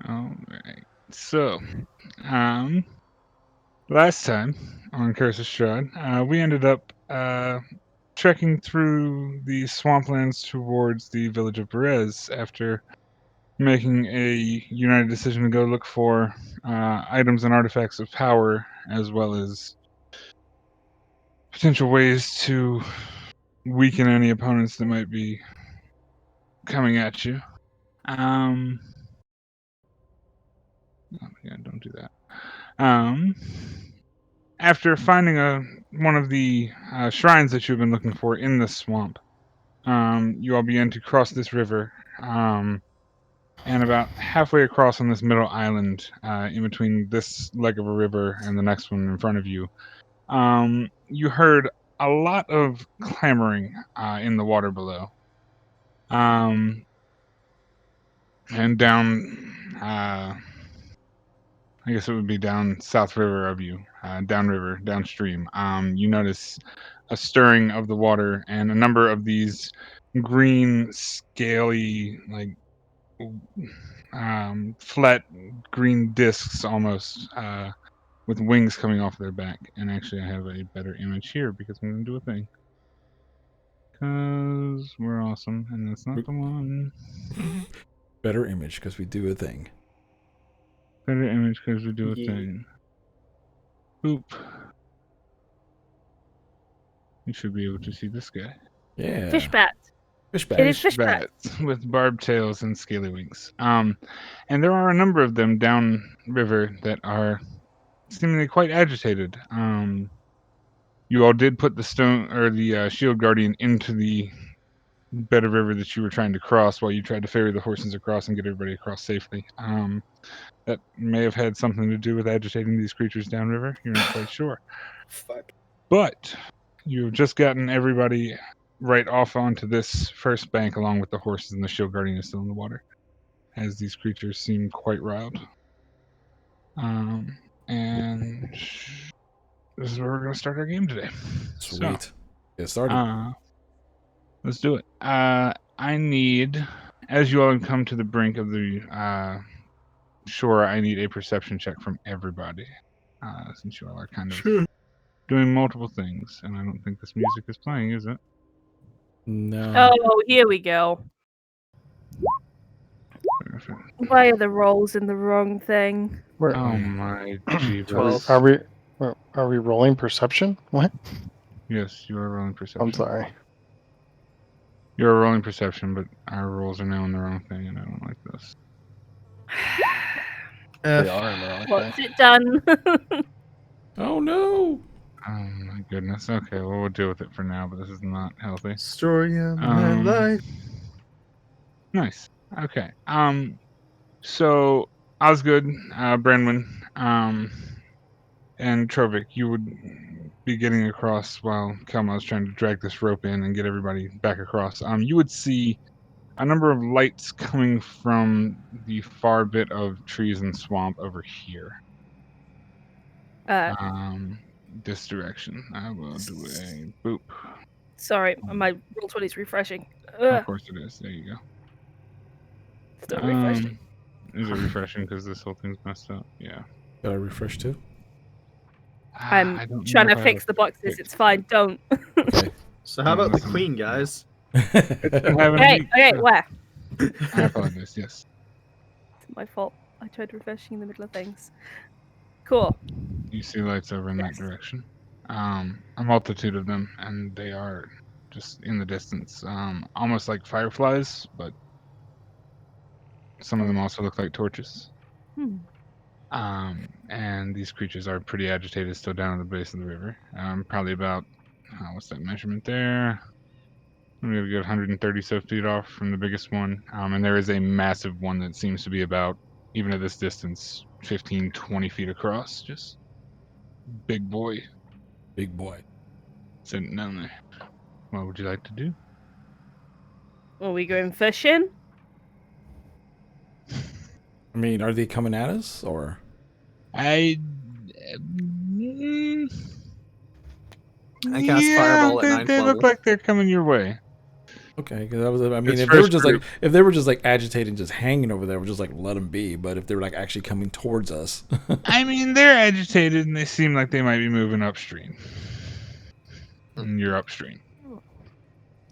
All right. So, um, last time on Curse of Strahd, we ended up trekking through the swamplands towards the village of Perez after making a united decision to go look for items and artifacts of power, as well as potential ways to weaken any opponents that might be coming at you. Oh, yeah, don't do that. After finding one of the shrines that you've been looking for in the swamp, you all begin to cross this river. And about halfway across on this middle island, in between this leg of a river and the next one in front of you, you heard a lot of clamoring in the water below. And down, I guess it would be down South River of you, downriver, downstream. You notice a stirring of the water and a number of these green, scaly, like flat green discs almost, with wings coming off their back. And actually, I have a better image here because I'm going to do a thing. Because we're awesome, and that's not the one. Better image because we do a thing. Better image because we do a thing. Boop. You should be able to see this guy. Yeah. Fish bat. Fish bat. It is fish bat. Bats with barbed tails and scaly wings. And there are a number of them downriver that are seemingly quite agitated. You all did put the stone or the shield guardian into the bed of river that you were trying to cross while you tried to ferry the horses across and get everybody across safely. That may have had something to do with agitating these creatures downriver. You're not quite sure. Fuck. But you've just gotten everybody right off onto this first bank along with the horses, and the shield guardian is still in the water, as these creatures seem quite riled. And this is where we're going to start our game today. Sweet. So, Get started. let's do it. I need, as you all have come to the brink of the shore, I need a perception check from everybody, since you all are kind of doing multiple things, and I don't think this music is playing, is it? No. Oh, here we go. Why are the rolls in the wrong thing? Where, Oh my jeebus. 12. are we rolling perception? What? Yes, you are rolling perception. I'm sorry. You are rolling perception, but our rolls are now in the wrong thing, and I don't like this. They are in the wrong What's thing. it done? Oh no. Oh my goodness. Okay, well, we'll deal with it for now, but this is not healthy. Story of my life. Nice. Okay. So Osgood, Brenwyn, and Trovik, you would be getting across while Kelma is trying to drag this rope in and get everybody back across. You would see a number of lights coming from the far bit of trees and swamp over here. This direction. I will do a boop. Sorry, my Roll20 is refreshing. Of course it is. There you go. Still refreshing. Is it refreshing because this whole thing's messed up? Yeah. Got to refresh too? I'm I don't trying know to if I fix have the boxes. fix. It's fine. Don't. Okay. So how about the queen, guys? Okay, where? I apologize. Yes. It's my fault. I tried refreshing in the middle of things. Cool. You see lights over in that Yes. direction. A multitude of them, and they are just in the distance, almost like fireflies, but some of them also look like torches. And these creatures are pretty agitated, still down at the base of the river. Probably about, what's that measurement there? I'm going to go 130 so feet off from the biggest one. And there is a massive one that seems to be about, even at this distance, 15, 20 feet across. Just big boy. Big boy. Sitting down there. What would you like to do? Are we going fishing? I mean, are they coming at us or? I cast Fireball at ninth they level. look like they're coming your way. Okay, because I mean, It's if they were first just group. if they were just like agitating, just hanging over there, we're just like let them be. But if they were like actually coming towards us, I mean, they're agitated and they seem like they might be moving upstream. And you're upstream.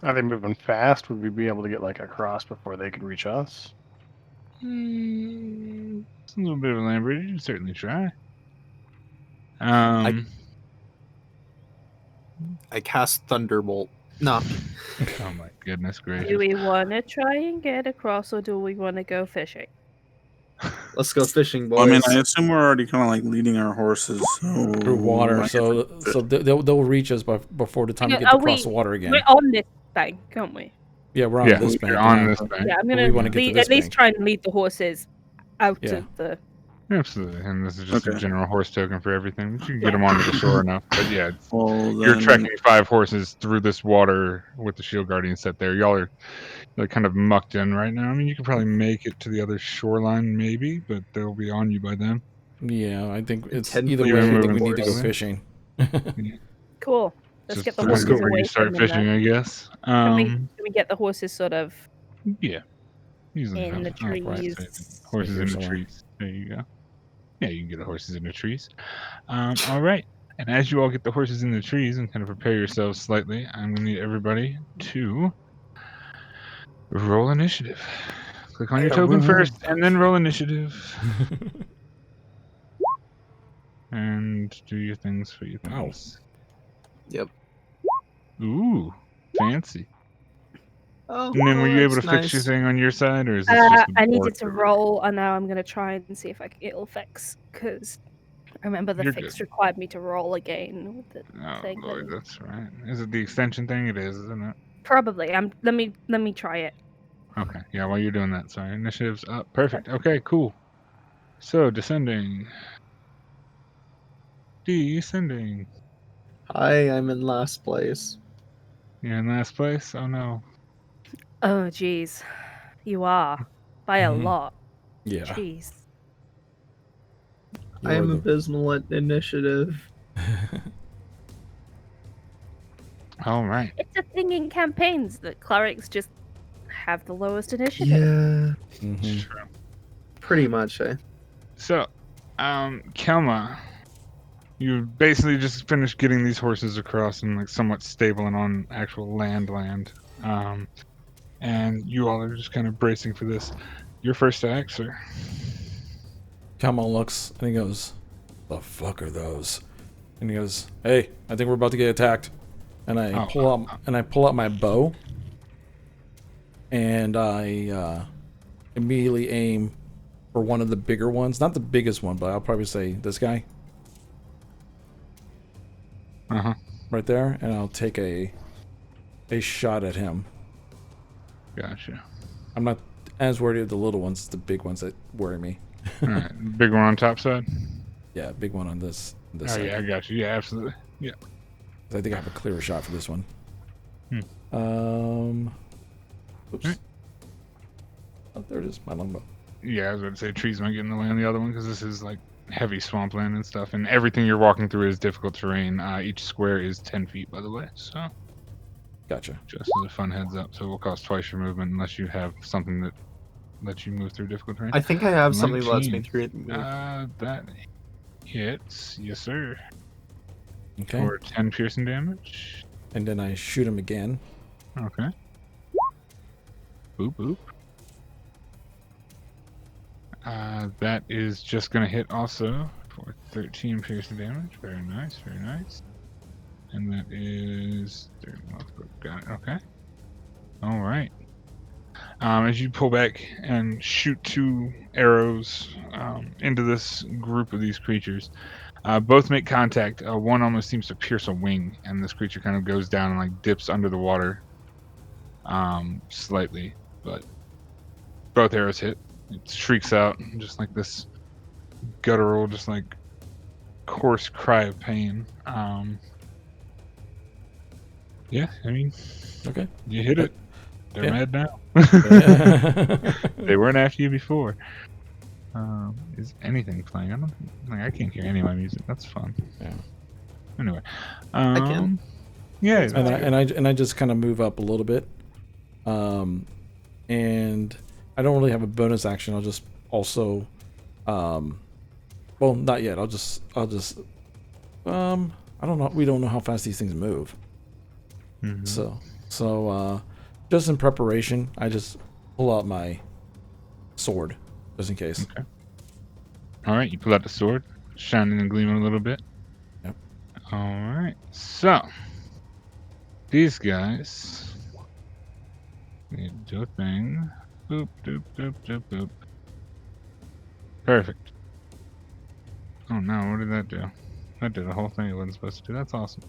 Are they moving fast? Would we be able to get like across before they could reach us? It's a little bit of a land bridge. You can certainly try. I cast Thunderbolt. No. Oh my goodness Do gracious. we want to try and get across, or do we want to go fishing? Let's go fishing, boys. Well, I mean, I assume we're already kind of like leading our horses through water, I so guess they'll reach us before the time we get to cross the water again. We're on this bank, aren't we? Yeah, we're on Yeah, this you're bank. on and this bank. Yeah, I'm we gonna wanna get to lead, this at least bank. try and lead the horses out Yeah. of the. Absolutely. And this is just a Okay. general horse token for everything. But you can get them onto the shore enough. But yeah, Well, you're then, trekking 5 horses through this water with the shield guardian set there. Y'all are like kind of mucked in right now. I mean, you could probably make it to the other shoreline, maybe, but they'll be on you by then. Yeah, I think it's 10 either feet way. I think moving we need to go forward. fishing. Cool. Let's Just get the to horses where away you start from them. fishing, Then. I guess. Can we get the horses sort of Yeah. Usually in the have- oh, right, trees? horses Here in the somewhere. trees. There you go. Yeah, you can get the horses in the trees. All right. And as you all get the horses in the trees and kind of prepare yourselves slightly, I'm going to need everybody to roll initiative. Click on your token first, and then roll initiative. And do your things for your Wow. things. Yep. Ooh, fancy. Oh, And then were you able to that's fix your nice. thing on your side, or is this just a I board needed to for- roll, and now I'm gonna try and see if it'll fix. Because remember, the You're fix good. required me to roll again with the Oh thing. Lord, and- that's right. Is it the extension thing? It is, isn't it? Probably. Let me try it. Okay. Yeah, while you're doing that, sorry. Initiative's up. Perfect. Okay, cool. So, descending. Descending. I'm in last place. You're in last place? Oh no. Oh, jeez, you are by a Mhm. lot. Yeah. Jeez. You I are am the- abysmal at initiative. All right. It's a thing in campaigns that clerics just have the lowest initiative. Yeah, Mhm. True. pretty much. So, Kelma, you basically just finished getting these horses across and like somewhat stable and on actual land. And you all are just kind of bracing for this. Your first act, sir. Kamal looks and he goes, "The fuck are those?" And he goes, "Hey, I think we're about to get attacked." And I Oh, pull out my bow, and I immediately aim for one of the bigger ones. Not the biggest one, but I'll probably say this guy Uh-huh. right there, and I'll take a shot at him. Gotcha. I'm not as worried of the little ones; it's the big ones that worry me. All right. Big one on top side? Yeah, big one on this Oh, side. yeah, I got you. Yeah, absolutely. Yeah. I think I have a clearer shot for this one. Hmm. Oops. Right. Oh, there it is, my longbow. Yeah, I was about to say trees might get in the way on the other one because this is like heavy swampland and stuff, and everything you're walking through is difficult terrain. Each square is 10 feet, by the way, so Gotcha. just as a fun heads up. So it will cost twice your movement unless you have something that lets you move through difficult terrain. I think I have something that lets me 19. through it. That hits, yes sir, Okay. for 10 piercing damage. And then I shoot him again. Okay. Boop boop. That is just gonna hit also for 13 piercing damage. Very nice, very nice. And that is 30 multiple. Got it. Okay. All right. As you pull back and shoot 2 arrows into this group of these creatures, both make contact. One almost seems to pierce a wing, and this creature kind of goes down and like dips under the water slightly, but both arrows hit. It shrieks out just like this guttural, just like coarse cry of pain. Yeah, I mean, Okay. you hit it. They're Yeah. mad now. Yeah. They weren't after you before. Is anything playing? I don't like. I can't hear any of my music. That's fun. Yeah. Anyway, can. Yeah, and I just kind of move up a little bit, And I don't really have a bonus action. I'll just also, well, not yet. I'll just, I don't know. We don't know how fast these things move. Mhm. So, just in preparation, I just pull out my sword, just in case. Okay. All right, you pull out the sword, shining and gleaming a little bit. Yep. All right, so these guys need to do a thing. Boop, doop, doop, doop, boop. Perfect. Oh no, what did that do? That did a whole thing it wasn't supposed to do. That's awesome.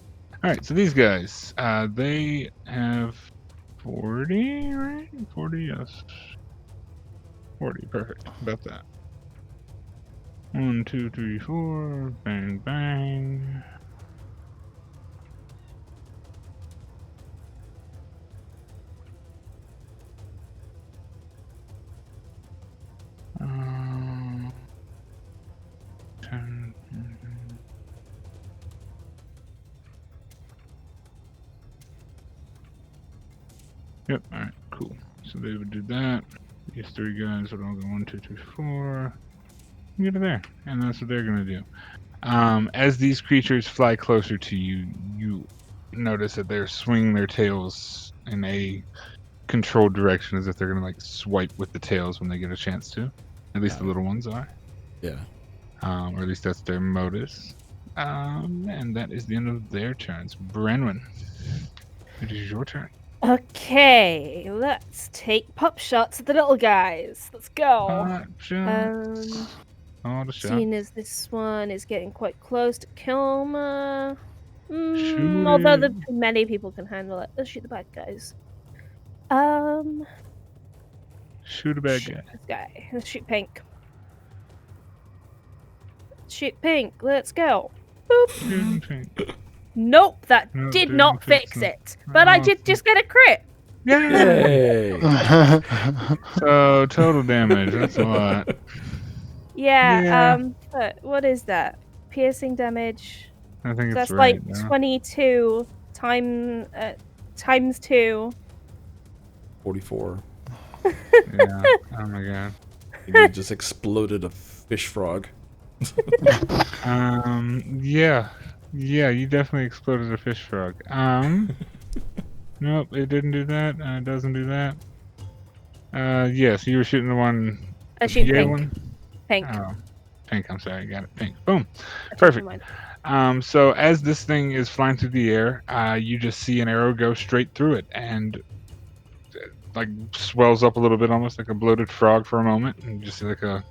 All right, so these guys, they have 40, right? 40, yes. 40, perfect. About that. 1, 2, 3, 4. Bang, bang. Um, 10. Yep, alright, cool. So they would do that. These three guys would all go 1, 2, 3, 4. Get it there. And that's what they're gonna do. As these creatures fly closer to you, you notice that they're swinging their tails in a controlled direction, as if they're gonna like swipe with the tails when they get a chance to. At least the little ones are. Yeah. Or at least that's their modus. And that is the end of their turns. Brenwyn, it is your turn. Okay, let's take pop shots at the little guys. Let's go. Hot shots. All the shots. Seeing as this one is getting quite close to Kilma. Shoot Although it. many people can handle it. Let's shoot the bad guys. Shoot a bad shoot guy. this guy. Let's shoot pink. Shoot pink. Let's go. Boop. Shooting pink. Nope, that No, did didn't not fix fix it. it. But I Oh, did just get a crit. Yay! Yay! So total damage. That's a lot. Yeah, Yeah. but what is that? Piercing damage. I think it's That's right. like no? 22 times 2. 44. Yeah. Oh my god. You just exploded a fish frog. Yeah. Yeah, you definitely exploded a fish frog. Nope, it didn't do that. It doesn't do that. Yes, you were shooting the one. I shoot yay pink. one? Pink. Oh, pink. I'm sorry. Got it. Pink. Boom. Never Perfect. mind. So as this thing is flying through the air, you just see an arrow go straight through it and like swells up a little bit, almost like a bloated frog for a moment, and you just see like a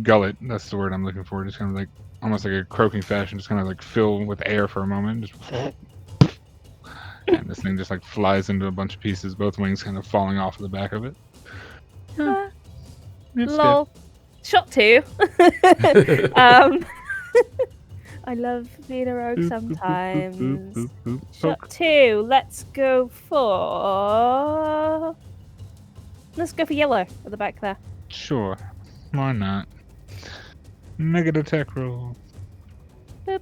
gullet. That's the word I'm looking for. Just kind of like almost like a croaking fashion, just kind of like fill with air for a moment. Just and this thing just like flies into a bunch of pieces, both wings kind of falling off of the back of it. It's dead. Lol. Shot 2. I love being a rogue Boop, boop, boop, boop, sometimes. boop, boop, boop. Shot 2. Let's go for yellow at the back there. Sure. Why not? Negative attack roll. Boop.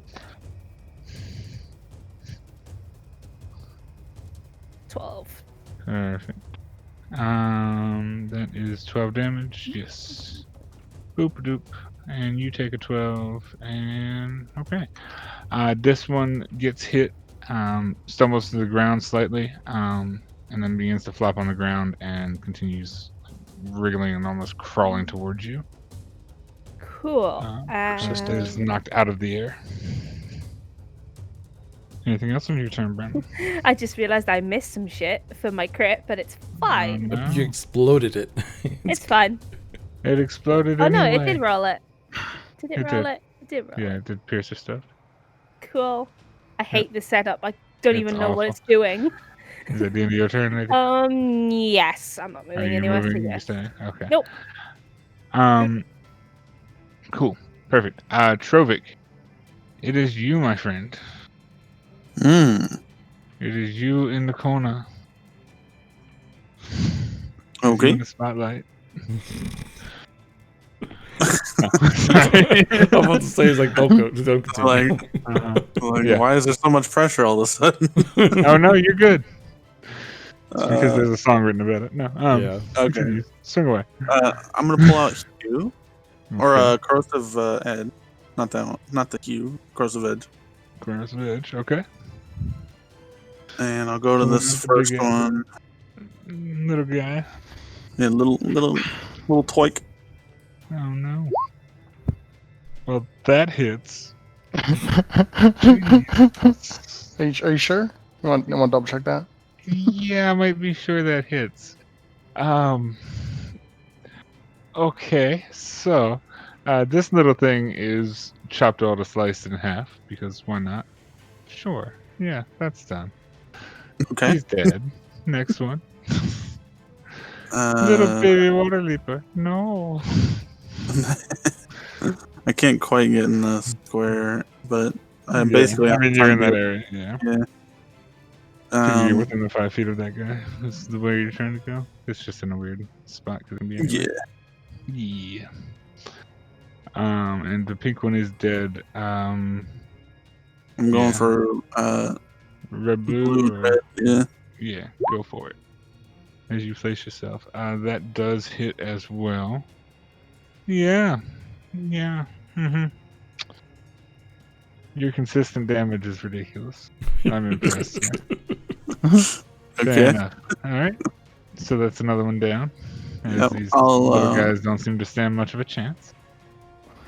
12. Perfect. That is 12 damage. Yes. Boop doop. And you take a 12. And okay. This one gets hit, stumbles to the ground slightly, and then begins to flop on the ground and continues wriggling and almost crawling towards you. Cool. Persista is knocked out of the air. Anything else on your turn, Brandon? I just realized I missed some shit for my crit, but it's fine. No. You exploded it. It's fine. It exploded Oh no, anyway. it did roll it. Did it It roll did. it? It did roll Yeah, it. it did pierce your stuff. Cool. I hate the setup. I don't It's even know what awful. it's doing. Is that the end of your turn, lady? Yes. I'm not Are moving you anywhere. So moving? You're yes. staying? Okay. Nope. Cool. Perfect. Trovik, it is you, my friend. Hmm. It is you in the corner. You Okay. in the spotlight. Sorry. I'm about to say, it's like, don't continue. Like, Uh-huh. like Yeah. why is there so much pressure all of a sudden? Oh no, you're good. It's because there's a song written about it. No. Yeah. Okay. Continue. Swing away. I'm gonna pull out Hue or Okay. Corrosive Edge. Not that one. Not the Hue. Corrosive Edge. Grass edge. Okay. And I'll go to Pulling this out the first big one. Little guy. Yeah, little twike. Oh no. Well, that hits. Are you sure? You want to double check that? Yeah, I might be sure that hits. Okay, so this little thing is chopped all to sliced in half because why not? Sure. Yeah, that's done. Okay. He's dead. Next one. Little baby water leaper. No. I can't quite get in the square, but Yeah, basically I I'm mean, you're trying in that to- area. Yeah. Yeah. You're within the 5 feet of that guy. This is the way you're trying to go. It's just in a weird spot. Cause it can be anywhere. Yeah. Yeah. And the pink one is dead. I'm going Yeah. for Red, blue, blue, or red. Yeah. yeah, go for it. As you place yourself, that does hit as well. Yeah. Mm-hmm. Your consistent damage is ridiculous. I'm impressed. Yeah. Fair Okay. enough. All right. So that's another one down. As Yep, these I'll, little guys don't seem to stand much of a chance.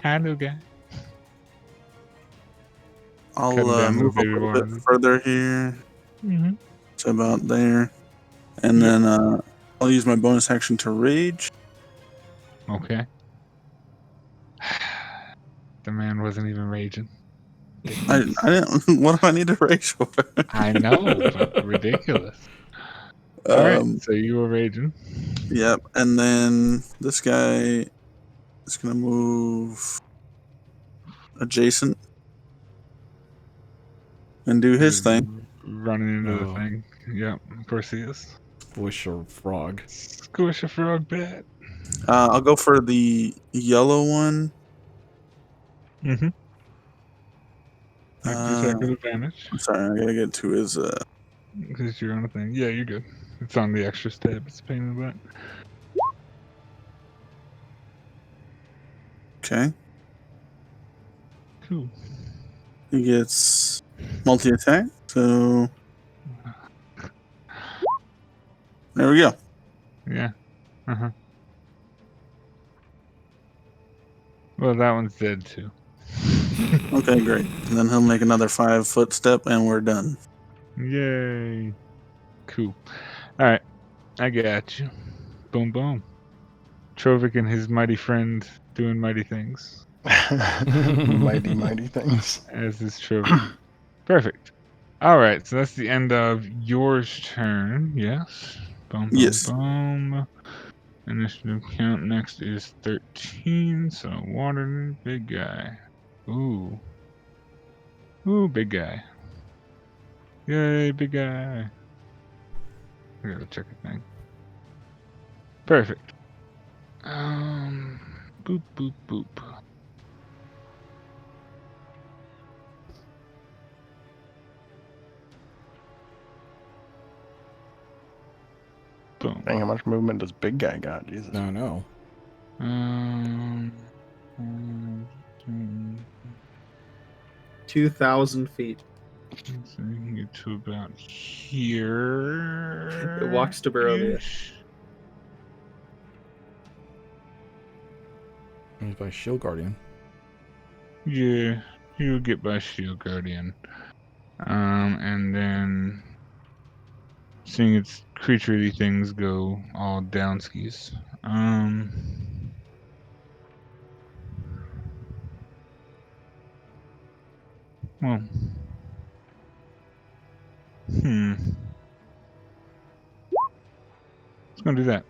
Hi, little guy. I'll Cutting down move a little baby little water. bit further here Mm-hmm. to about there, and then I'll use my bonus action to rage. Okay. The man wasn't even raging. I didn't. What do I need to rage for? I know, but ridiculous. All right, so you were raging. Yep, and then this guy is gonna move adjacent and do his thing. Running into the Oh. thing. Yep, of course he is. Bush or frog. Squish a frog bat. I'll go for the yellow one. Mm-hmm. Attack with advantage. I'm sorry, I gotta get to his. Because you're on a thing. Yeah, you're good. It's on the extra tab. It's a pain in the butt. Okay, Cool. he gets multi attack. So there we go. Yeah. Uh-huh. Well, that one's dead too. Okay, great. And then he'll make another 5-foot step, and we're done. Yay. Cool. Alright. I got you. Boom, boom. Trovic and his mighty friend doing mighty things. mighty things. As is Trovic. Perfect. Alright, so that's the end of yours turn. Yes. Boom, boom, Yes. boom. Initiative count next is 13. So water, big guy. Ooh. Ooh, big guy. Yay, big guy. I gotta check a thing. Perfect. Boop, boop, boop. Boom. Dang, how much movement does big guy got? Jesus. No, no. Um, 2,000 feet. so you can get to about here. It walks to Barovia. He's by Shield Guardian. Yeah, you'll get by Shield Guardian. And then seeing its creaturely things go all downskis. Well. It's gonna do that.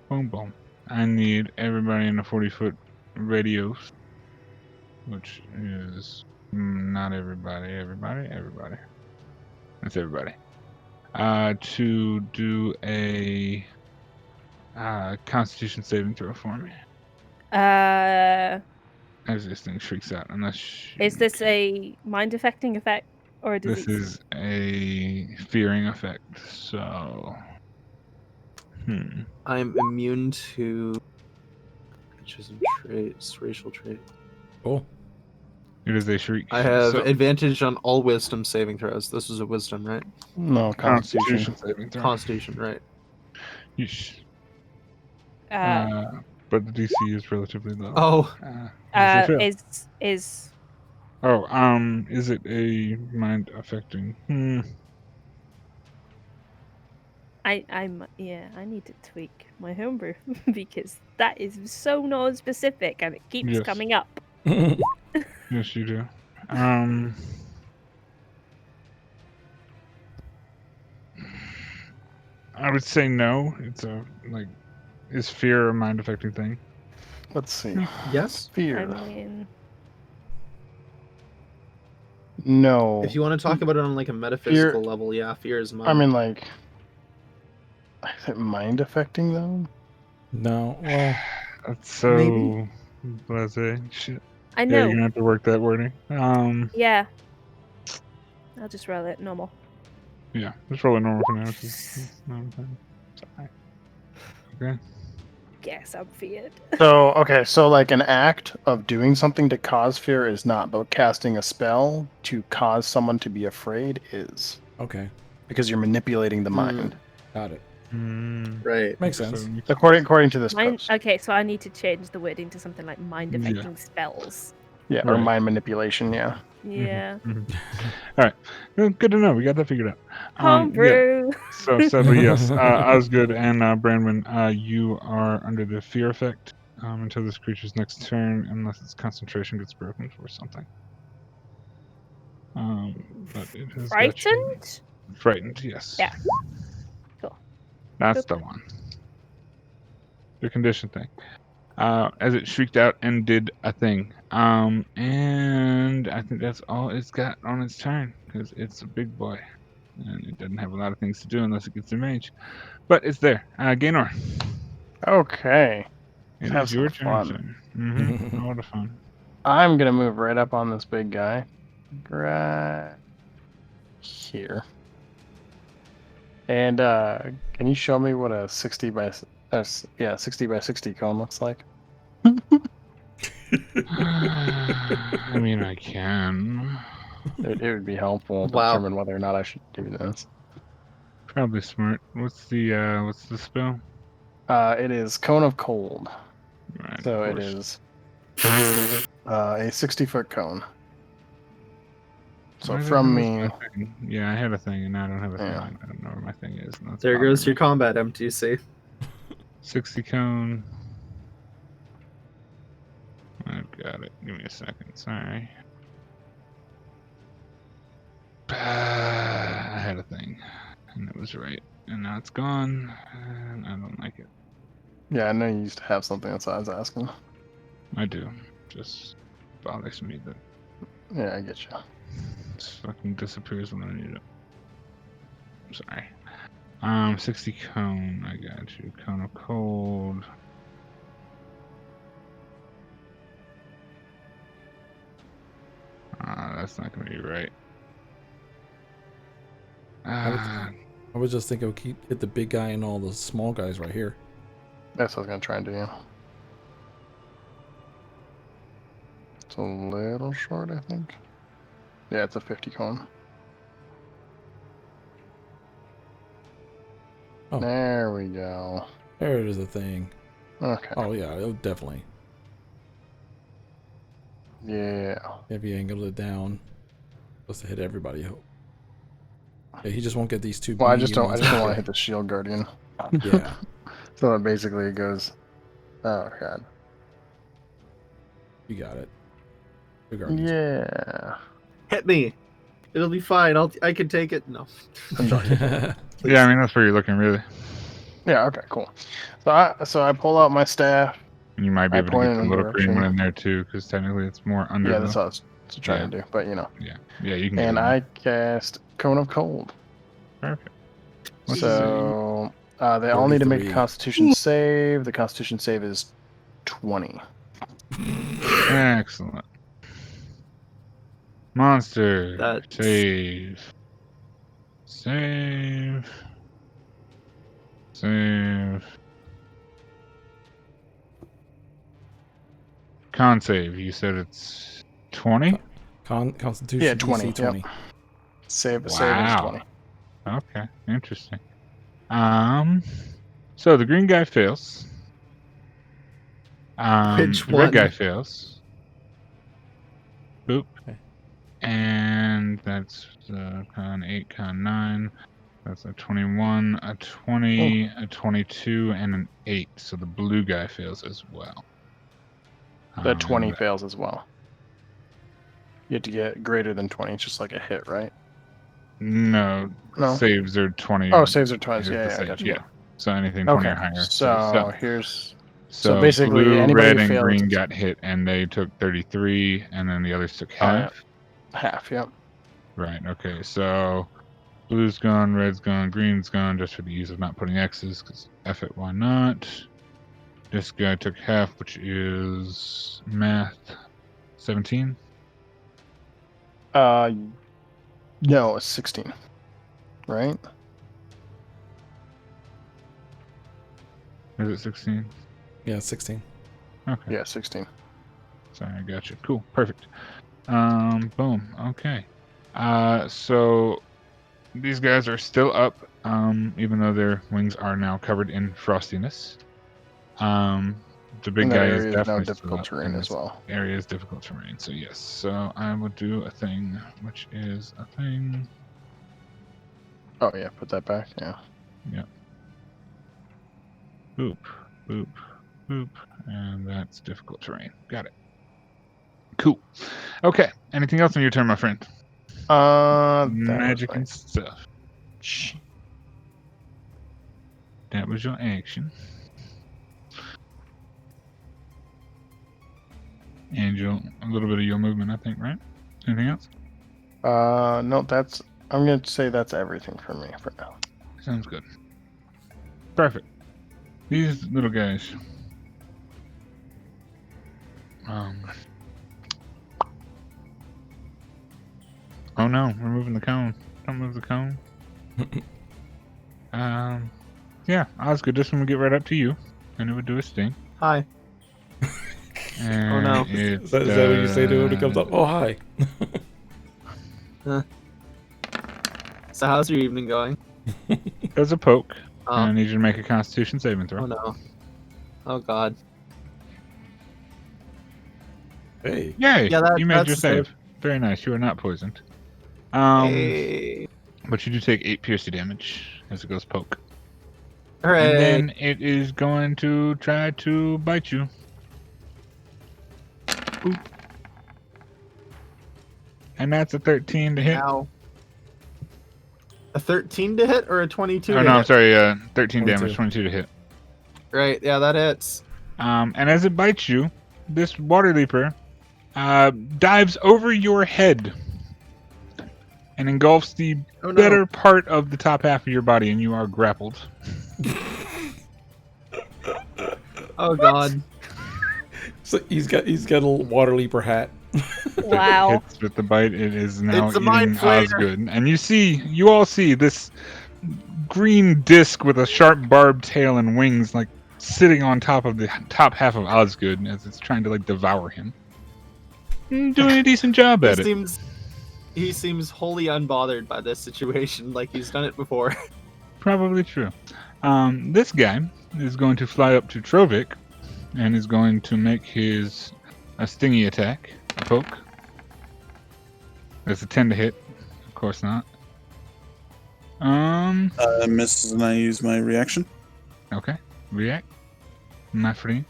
Boom, boom. I need everybody in a 40-foot radius, which is not everybody. Everybody. That's everybody. To do a Constitution saving throw for me. As this thing shrieks out, unless Is this a mind affecting effect? Or does This it? is a fearing effect, so. I'm immune to creatures and traits, racial traits. Cool. It is a shriek. I have so, advantage on all wisdom saving throws. This was a wisdom, right? No, Constitution. Constitution saving throw. Constitution, right? Yeesh. Uh, But the DC is relatively low. Oh, Does it fail? is Oh, is it a mind affecting? I need to tweak my homebrew because that is so non-specific and it keeps Yes. coming up. Yes, you do. I would say no. It's is fear a mind affecting thing? Let's see. yes. I Fear. mean, No. If you want to talk about it on like a metaphysical level, yeah, fear is mine. I mean, like, is it mind affecting though? No. Well, That's so Maybe. blasé. Shit. I Yeah, know. you're gonna have to work that wording. Yeah. I'll just roll it normal. Yeah, just roll it normal for now. 'Cause it's not a thing. Sorry. Okay. Guess I'm feared. So, okay, so like an act of doing something to cause fear is not, but casting a spell to cause someone to be afraid is. okay. Because you're manipulating the mind. Got it. Right. Makes sense. According to this Mind. post. Okay, so I need to change the wording to something like mind Yeah. affecting spells. Yeah, or Right. mind manipulation, yeah. Yeah. All right. Well, good to know. We got that figured out. Yeah. Homebrew. So sadly, yes. Osgood and Branwyn, you are under the fear effect until this creature's next turn, unless its concentration gets broken for something. But it has got you Frightened? frightened. Yes. Yeah. Cool. That's Cool. the one. The condition thing. As it shrieked out and did a thing. And I think that's all it's got on its turn, because it's a big boy. And it doesn't have a lot of things to do unless it gets a mage. But it's there. Gaynor, Okay. it Have is your some turn, fun. sir. Mm-hmm. A lot of fun. I'm gonna move right up on this big guy. Right here. And can you show me what a 60 by 60 cone looks like? I mean, I can. It would be helpful to Wow. determine whether or not I should do this. Probably smart. What's the spell? It is Cone of Cold. Right, So of it course. is a 60-foot cone. So Why did I from lose me, my thing? Yeah, I had a thing, and now I don't have a Yeah. thing. I don't know where my thing is. And that's There goes your bothering combat MTC. me. 60 cone. I've got it. Give me a second. Sorry. I had a thing, and it was right, and now it's gone, and I don't like it. yeah, I know you used to have something, that's why I was asking. I do. Just bothers me that Yeah, I get you. it fucking disappears when I need it. I'm sorry. 60 cone. I got you. Cone of cold. That's not gonna be right. I was just thinking we keep hit the big guy and all the small guys right here. That's what I was gonna try and do. Yeah. It's a little short, I think. Yeah, it's a 50 cone. Oh. There we go. There it is, the thing. Okay. Oh yeah, it'll definitely. Yeah. If you angled it down, supposed to hit everybody. I hope. Yeah, he just won't get these two. Well, I just beady don't ones. want to hit the shield guardian. Yeah. So it basically goes. Oh god. You got it. The guardians. Yeah. Hit me. It'll be fine. I can take it. No. I'm joking. Yeah, I mean that's where you're looking, really. Yeah. Okay. Cool. So I pull out my staff. And you might be I able to point get in the a little green one direction. in there too, because technically it's more under. Yeah, the- that's what I was trying to do. But you know. Yeah, you can. Get And in I cast Cone of Cold. there. Perfect. Let's So they all need to make a 33. Constitution save. The Constitution save is 20. see. Excellent. Monster. That's- Save. Save. Save. Con save. You said it's 20? Constitution Yeah, 20. DC 20. Yep. Save is Wow. 20. Okay, interesting. So the green guy fails. Which the red one? guy fails. Boop. Okay. And that's con 8, con 9. That's a 21, a 20, a 22, and an 8. So the blue guy fails as well. The 20 Um, fails as well. You have to get greater than 20. It's just like a hit, right? No, No. saves are 20. Oh, saves are 20. is Yeah, the yeah, I save, got you. yeah. So anything 20 or Okay. higher. So here's So basically blue, anybody red, who and fails green got hit, and they took 33, and then the others took half. half. Yep. Right. Okay. So blue's gone, red's gone, green's gone, just for the ease of not putting X's, because F it, why not? This guy took half, which is math 17. No, it's 16. Right? Is it 16? Yeah, 16. Okay. Yeah, 16. Sorry, I got you. Cool. Perfect. Boom. Okay. So these guys are still up, even though their wings are now covered in frostiness. The big And that guy is area is now definitely difficult still up, terrain and as this well. area is difficult terrain. So yes. So I will do a thing, which is a thing. Oh yeah, put that back. Yeah. Boop, boop, boop, and that's difficult terrain. Got it. Cool. Okay. Anything else on your turn, my friend? Magic and stuff. That was your action. And a little bit of your movement, I think, right? Anything else? No, I'm gonna say that's everything for me for now. Sounds good. Perfect. These little guys. Oh no, we're moving the cone. Don't move the cone. Yeah, Osgood, this one will get right up to you, and it would do its thing. Hi. And no. It Is that what you say to him when it comes up? Oh, hi. So how's your evening going? does a poke, Oh, and I need you to make a Constitution saving throw. oh no. Oh god. Hey. Yay! Yeah, You made that's your a save. save. Very nice. You are not poisoned. Hey. But you do take 8 piercing damage as it goes poke. Hooray. And then it is going to try to bite you. Boop. And that's a 13 to hit. Ow. A 13 to hit or a 22 Oh to no, hit? I'm sorry. 13 22. damage, 22 to hit. Right, yeah, that hits. And as it bites you, this water leaper dives over your head and engulfs the Oh no. better part of the top half of your body, and you are grappled. Oh god. So he's got a little water leaper hat. Wow. Hits with the bite. It is now It's a mind eating flayer. Osgood, and you all see this green disc with a sharp barbed tail and wings, like sitting on top of the top half of Osgood as it's trying to like devour him. Doing a decent job at it. He seems wholly unbothered by this situation, like he's done it before. Probably true. This guy is going to fly up to Trovic and is going to make a stingy attack, a poke. That's a 10 to hit. Of course not. Misses, and I use my reaction. Okay. React. My friend.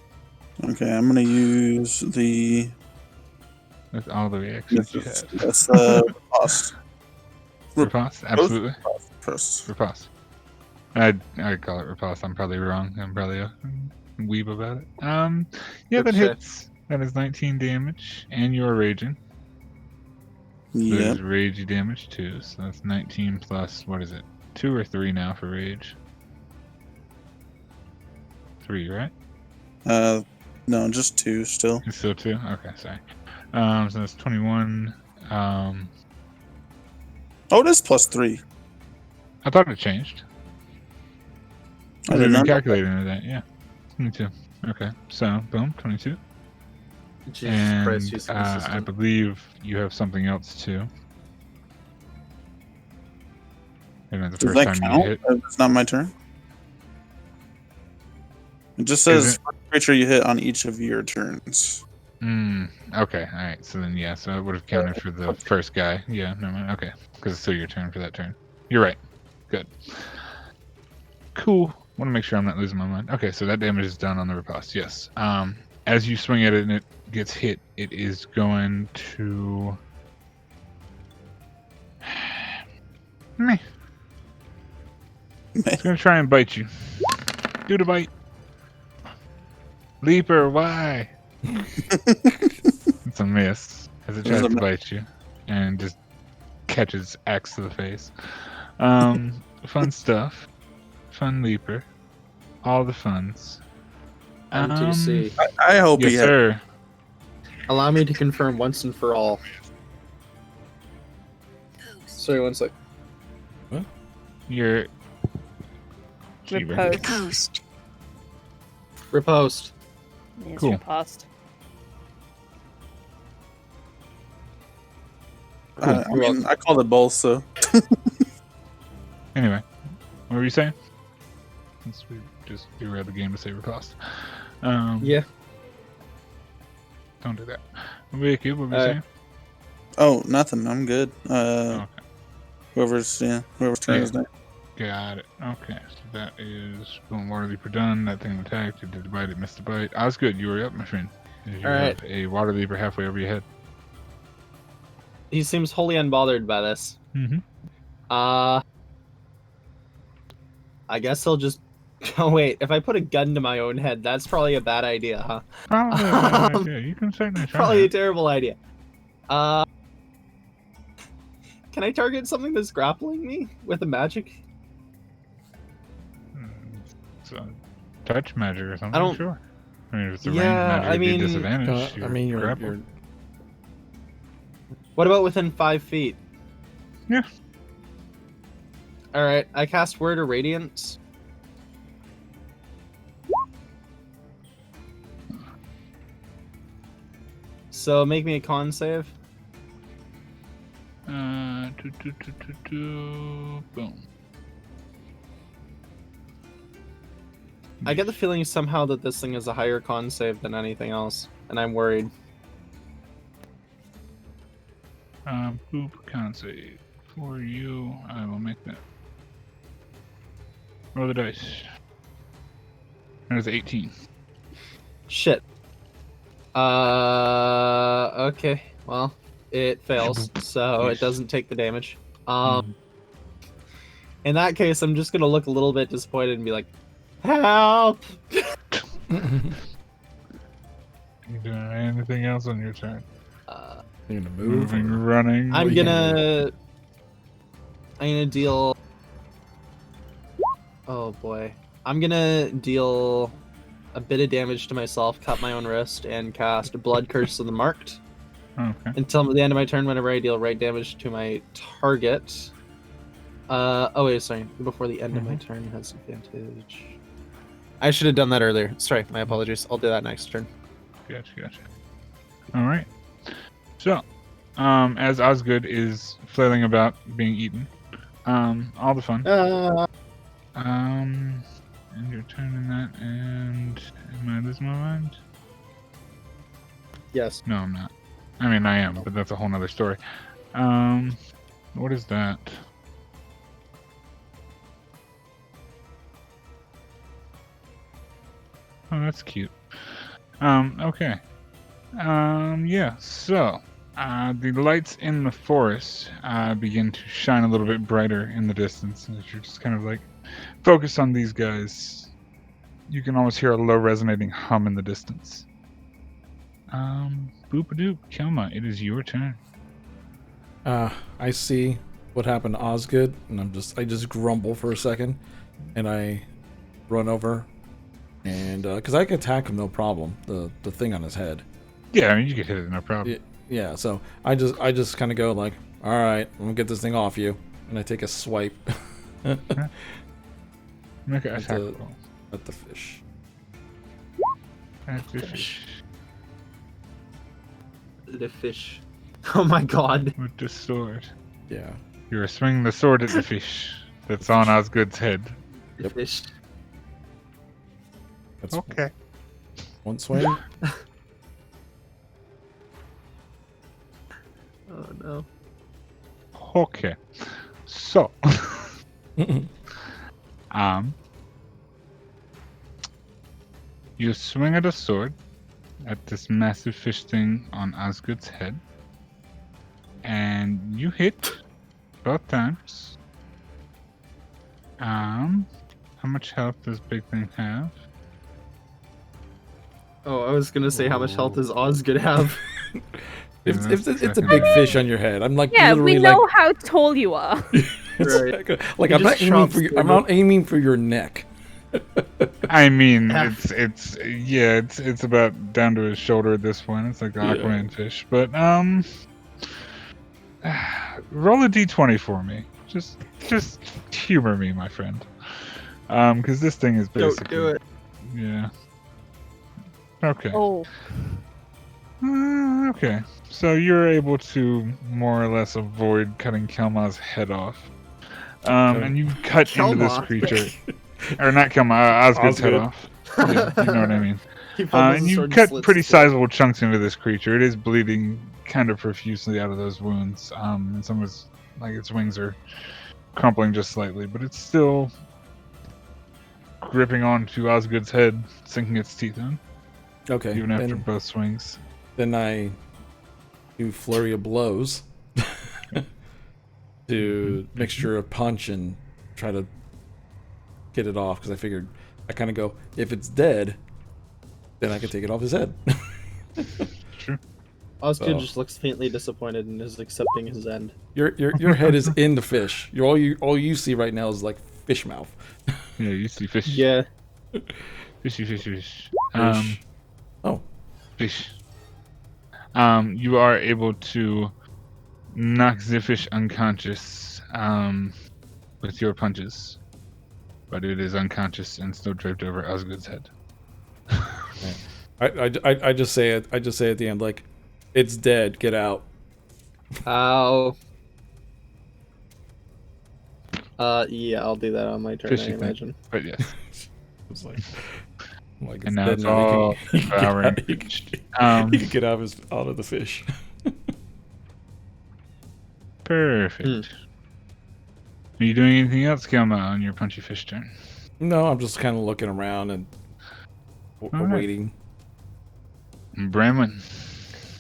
Okay, I'm gonna use the. That's all the reactions you have. That's riposte. Riposte? Absolutely. Riposte. Riposte. I call it riposte. I'm probably wrong. I'm probably a weeb about it. Yeah, Good that shit. hits. That is 19 damage, and you're raging. Yep. There's rage damage too, so that's 19 plus, what is it? 2 or 3 now for rage? 3, right? No, just 2 still. It's still 2? Okay, sorry. So that's 21, Um, Oh, it is +3. I thought it changed. I I did didn't not. calculate into that. Yeah, 22. Okay, so boom, 22. Jesus Christ, And use the I system. believe you have something else too. And the Does first that time you count? hit, It's not my turn. It just Is says it? creature you hit on each of your turns. Okay, all right. So then, yeah, so it would have counted for the first guy. Yeah, no, okay, because it's still your turn for that turn. You're right. Good. Cool. Want to make sure I'm not losing my mind. Okay, so that damage is done on the riposte. Yes. As you swing at it and it gets hit, it is going to. Meh. It's gonna try and bite you. Do the bite. Leaper, why? It's a miss as it tries to bite you, and just catches axe to the face. Fun stuff. Fun leaper. All the funs. M2C. I hope Yes, he had. sir. Allow me to confirm once and for all. Sorry, one sec. You're. Cheaper. Riposte. Riposte. Yes, Cool. riposte. I mean, I called it both, so. Anyway, what were you saying? Since we just derailed the game to say riposte. Yeah. Don't do that. Vicky, what were you saying? Oh, nothing. I'm good. Okay. Whoever's turn is next. Got it. Okay, so that is boom. Water leaper done. That thing attacked. You did the bite. It missed the bite. I was good. You were up, my friend. You Alright. have a water leaper halfway over your head. He seems wholly unbothered by this. Mm-hmm. I guess he'll just. Oh wait, if I put a gun to my own head, that's probably a bad idea, huh? Probably a bad idea. You can certainly try. Probably a it. terrible idea. Can I target something that's grappling me with a magic? It's a touch magic or something. I don't- Sure. I mean, if it's a Yeah, ranged magic, I it'd be mean- disadvantage. I mean, you're grappled. What about within 5 feet? Yeah. Alright, I cast Word of Radiance. So make me a con save. Boom. I get the feeling somehow that this thing is a higher con save than anything else, and I'm worried. Boop, con save. For you, I will make that. Roll the dice. That is 18. Shit. Okay. Well, it fails, so it doesn't take the damage. In that case, I'm just gonna look a little bit disappointed and be like, "Help!" You doing anything else on your turn? You're gonna move. Moving, or- running. I'm what are you gonna deal. Oh boy, I'm gonna deal a bit of damage to myself, cut my own wrist, and cast Blood Curse of the Marked. Okay. Until the end of my turn, whenever I deal right damage to my target. Oh wait, sorry. Before the end of my turn has advantage. I should have done that earlier. Sorry, my apologies. I'll do that next turn. Gotcha. All right. So, as Osgood is flailing about being eaten, all the fun. And you're turning that, and am I losing my mind? Yes. No, I'm not. I mean, I am, but that's a whole nother story. What is that? Oh, that's cute. Okay. Yeah, so, the lights in the forest, begin to shine a little bit brighter in the distance, as you're just kind of like, focused on these guys. You can almost hear a low resonating hum in the distance. Boop-a-doop, Kelma, it is your turn. I see what happened to Osgood, and I just grumble for a second, and I run over, and because I can attack him no problem, the thing on his head. Yeah, I mean, you could hit it, no problem. Yeah, so I just kind of go like, all right, I'm gonna get this thing off you, and I take a swipe Make an At attack the- roll. at the fish. At the fish. The fish. Oh my god. With the sword. Yeah. You are swinging the sword at the fish that's on Osgood's head. The fish. That's Okay. one swing. Oh no. Okay. So, you swing at a sword at this massive fish thing on Osgood's head, and you hit both times. How much health does Big Thing have? Oh, I was gonna say how much health does Osgood have? It's a big fish on your head. I'm like Yeah, literally we know like, how tall you are. Right. like You I'm not just aiming chop for you. through I'm not aiming for your neck. I mean, Half. it's about down to his shoulder at this point. It's like the Yeah. Aquaman fish, but roll a d20 for me. Just humor me, my friend. Because this thing is basically. Don't do it. Yeah. Okay. Oh, Okay. So you're able to more or less avoid cutting Kelma's head off. And you cut into this Kelma? creature. Or not Kelma, Osgood's head Osgood. off. Yeah, you know what I mean. He fumbles And the you sword and cut slits pretty his throat. sizable chunks into this creature. It is bleeding kind of profusely out of those wounds. And some of its, like its wings are crumpling just slightly, but it's still gripping onto Osgood's head, sinking its teeth in, Okay. even after Then, both swings. then I do flurry of blows to mixture of punch and try to get it off because I figured I kind of go, if it's dead, then I can take it off his head. True. Osgood Oh. just looks faintly disappointed and is accepting his end. Your head is in the fish. All you see right now is like fish mouth. Yeah, you see fish. Yeah. Fishy, fish, fish. Fish. Oh, Fish. You are able to knock the fish unconscious with your punches, but it is unconscious and still draped over Osgood's head. I just say it. I just say at the end like, it's dead. Get out. Ow. Yeah, I'll do that on my turn, Fishy I thing. imagine. But yes, It's like and now dead it's now. He can- all he can get devouring out- he can- fish. He can get out of the fish. Perfect. Are you doing anything else, Kelma, on your punchy fish turn? No, I'm just kind of looking around and Alright. waiting. Bramwin.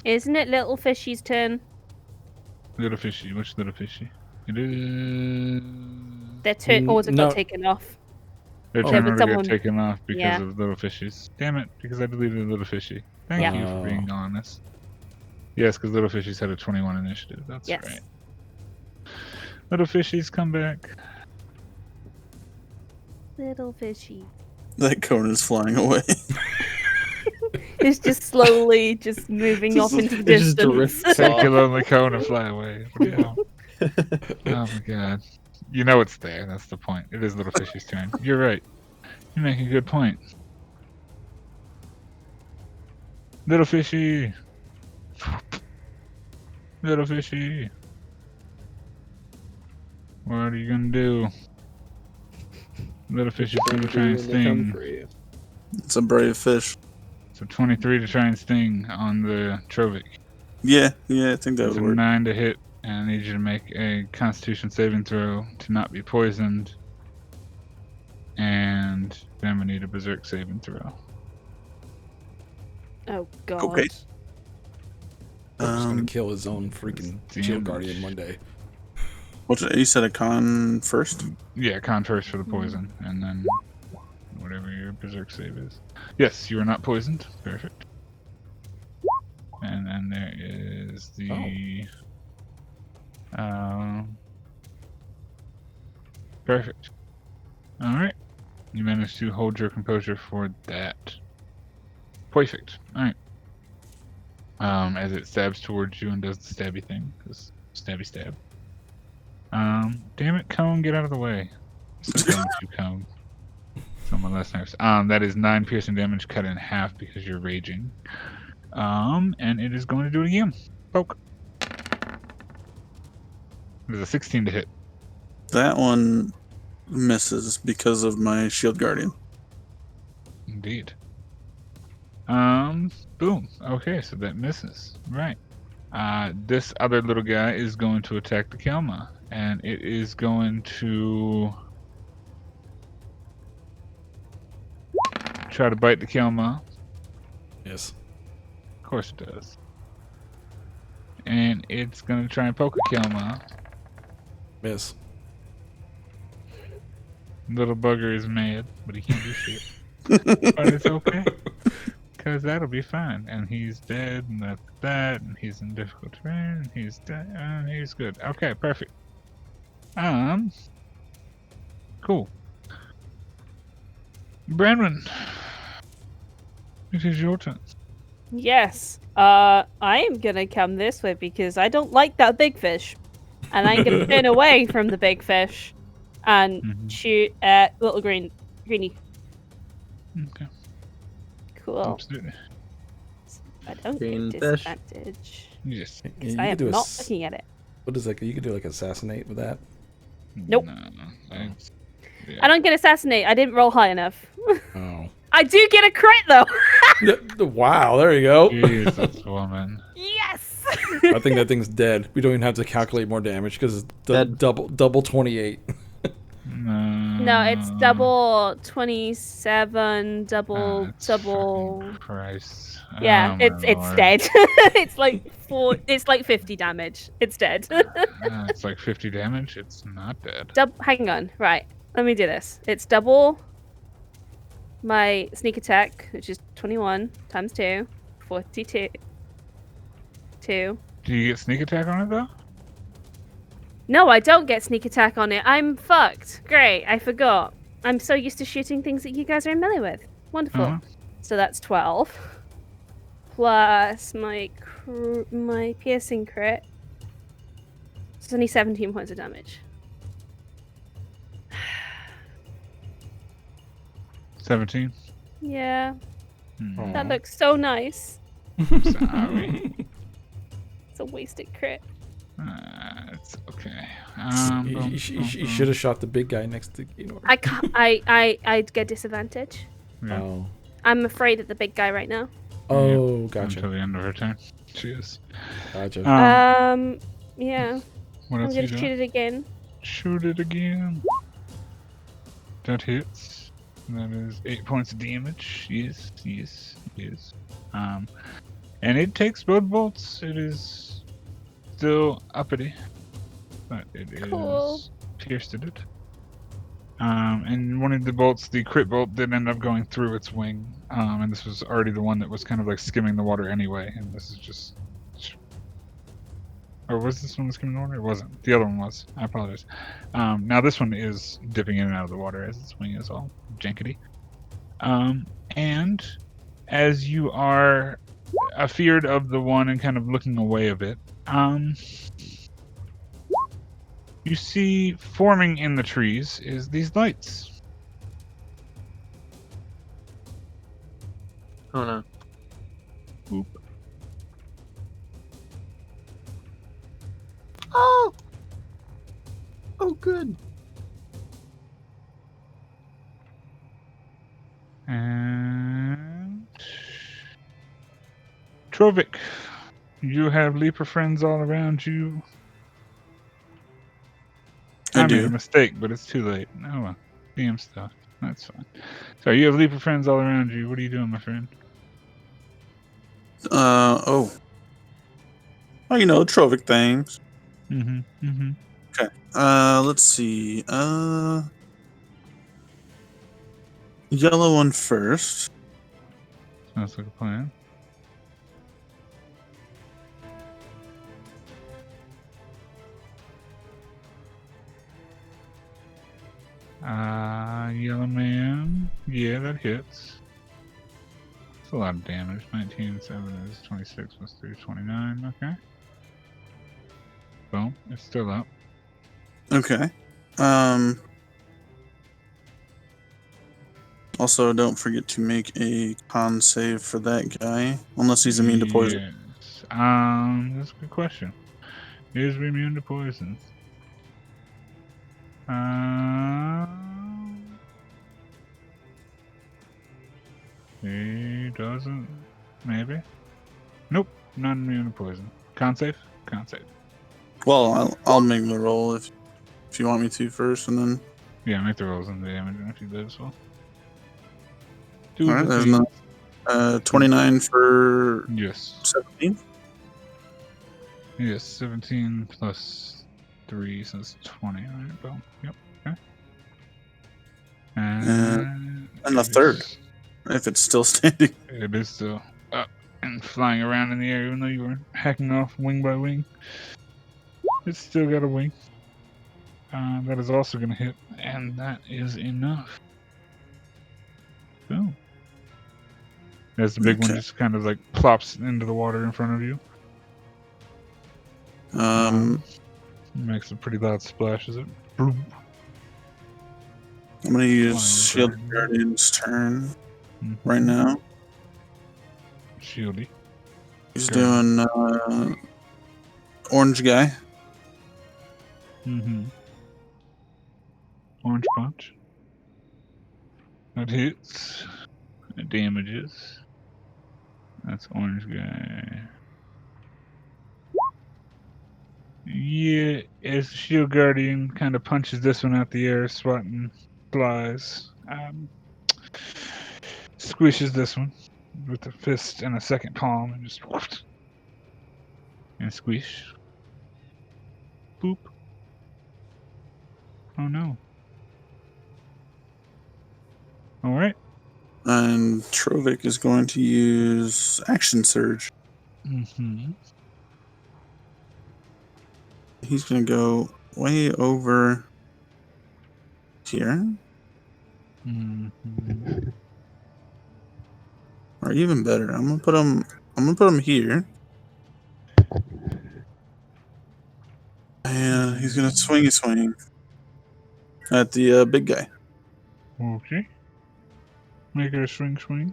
isn't it little fishy's turn? Little fishy. Which little fishy? It is. Their turn always No. got taken off. Their Oh. turn There already was got someone- taken off because Yeah. of little fishies. Damn it, because I deleted little fishy. Thank Yeah. you for being honest. Yes, because little fishies had a 21 initiative. That's Yes. right. Little fishies, come back. Little fishy. That cone is flying away. It's just slowly just moving Just- off into the it just distance. drifts Take off. your lonely cone and fly away. Yeah. Oh my god. You know it's there. That's the point. It is little fishy's turn. You're right. You make a good point. Little fishy. Little fishy. What are you gonna do? Little fishy's gonna try and When they come sting. for you. It's a brave fish. So 23 to try and sting on the Trovic. Yeah, I think that It's would a work. 9 to hit, and I need you to make a Constitution saving throw to not be poisoned. And then we need a Berserk saving throw. Oh god. Okay. I'm just gonna Um, kill his own freaking Damn. shield guardian one day. you said a con first? Yeah, con first for the poison, and then whatever your Berserk save is. Yes, you are not poisoned. Perfect. And then there is the. Perfect. Alright. You managed to hold your composure for that. Perfect. Alright. as it stabs towards you and does the stabby thing. This stabby stab. Damn it, Cone, get out of the way. So done with you, Cone. Someone less nerves. That is 9 piercing damage cut in half because you're raging. And it is going to do it again. Poke. It is a 16 to hit. That one misses because of my shield guardian. Indeed. Boom. Okay, so that misses. Right. This other little guy is going to attack the Kelma, and it is going to try to bite the Kelma. Yes. Of course it does. And it's going to try and poke a Kelma. Miss. Little bugger is mad, but he can't do shit. But it's okay. Because that'll be fine. And he's dead, and that's that, and he's in difficult terrain, and he's dead, and he's good. Okay, perfect. Cool. Branwen, it is your turn. Yes. I am gonna come this way because I don't like that big fish. And I'm gonna turn away from the big fish and shoot at little greenie. Okay, Cool. absolutely. I don't Green get fish. disadvantage. Yes. Because You I could am do a not s- looking at it. What is that? You could do like assassinate with that. Nope. No, it's, yeah. I don't get assassinate. I didn't roll high enough. Oh. I do get a crit though. Wow, there you go. Jesus, woman. Yes. I think that thing's dead. We don't even have to calculate more damage because it's Dead. double 28. No, it's double 27, double. fucking Christ. Yeah, Oh, my it's Lord. dead. It's like 50 damage. It's dead. It's like 50 damage. It's not dead. Hang on, right. Let me do this. It's double my sneak attack, which is 21 times 2, 42. 2. Do you get sneak attack on it though? No, I don't get sneak attack on it. I'm fucked. Great, I forgot. I'm so used to shooting things that you guys are familiar with. Wonderful. Uh-huh. So that's 12. Plus my piercing crit. It's only 17 points of damage. 17. Yeah, Hmm. that looks so nice. Sorry. It's a wasted crit. It's okay. You should have shot the big guy next to Gaynor. I can't. I'd get disadvantage. Yeah. Oh. I'm afraid of the big guy right now. Oh, Until gotcha. the end of her turn. She is. Gotcha. Yeah. What I'm else gonna you shoot doing? it again. Shoot it again. That hits. That is 8 points of damage. Yes. And it takes both bolts. It is still uppity, but it Cool. is pierced at it. And one of the bolts, the crit bolt, did end up going through its wing. And this was already the one that was kind of like skimming the water anyway. And this is just. Or was this one skimming the water? It wasn't. The other one was. I apologize. Now this one is dipping in and out of the water as its wing is all jankety. And as you are afeared of the one and kind of looking away a bit, you see forming in the trees is these lights. Oh no. Boop. Oh! Oh, good. And Trovik, you have leaper friends all around you. I made a do. mistake, but it's too late. Oh well. DM stuff. That's fine. So you have leaper friends all around you. What are you doing, my friend? Oh, you know, Trovic things. Okay. Let's see. Yellow one first. Sounds like a plan. Yellow man. Yeah, that hits. That's a lot of damage. 19 and 7 is 26 plus 3 is 29. Okay. Boom. It's still up. Okay. Also, don't forget to make a con save for that guy, unless he's immune to poison. Yes. That's a good question. Is he immune to poisons? He doesn't. Maybe. Nope. Not immune to poison. Con save. Con save. Well, I'll make the roll if you want me to first, and then. Yeah, make the rolls and the damage, and if you did as well. All right. There's no 29 for Yes. 17. Yes. 17 plus 3, so that's 20. All right. Boom. Yep. Okay. And a third. If it's still standing. It is still up and flying around in the air, even though you were hacking off wing by wing. It's still got a wing. That is also going to hit, and that is enough. Boom. As the big one just kind of like plops into the water in front of you. Makes a pretty loud splash as it. Boom. I'm going to use Shield Guardian's turn right now. Shieldy. He's doing orange guy. Orange punch. That hits. It damages. That's orange guy. Yeah, as the Shield Guardian kind of punches this one out the air, swatting flies. Squishes this one with a fist and a second palm and just and squish. Boop. Oh no. Alright. And Trovik is going to use Action Surge. He's going to go way over here. Or even better, I'm gonna put him here. And he's gonna swing at the big guy. Okay. Make it a swing.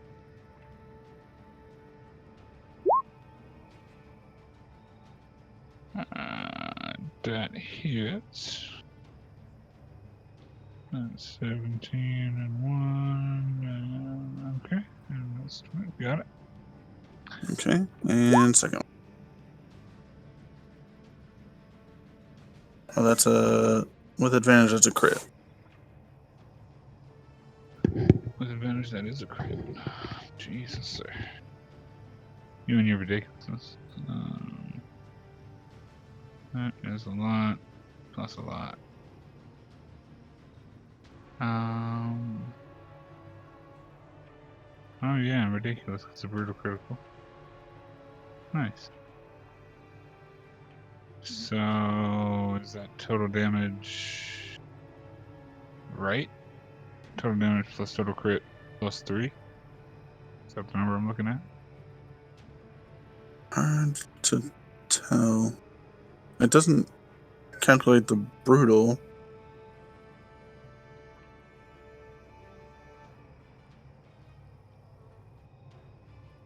That hits. That's 17 and 1. Okay. And that's 20. Got it. Okay. And second. Oh, that's with advantage, that's a crit. With advantage, that is a crit. Jesus, sir. You and your ridiculousness. That is a lot. Plus a lot. Oh yeah, ridiculous. It's a brutal critical. Nice. So is that total damage? Right? Total damage plus total crit plus 3. Is that the number I'm looking at? Hard to tell. It doesn't calculate the brutal.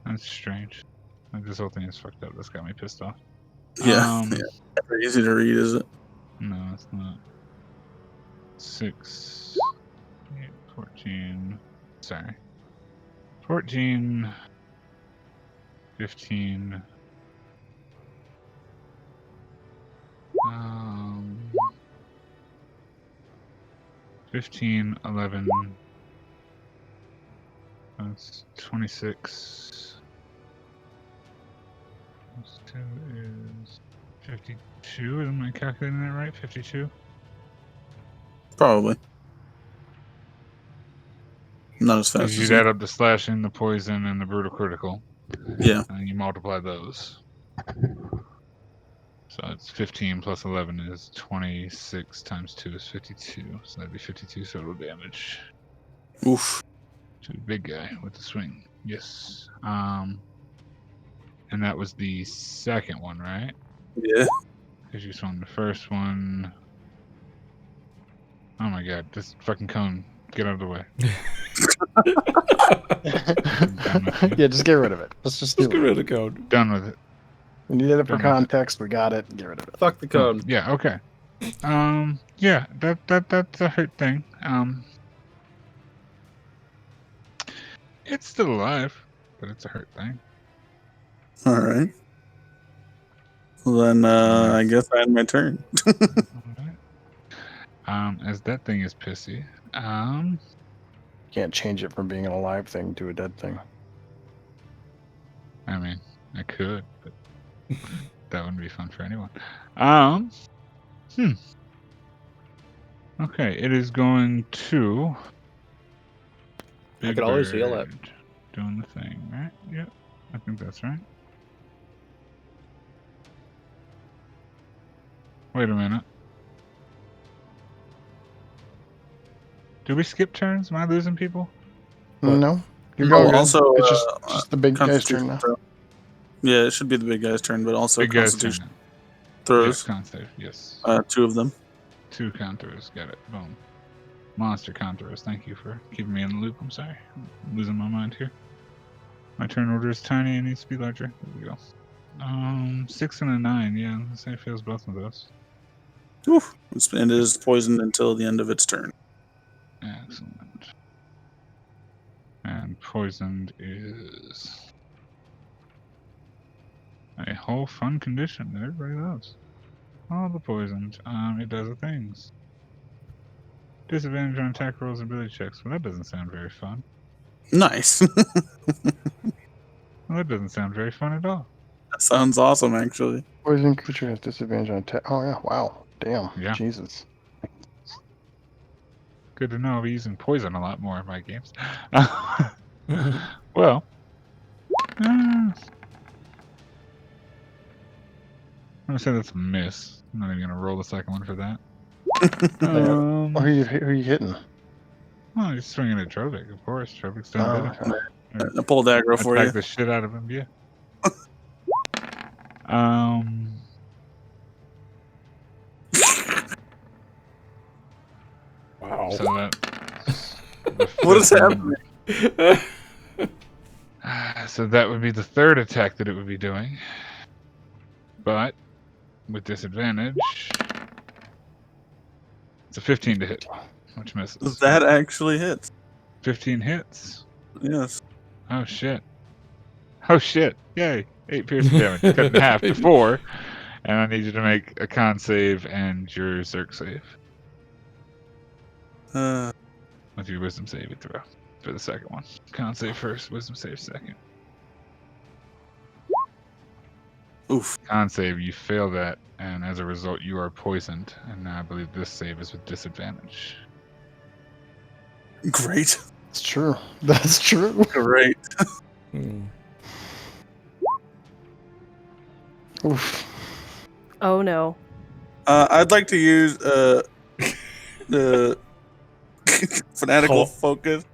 That's strange. Like, this whole thing is fucked up. That's got me pissed off. Yeah. Never easy to read, is it? No, it's not. 6, 8, 14. Sorry. 14, 15. 15, 11. That's 26. Plus 2 is 52. Am I calculating that right? 52? Probably. Not as fast as you'd add up the slashing, the poison, and the brutal critical. Yeah. And you multiply those. So it's 15 plus 11 is 26 times 2 is 52. So that'd be 52 total damage. Oof. To the big guy with the swing. Yes. And that was the second one, right? Yeah. Because you swung the first one. Oh my god, this fucking cone. Get out of the way. Done with you. Yeah, just get rid of it. Let's just Let's do get it. rid of the code. Done with it. We needed it for Done with it. context. We got it. Get rid of it. Fuck the Oh, code. yeah, okay. Yeah, that's a hurt thing. It's still alive, but it's a hurt thing. All right. Well, then I guess I had my turn. Alright. As that thing is pissy. Can't change it from being an alive thing to a dead thing. I mean, I could, but that wouldn't be fun for anyone. Okay, it is going to. I Big could always heal it. Bird doing the thing, right? Yep, I think that's right. Wait a minute. Did we skip turns? Am I losing people? What? No, you're No, going good. also, It's just the big guy's turn Constitution now. throw. Yeah, it should be the big guy's turn, but also Big guy's Constitution turn. Yes, throws. con save. Yes. 2 of them. 2 counters. Got it. Boom. Monster counters. Thank you for keeping me in the loop. I'm sorry. I'm losing my mind here. My turn order is tiny and needs to be larger. There we go. 6 and a 9. Yeah, the same feels both of those. Oof. And it is poisoned until the end of its turn. Excellent. And poisoned is a whole fun condition that everybody loves. All the poisoned. It does the things. Disadvantage on attack rolls and ability checks. Well, that doesn't sound very fun. Nice. Well, that doesn't sound very fun at all. That sounds awesome, actually. Poison creature has disadvantage on attack. Oh yeah, wow, damn, Yeah. Jesus. Good to know I'll be using poison a lot more in my games. Well, I'm gonna say that's a miss. I'm not even gonna roll the second one for that. Who are you hitting? Oh, you're swinging at Trovic, of course. Trovic's done Oh, better. okay. I pulled aggro for you. Attack the shit out of him, yeah. Wow. So that. What is happening? So that would be the third attack that it would be doing. But with disadvantage, it's a 15 to hit, which misses. That actually hits. 15 hits. Yes. Oh shit. Oh shit. Yay. 8 piercing damage. Cut in half to 4. And I need you to make a con save and your Zerk save. With your wisdom saving throw for the second one. Con save first, wisdom save second. Oof. Con save, you fail that, and as a result, you are poisoned. And now I believe this save is with disadvantage. Great. It's true. That's true. Great. Oof. Oh no. I'd like to use the fanatical focus.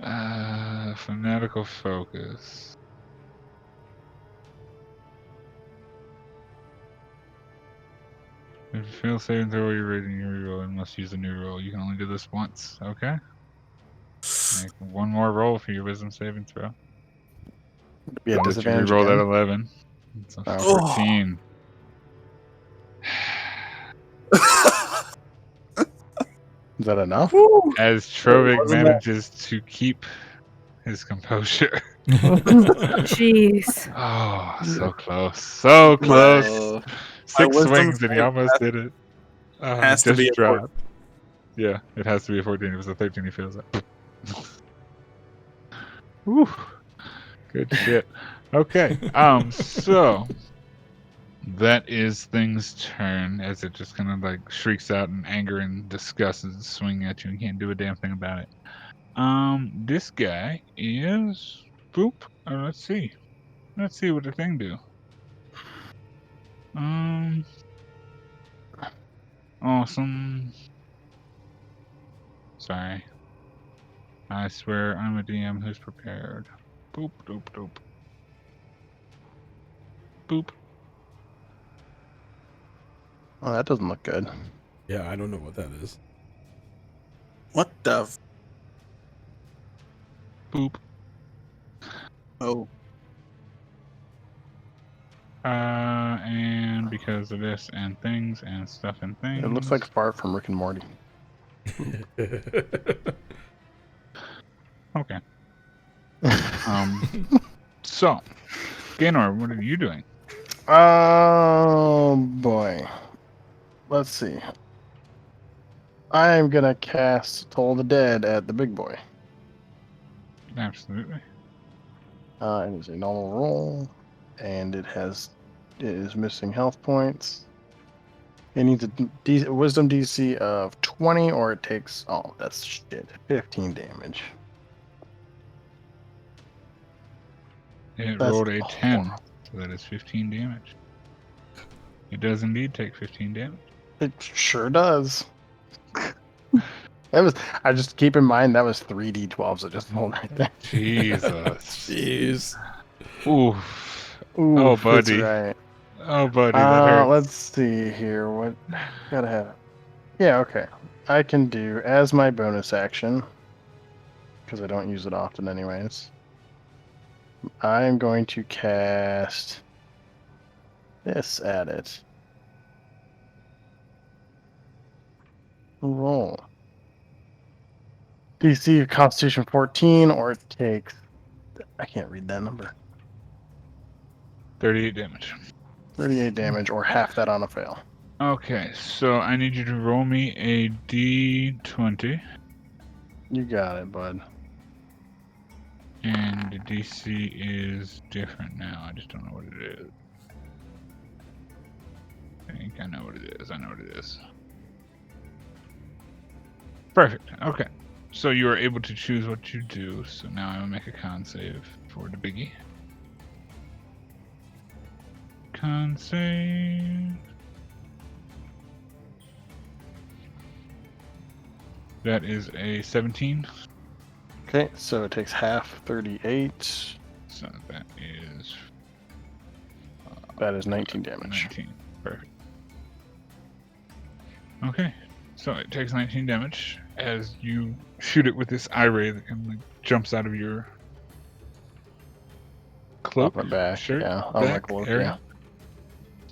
Fanatical focus. If you fail saving throw, you're raising your reroll and must use a new roll. You can only do this once, okay? Make one more roll for your wisdom saving throw. Be a I'll let you disadvantage reroll that again. 11. It's a Oh. 14. Is that enough? As Trovic Wasn't manages to keep his composure. Jeez. Oh, so close. So close. Whoa. 6 wisdom swings and he save almost did it. has to be a 14. dropped. Yeah, it has to be a 14. It was a 13 he feels it. Whew. Good shit. Okay. So that is Thing's turn as it just kind of like shrieks out in anger and disgust as it's swinging at you and can't do a damn thing about it. This guy is boop. Let's see. Let's see what the thing do. Awesome. Sorry. I swear I'm a DM who's prepared. Boop, doop, doop. Boop. Oh, that doesn't look good. Yeah, I don't know what that is. What the? Boop. Oh, And because of this and things and stuff and things. It looks like Fart from Rick and Morty. Okay. So, Gaynor, what are you doing? Oh boy. Let's see. I'm gonna cast Toll the Dead at the big boy. Absolutely. It is a normal roll, and it is missing health points. It needs a wisdom DC of 20, or it takes that's shit 15 damage. It That's rolled a 10, horrible. so that is 15 damage. It does indeed take 15 damage. It sure does. I just keep in mind that was 3d12s I just rolled right there. Jesus. Jeez. Oof. Ooh, Oh, that's buddy. right. Oh, buddy, that hurts. Let's see here. What gotta have? Yeah, okay. I can do as my bonus action because I don't use it often, anyways. I'm going to cast this at it. Roll. DC Constitution 14, or it takes. I can't read that number. 38 damage. 38 damage, or half that on a fail. Okay, so I need you to roll me a d20, You got it, bud. and the DC is different now. I just don't know what it is. I think I know what it is. I know what it is. Perfect. Okay. So you are able to choose what you do. So now I will make a con save for the biggie. Con save. That is a 17. Okay, so it takes half 38. So that is That is 19 damage. 19. Perfect. Okay. So it takes 19 damage as you shoot it with this eye ray that kind of like jumps out of your cloak, Off my back, shirt, yeah, on my back cloak, area.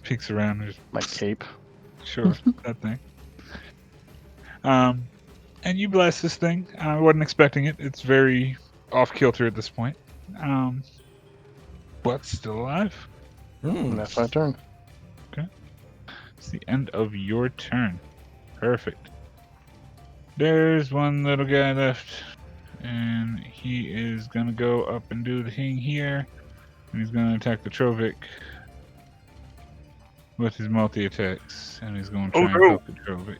Peeks around. There's My cape. sure that thing. And you blast this thing. I wasn't expecting it. It's very off kilter at this point. But still alive. And that's my turn. It's the end of your turn. Perfect. There's one little guy left, and he is gonna go up and do the thing here, and he's gonna attack the Trovic with his multi attacks, and he's gonna try and poke the Trovic.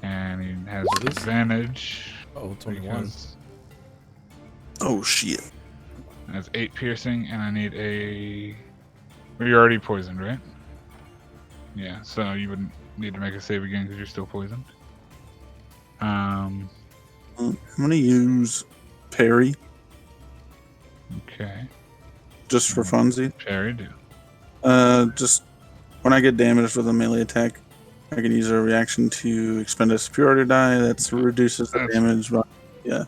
And he has advantage. Oh, 21. because oh shit. That's 8 piercing, and I need a. Well, you're already poisoned, right? Yeah, so you wouldn't need to make a save again because you're still poisoned. I'm gonna use parry Okay. just for funsies. Parry do. Just when I get damaged with a melee attack, I can use a reaction to expend a superiority die. That reduces the That's- damage. But yeah,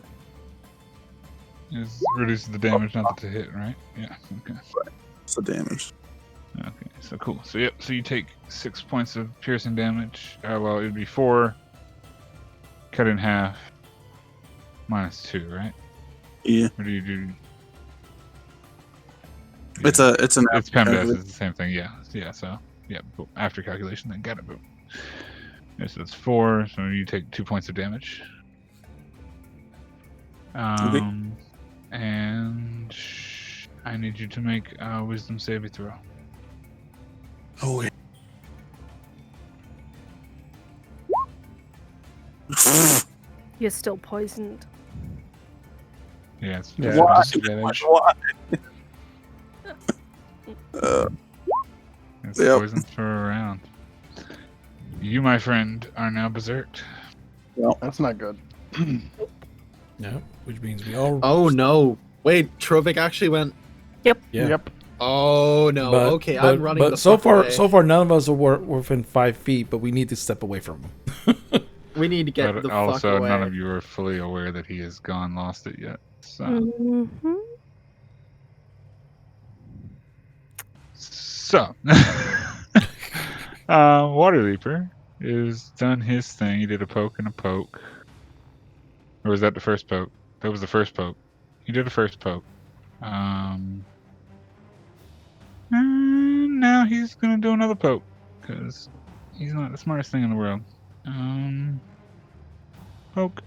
It reduces the damage, not the hit, right? Yeah. Okay. it's the damage. Okay. So cool. So yep. So you take 6 points of piercing damage. Well, it'd be 4. Cut in half. Minus 2, right? Yeah, Or do you do? it's Yeah. an It's PEMDAS. It's the same thing. Yeah. Yeah. So yeah. Boom. After calculation, then got it. Boom. Yeah, so that's 4. So you take 2 points of damage. And I need you to make a wisdom saving throw. Oh wait. You're still poisoned. Yeah, it's Yeah. just Why? disadvantage. Why? It's Yep. poison for a round. You, my friend, are now berserked. That's not good. Yeah, which means we all. Oh no! Wait, Trovic actually went. Yeah. Yep. Oh no! Okay, I'm running. But the so fuck far, away. none of us are within 5 feet. But we need to step away from him. We need to get But the fuck also, away. none of you are fully aware that he has gone lost it yet. So, Mm-hmm. Water Leaper is done his thing. He did a poke and a poke. Or was that the first poke? That was the first poke. He did a first poke. And now he's gonna do another poke because he's not the smartest thing in the world. Poke.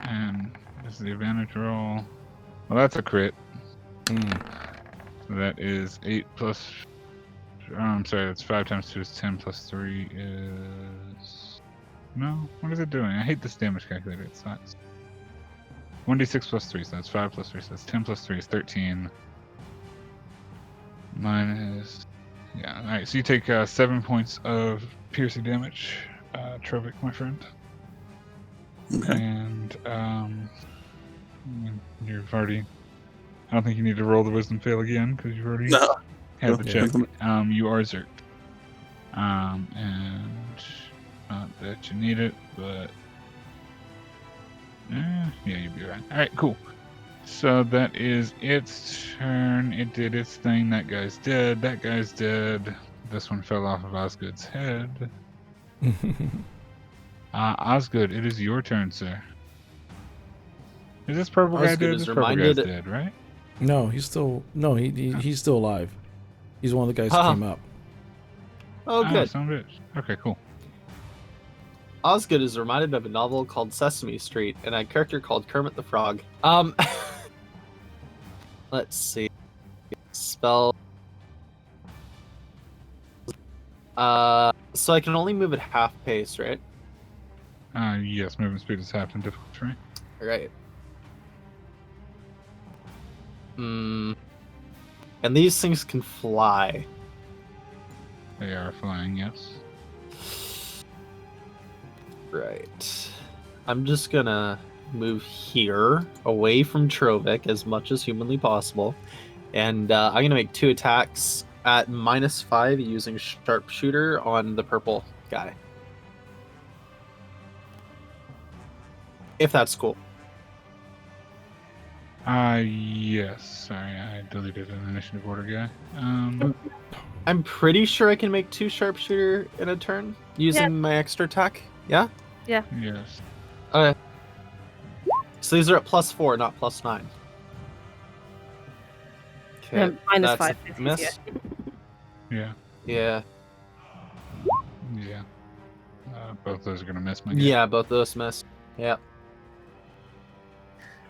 And this is the advantage roll. Well, that's a crit. So that is 8 plus. I'm sorry, that's 5 times 2 is 10 plus 3 is. No? What is it doing? I hate this damage calculator. It sucks. 1d6 plus 3, so that's 5 plus 3, so that's 10 plus 3 is 13. Minus. Yeah, alright, so you take 7 points of piercing damage, Trovic, my friend. Okay. And, you've already. I don't think you need to roll the wisdom fail again, because you've already No. had the Yeah. check. You are zerked. And. Not that you need it, but. Yeah, you'll be right. Alright, cool. So that is its turn. It did its thing. That guy's dead. That guy's dead. This one fell off of Osgood's head. Osgood, it is your turn, sir. Is this purple guy Osgood dead? is This purple guy's reminded- dead, right? No, he's still he's still alive. He's one of the guys Huh. who came up. Oh, good. Son of a bitch. Okay, cool. Osgood is reminded of a novel called Sesame Street and a character called Kermit the Frog. Let's see. Spell. So I can only move at half pace, right? Yes, movement speed is half in difficult terrain. Right. And these things can fly. They are flying, yes. Right. I'm just gonna move here, away from Trovic as much as humanly possible. And I'm gonna make 2 attacks at -5 using Sharpshooter on the purple guy. If that's cool. Yes. Sorry, I deleted an initiative order guy. I'm pretty sure I can make 2 Sharpshooter in a turn using my extra attack. Yeah? Yes. Okay. So these are at +4, not +9. Okay. Minus that's 5 a is miss. Yeah. Yeah. Yeah. Both those are gonna miss my guy. Yeah, both those miss. Yep.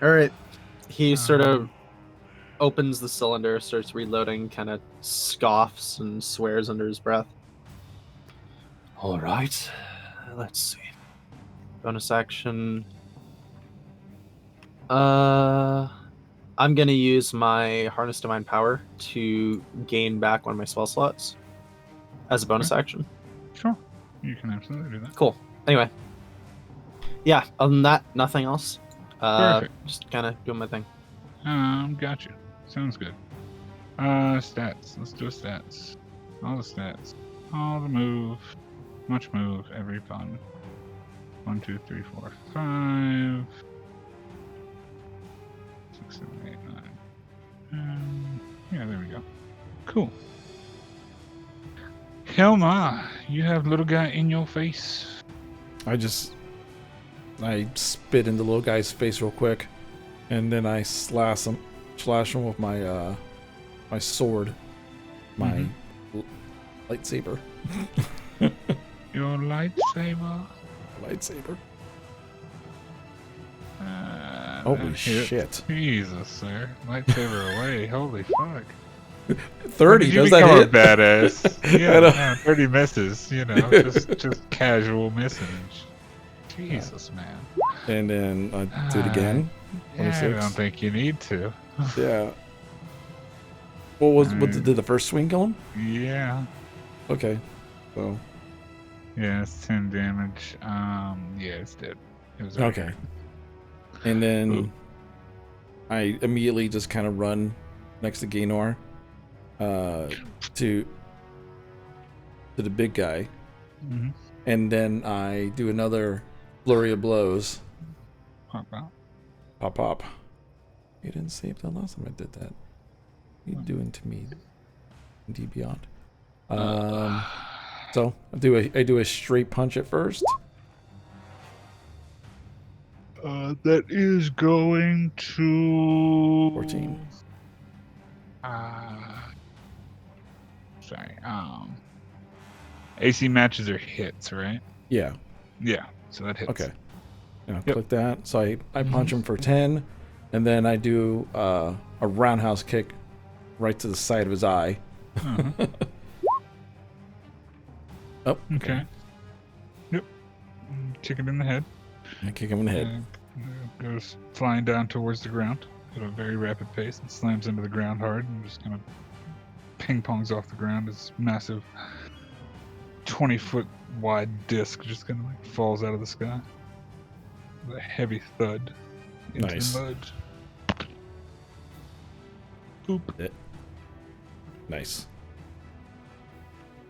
Alright. He sort of opens the cylinder, starts reloading, kind of scoffs and swears under his breath. Alright. Let's see. Bonus action. I'm gonna use my Harness Divine Power to gain back one of my spell slots as a bonus action. Sure. You can absolutely do that. Cool. Anyway. Yeah, other than that, nothing else. Perfect. Just kind of doing my thing. Gotcha. Sounds good. Stats. Let's do stats. All the stats. All the move. Much move. Every fun. 1, 2, 3, 4, 5. 6, 7, 8, 9. Yeah, there we go. Cool. Helma, you have little guy in your face. I spit in the little guy's face real quick, and then I slash him with my my sword, my lightsaber. Your lightsaber. Lightsaber. That Holy hits. shit! Jesus, sir. Lightsaber away. Holy fuck. 30. You Does that become hit? a badass. I Yeah, know. no, 30 misses. You know, just casual missing. Jesus, man. And then I do it again. Yeah, I 26. don't think you need to. Yeah. What did the first swing kill him? Yeah. Okay. So Yeah, it's 10 damage. Yeah, it's dead. It was over Okay. here. And then Oop. I immediately just kind of run next to Gaynor to the big guy. Mm-hmm. And then I do another flurry of blows. Pop out. Pop, pop. You didn't save that last time I did that. What are you doing to me, DnDBeyond? So I do a straight punch at first. That is going to 14. Sorry. AC matches are hits, right? Yeah. Yeah. So that hits. Okay. And I'll Yep. click that. So I punch him for 10, and then I do a roundhouse kick right to the side of his eye. Uh-huh. Oh, Okay. Yep. Kick it in the head. I kick him in the head. And goes flying down towards the ground at a very rapid pace and slams into the ground hard and just kind of ping pongs off the ground. This massive 20-foot wide disc just kind of like falls out of the sky with a heavy thud into Nice. the mud. Boop. Nice.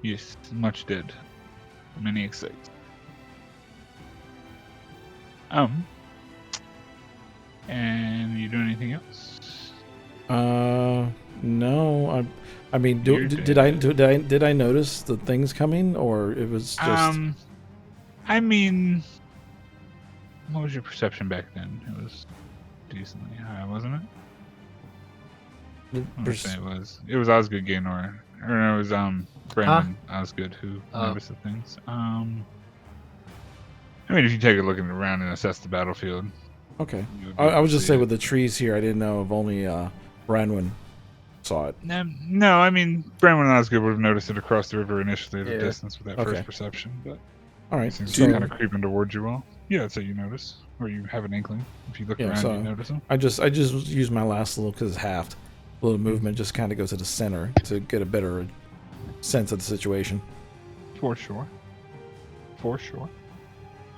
Yes, much dead. Many excites. And you doing anything else? No. I mean, You're did I notice the things coming, or it was just? I mean, what was your perception back then? It was decently high, wasn't it? I want to say it was Osgood Gaynor, or no, it was Brandon Osgood who noticed the things. I mean, if you take a look around and assess the battlefield. Okay. you would be I able was to just see saying it. with the trees here, I didn't know if only Branwyn saw it. No, I mean, Brandon and Osgood would have noticed it across the river initially at a Yeah. distance with that Okay. first perception, but All right. it seems So to kind of creeping towards you all. Yeah, so you notice, or you have an inkling. If you look Yeah, around, so you notice them. I just used my last little because it's halved. A little movement, just kind of go to the center to get a better sense of the situation. For sure.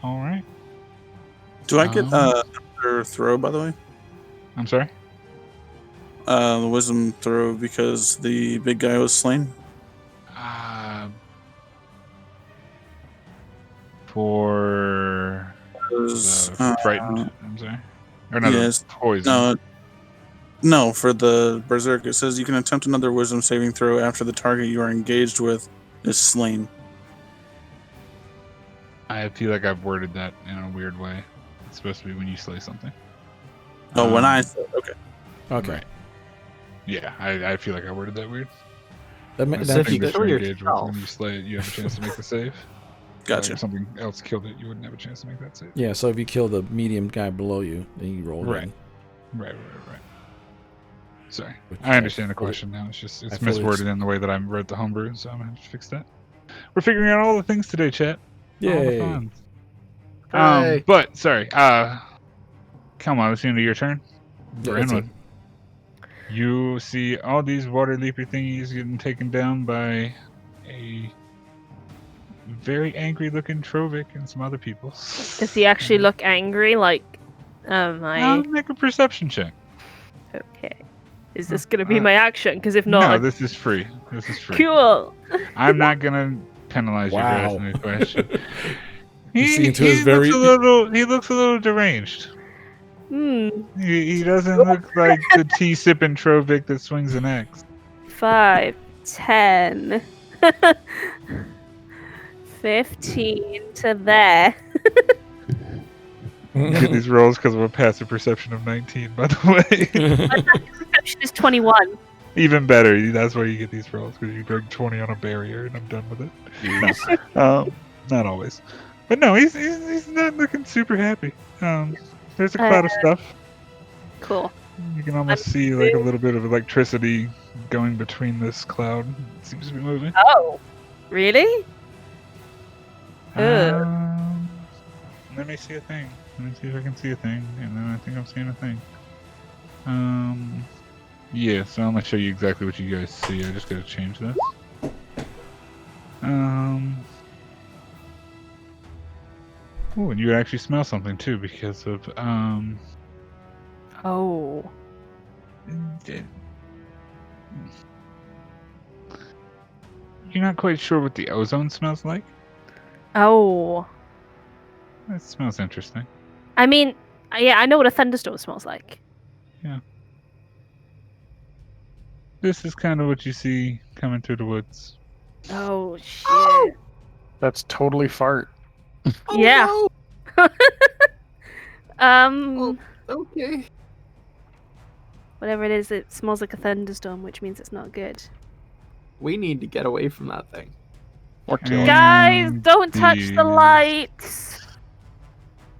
All right. Do I get another throw, by the way? I'm sorry? The wisdom throw because the big guy was slain? For Was, frightened. I'm sorry. Or no, yes. poison. No, for the berserk, it says you can attempt another wisdom saving throw after the target you are engaged with is slain. I feel like I've worded that in a weird way. It's supposed to be when you slay something. Oh, when I said, okay. Okay. Right. Yeah, I feel like I worded that weird. That, When that, So if you something that kill you're engaged with, yourself- when you slay it, you have a chance to make the save. Gotcha. If something else killed it, you wouldn't have a chance to make that save. yeah. So if you kill the medium guy below you, then you roll Right. again. Right. Sorry. Which I understand the fully- question now. It's just, I it's fully misworded in the way that I wrote the homebrew, so I'm going to fix that. We're figuring out all the things today, chat. All the Yay! fun. Hooray. But, sorry. Come on, it's the end of your turn. Yeah, that's Brandon. You see all these water leapy thingies getting taken down by a very angry looking Trovic and some other people. Does he actually look angry? Like, Make a perception check. okay. Is this gonna be my action? Because if No, not, this is free. This is free. cool. I'm not gonna penalize you for Wow. asking the question. You see into his very- He looks a little deranged. Hmm. He doesn't look like the tea sipping Trovic that swings an axe. 5, 10, 15 to there. You get these rolls because of a passive perception of 19, by the way. Perception is 21. Even better. That's why you get these rolls, because you bring 20 on a barrier, and I'm done with it. Not always. But no, he's not looking super happy. There's a cloud of stuff. Cool. You can almost see like a little bit of electricity going between this cloud. It seems to be moving. Oh, really? Let me see a thing. Let me see if I can see a thing, and then I think I'm seeing a thing. Yeah, so I'm gonna show you exactly what you guys see. I just gotta change this. Oh, and you actually smell something too because of Oh. You're not quite sure what the ozone smells like. Oh. That smells interesting. I mean, yeah, I know what a thunderstorm smells like. This is kind of what you see coming through the woods. Oh shit. That's totally fart. Oh, Yeah. no! Um, Okay. whatever it is, it smells like a thunderstorm, which means it's not good. We need to get away from that thing. Or kill it. Guys, don't touch the These lights.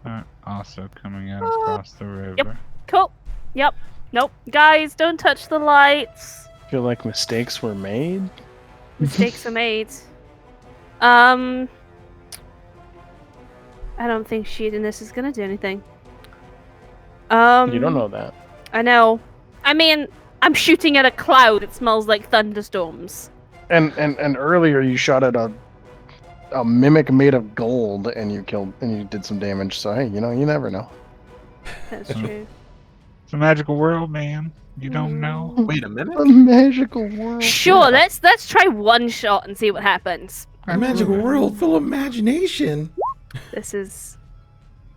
are also coming out across the river. Yep. Cool. Yep. Nope. Guys, don't touch the lights. Feel like mistakes were made. Mistakes are made. I don't think shooting this is gonna do anything. You don't know that. I know. I mean, I'm shooting at a cloud. It smells like thunderstorms. And earlier you shot at a mimic made of gold and you did some damage. So hey, you never know. That's true. It's a magical world, man. You don't know. Wait a minute. A magical world. Sure, let's try one shot and see what happens. A magical world full of imagination. This is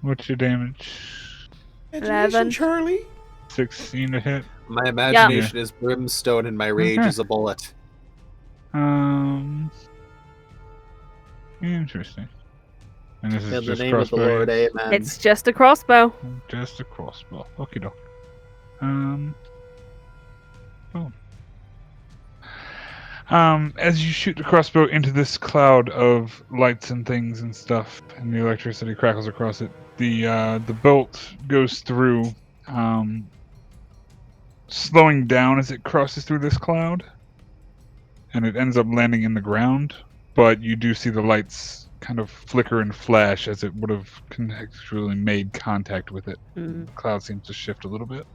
What's your damage? Imagination, 11. Charlie. 16 to hit. My imagination is brimstone and my rage is a bullet. Interesting. And this is In the just name of the crossbow. Lord, amen. it's just a crossbow. Just a crossbow. Okie doke. As you shoot the crossbow into this cloud of lights and things and stuff, and the electricity crackles across it, the bolt goes through, slowing down as it crosses through this cloud, and it ends up landing in the ground. But you do see the lights kind of flicker and flash as it would have contextually made contact with it. Mm. The cloud seems to shift a little bit.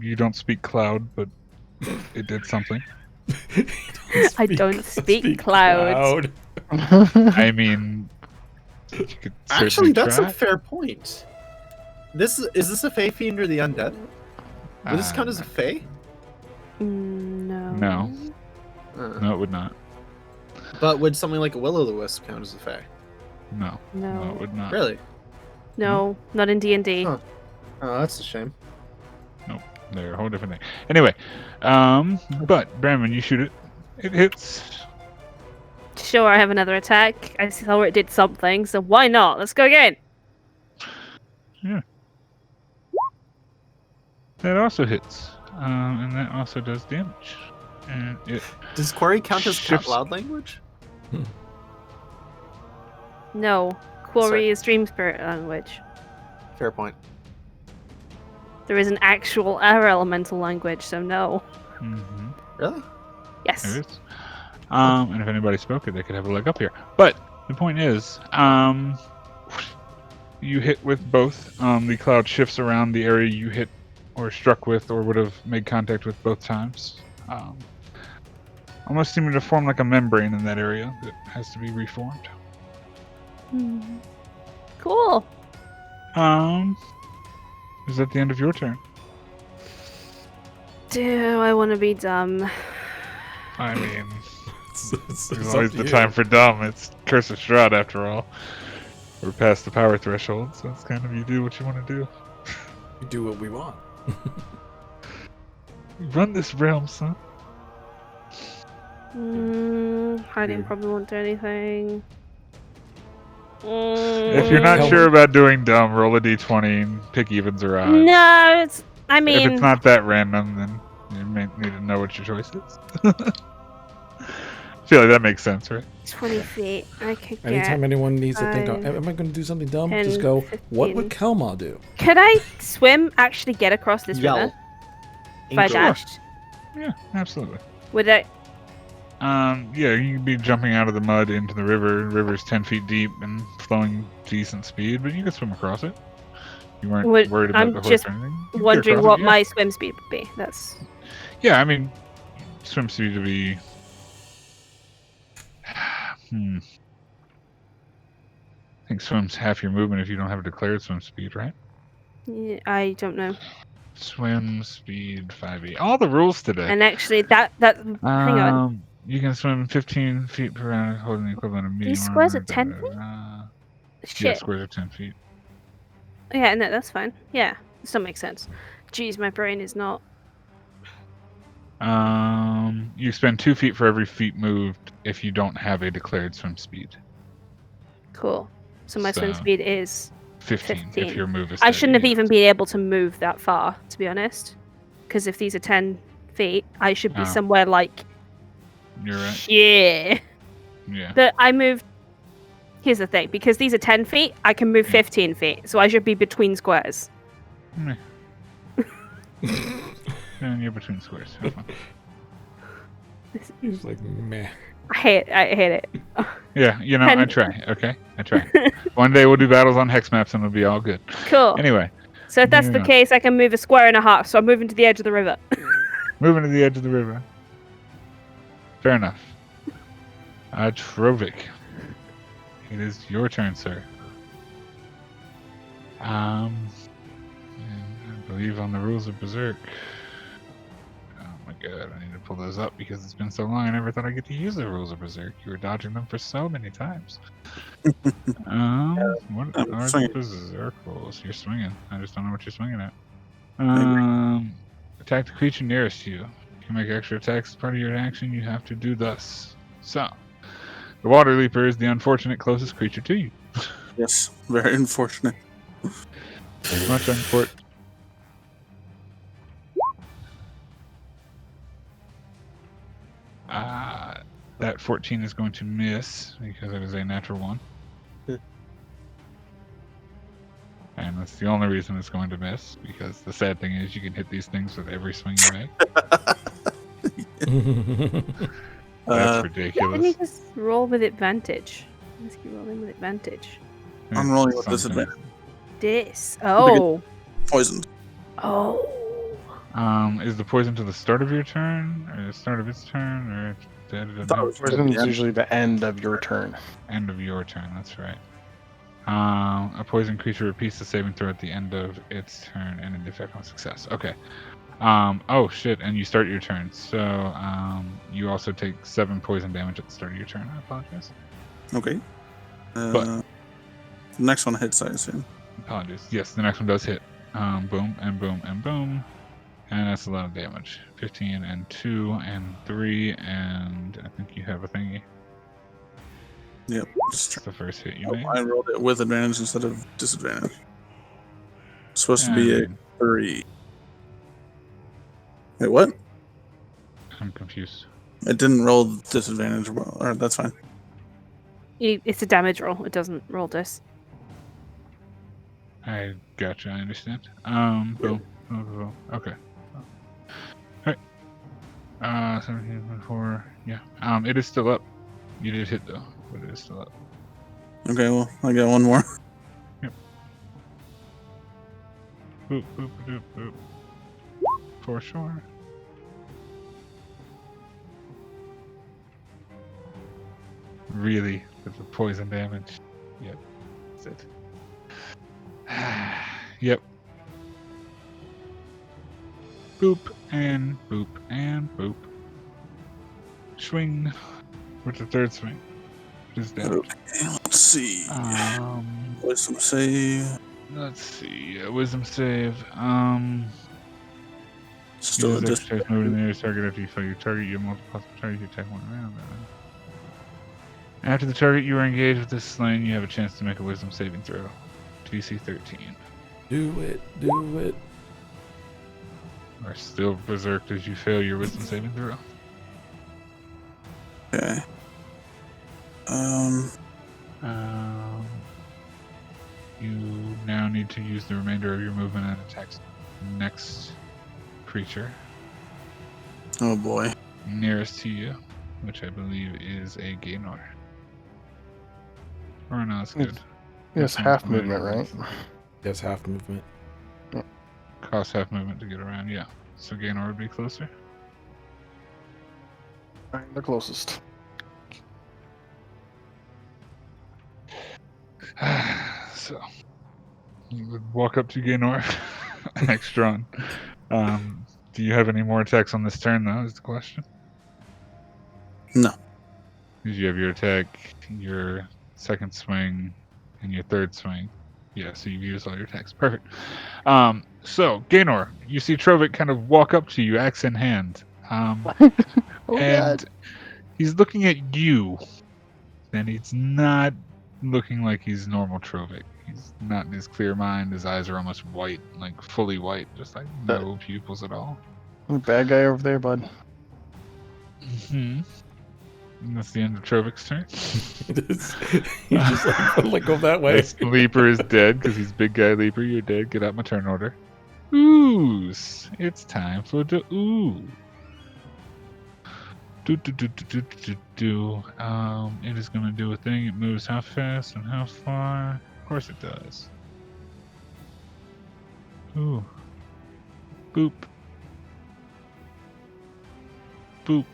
You don't speak cloud, but it did something. I don't speak clouds. I mean, you could Actually, certainly that's try. a fair point. Is this a Fey Fiend or the Undead? Would this count as a Fey? No. No. No, it would not. But would something like a Will-O-the-Wisp count as a Fey? No. No, it No. would not. Really? No, not in D&D. Huh. Oh, that's a shame. They're a whole different thing. Anyway, but Bramman, you shoot it. It hits. Sure, I have another attack. I saw it did something, so why not? Let's go again. Yeah. That also hits. And that also does damage. And it Does Quarry count as Shifts- loud language? No. Quarry Sorry. is dream spirit language. Fair point. There is an actual air elemental language, so no. mhm, Really? Yes. it is. And if anybody spoke it, they could have a leg up here. But the point is, you hit with both. The cloud shifts around the area you hit or struck with, or would have made contact with both times. Almost seeming to form like a membrane in that area that has to be reformed. Cool. Is that the end of your turn? Do I want to be dumb? I mean, It's there's up always to the you. time for dumb. It's Curse of Strahd, after all. We're past the power threshold, so it's kind of you do what you want to do. We do what we want. Run this realm, son. Hiding probably won't do anything. If you're not Hell- sure about doing dumb, roll a d20 and pick evens or odds. No, it's. I If mean, it's not that random, then you may need to know what your choice is. I feel like that makes sense, right? 20 feet. I could get. Anytime anyone needs to think, 5, am I going to do something dumb? 10, Just go, what 15. would Kelma do? Could I swim? Actually, get across this Yell. river if I Angel. dashed? Yeah, absolutely. Would I? Yeah, you could be jumping out of the mud into the river. The river's 10 feet deep and flowing decent speed, but you could swim across it. You weren't Would- worried about I'm the horse just or anything. You could get Wondering across what it, yeah. my swim speed would be. That's. Yeah, I mean, swim speed to be. I think swim's half your movement if you don't have a declared swim speed, right? Yeah, I don't know. Swim speed 5e. All the rules today. And actually, hang on. You can swim 15 feet per round, holding the equivalent of medium These squares armor. are 10 feet? Yeah, Shit. squares are 10 feet. Yeah, no, that's fine. Yeah, still makes sense. Jeez, my brain is not. You spend 2 feet for every feet moved if you don't have a declared swim speed. Cool. So my swim So, speed is 15 if 15. your move is I shouldn't have steady, even been able to move that far, to be honest. Because if these are 10 feet, I should be Oh. somewhere like. You're right. Yeah. Yeah. But I moved. Here's the thing, because these are 10 feet, I can move 15 feet, so I should be between squares. Meh. And you're between squares. Have fun. He's like, meh. I hate it. Yeah, you know, I And- try. Okay, I try. One day we'll do battles on hex maps and it'll be all good. Cool. Anyway, So if that's the yeah. case, I can move a square and a half, so I'm moving to the edge of the river. moving to the edge of the river. Fair enough. Trovik, it is your turn, sir. And I believe on the rules of Berserk. Oh my god, I need to pull those up because it's been so long I never thought I'd get to use the rules of Berserk. You were dodging them for so many times. What I'm are the swinging. Berserk rules? You're swinging. I just don't know what you're swinging at. agree. Attack the creature nearest to you. If you make extra attacks as part of your action, you have to do thus. So, the Water Leaper is the unfortunate closest creature to you. Yes, very unfortunate. Much unfortunate. That 14 is going to miss because it is a natural 1. Yeah. And that's the only reason it's going to miss, because the sad thing is you can hit these things with every swing you make. That's Can you ridiculous. just roll with advantage? Let's keep rolling with advantage. I'm rolling with Something. disadvantage. Oh. Poisoned. Oh. Is the poison to the start of your turn, or the start of its turn, or I thought it was Poison is Yeah. usually the end of your turn. end of your turn? That's right. A poison creature repeats the saving throw at the end of its turn, and an effect on success. Okay. Oh shit! And you start your turn, so you also take 7 poison damage at the start of your turn. I apologize. Okay. But- The next one hits, I assume. Apologies. Yes, the next one does hit. Boom and boom and boom. And that's a lot of damage. 15 and 2 and 3, and I think you have a thingy. Yep. Just That's the first hit you oh, made. I rolled it with advantage instead of disadvantage. It's supposed to be a And 3. Wait, what? I'm confused. It didn't roll disadvantage. Well, alright, that's fine. It's a damage roll. It doesn't roll dice. I gotcha. I understand. Boom. Boom, boom, boom. Okay. Alright. 17.4. Yeah. It is still up. You did hit though, but it is still up. Okay, well, I got one more. Boop, boop, boop, boop. For sure. Really? With the poison damage? Yep. That's it. Yep. Boop and boop and boop. Swing with the third swing. Which is damage. Okay, let's see. Wisdom save. Let's see. Wisdom save. Still a Use dis- exercise move to the nearest target after you fill your target. You have multiple possible targets. You attack one round. After the target you are engaged with is slain, you have a chance to make a wisdom saving throw. DC 13. Do it. Do it. Are still berserked as you fail your wisdom saving throw. Okay. You now need to use the remainder of your movement and attack the next creature Oh boy. nearest to you, which I believe is a Gaynor. Or no, it's good. It's half movement, right? That's half movement. Cost half movement to get around, yeah. So Gaynor would be closer. Alright, the closest. So you would walk up to Gaynor, Extron. Do you have any more attacks on this turn, though? Is the question. No. Because you have your attack, your second swing, and your third swing. Yeah, so you've used all your attacks. Perfect. So Gaynor, you see Trovik kind of walk up to you, axe in hand. Oh And god. he's looking at you, and he's not looking like he's normal Trovik. He's not in his clear mind. His eyes are almost white, like fully white, just like no pupils at all. Bad guy over there, bud. And that's the end of Trovik's turn. He's just like go that way. This Leaper is dead because he's big guy Leaper. You're dead. Get out my turn order. Ooze. It's time for the ooh. It is going to do a thing. It moves how fast and how far? Of course it does. Ooh. Boop. Boop.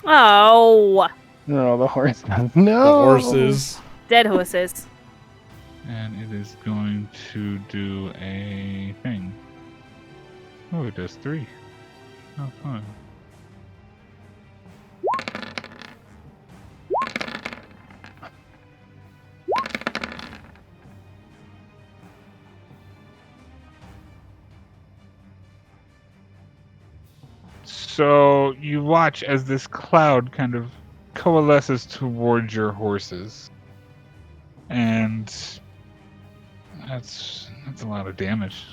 Oh, No, the horse. No. The horses. dead horses. And it is going to do a thing. Oh, it does 3. Oh, fun. So you watch as this cloud kind of coalesces towards your horses. And that's a lot of damage.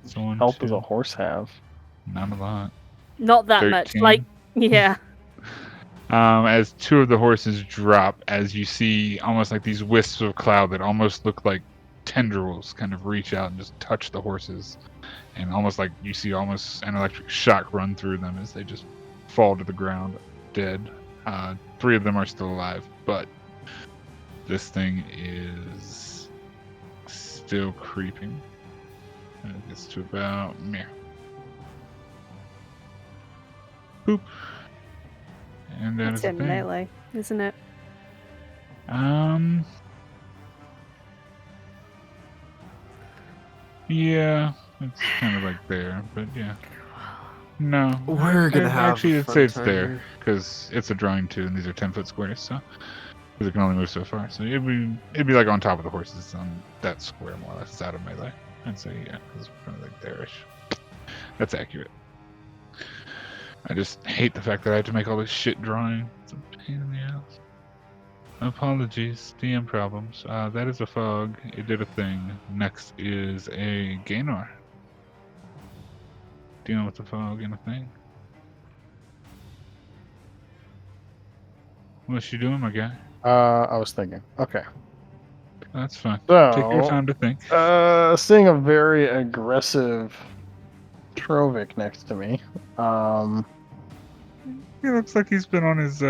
So one, Health does two, a horse have? not a lot. Not that much. 13. Like, yeah. As 2 of the horses drop, as you see almost like these wisps of cloud that almost look like tendrils kind of reach out and just touch the horses. And almost like you see almost an electric shock run through them as they just fall to the ground dead. 3 of them are still alive, but this thing is still creeping. And it gets to about meh. Boop. And that It's is the in thing. melee, isn't it? Yeah, it's kind of like there, but yeah. No. We're gonna have Actually, a I'd fun say it's time there, here. because it's a drawing too, and these are 10-foot squares, so. Because it can only move so far. So it'd be like on top of the horses on that square, more or less. It's out of melee. I'd say, yeah, because we're kind of like there-ish. That's accurate. I just hate the fact that I have to make all this shit drawing. It's a pain in the ass. Apologies, DM problems. That is a fog. It did a thing. Next is a Gaynor. Dealing with the fog and a thing. What's you doing, my guy? I was thinking. Okay. That's fine. So, Take your time to think. seeing a very aggressive Trovik next to me. He looks like he's been on his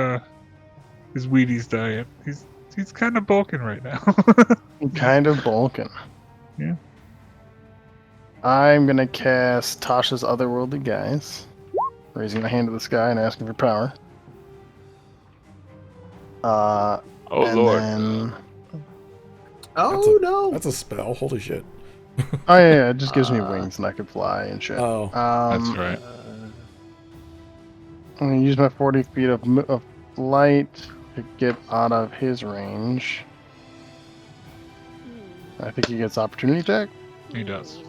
Wheaties diet. He's kind of bulking right now. Kind of bulking. Yeah. I'm gonna cast Tasha's Otherworldly Guise, raising my hand to the sky and asking for power. Oh and lord. Then... Oh no! That's a spell. Holy shit. Oh yeah, it just gives me wings and I can fly and shit. Oh. That's right. I'm gonna use my 40 feet of flight to get out of his range. I think he gets opportunity attack. He does.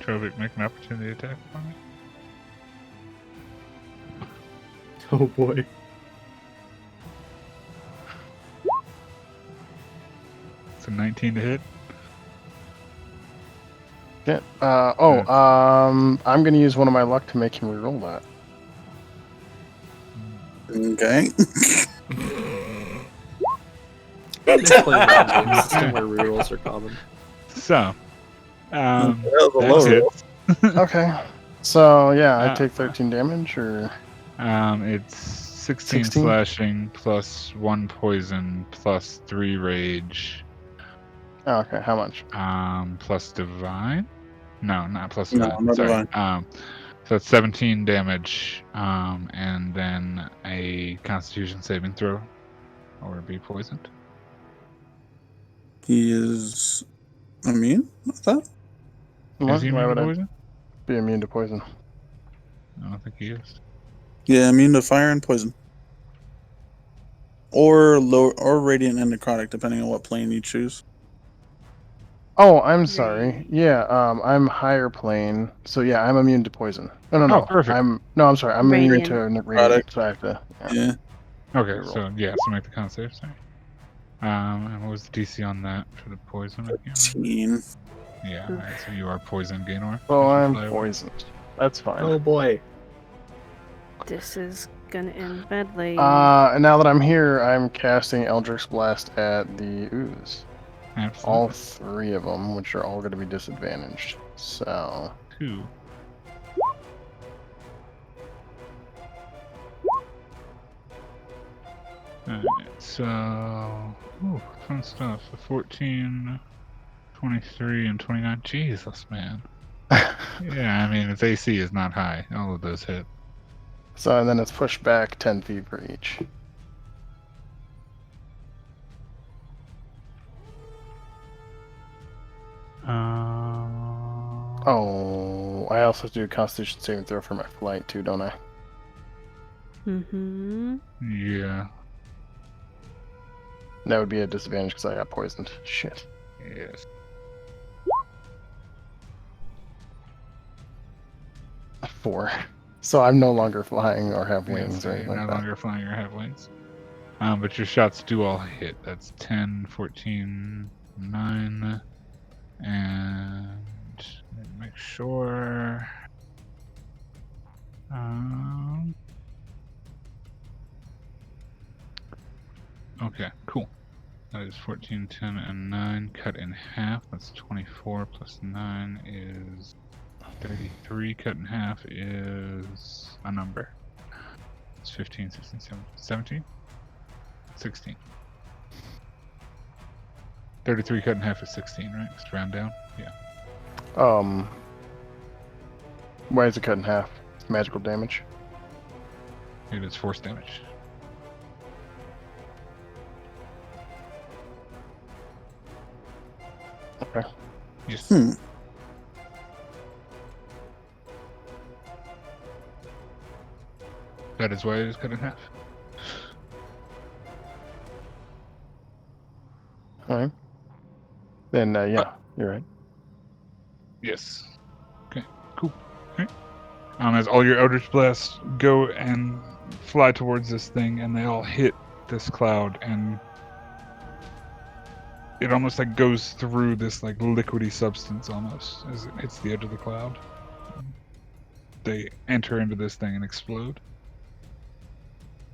Trovik, make an opportunity attack for me. Oh boy. It's a 19 to hit. Yeah. I'm gonna use one of my luck to make him reroll that. Okay. Just playing a system where rerolls are common. So, That was a low that's roll. it. Okay. So yeah, I Uh, take 13 damage, or It's 16 16? slashing plus 1 poison plus 3 rage. oh, okay. How much? Plus divine? No, not plus No, divine. not Sorry. divine. So it's 17 damage, and then a Constitution saving throw, or be poisoned. He is immune, I thought. What? Is he Why immune would to I poison? be immune to poison? I don't think he is. Yeah, immune to fire and poison. Or low or radiant and necrotic, depending on what plane you choose. Oh, I'm sorry. Yeah, I'm higher plane, so yeah, I'm immune to poison. No. Oh, perfect. I'm sorry. I'm immune Radiant. to radiant, Product. so I have to. Yeah. Yeah. Okay, Reroll. so yeah, so make the con save. Sorry. And what was the DC on that for the poison? I can't remember. 15. Yeah, alright, so you are poison, Gaynor. Oh, as you I'm fly away. poisoned. That's fine. Oh boy. This is gonna end badly. And now that I'm here, I'm casting Eldritch Blast at the ooze. All Absolutely. 3 of them, which are all going to be disadvantaged. So 2. Alright, so fun stuff. 14, 23, and 29. Jesus, man. Yeah, I mean, its AC is not high. All of those hit. So and then it's pushed back 10 feet for each. Oh, I also do a Constitution saving throw for my flight too, don't I? Mm-hmm. Yeah. That would be a disadvantage because I got poisoned. Shit. Yes. 4. So I'm no longer flying or have wings Yes, or you're anything no like that. longer flying or have wings. But your shots do all hit. That's 10, 14, 9, and make sure. Okay, cool. That is 14, 10, and 9 cut in half. That's 24 plus 9 is 33. Cut in half is a number. It's 15, 16, 17, 16. 33 cut in half is 16, right? Just round down. Yeah. Why is it cut in half? Magical damage. It is force damage. Okay. Yes. That is why it is cut in half. Alright. Then, yeah, you're right. Yes. Okay, cool. Okay. As all your Eldritch Blasts go and fly towards this thing, and they all hit this cloud, and it almost like goes through this like liquidy substance almost as it hits the edge of the cloud. They enter into this thing and explode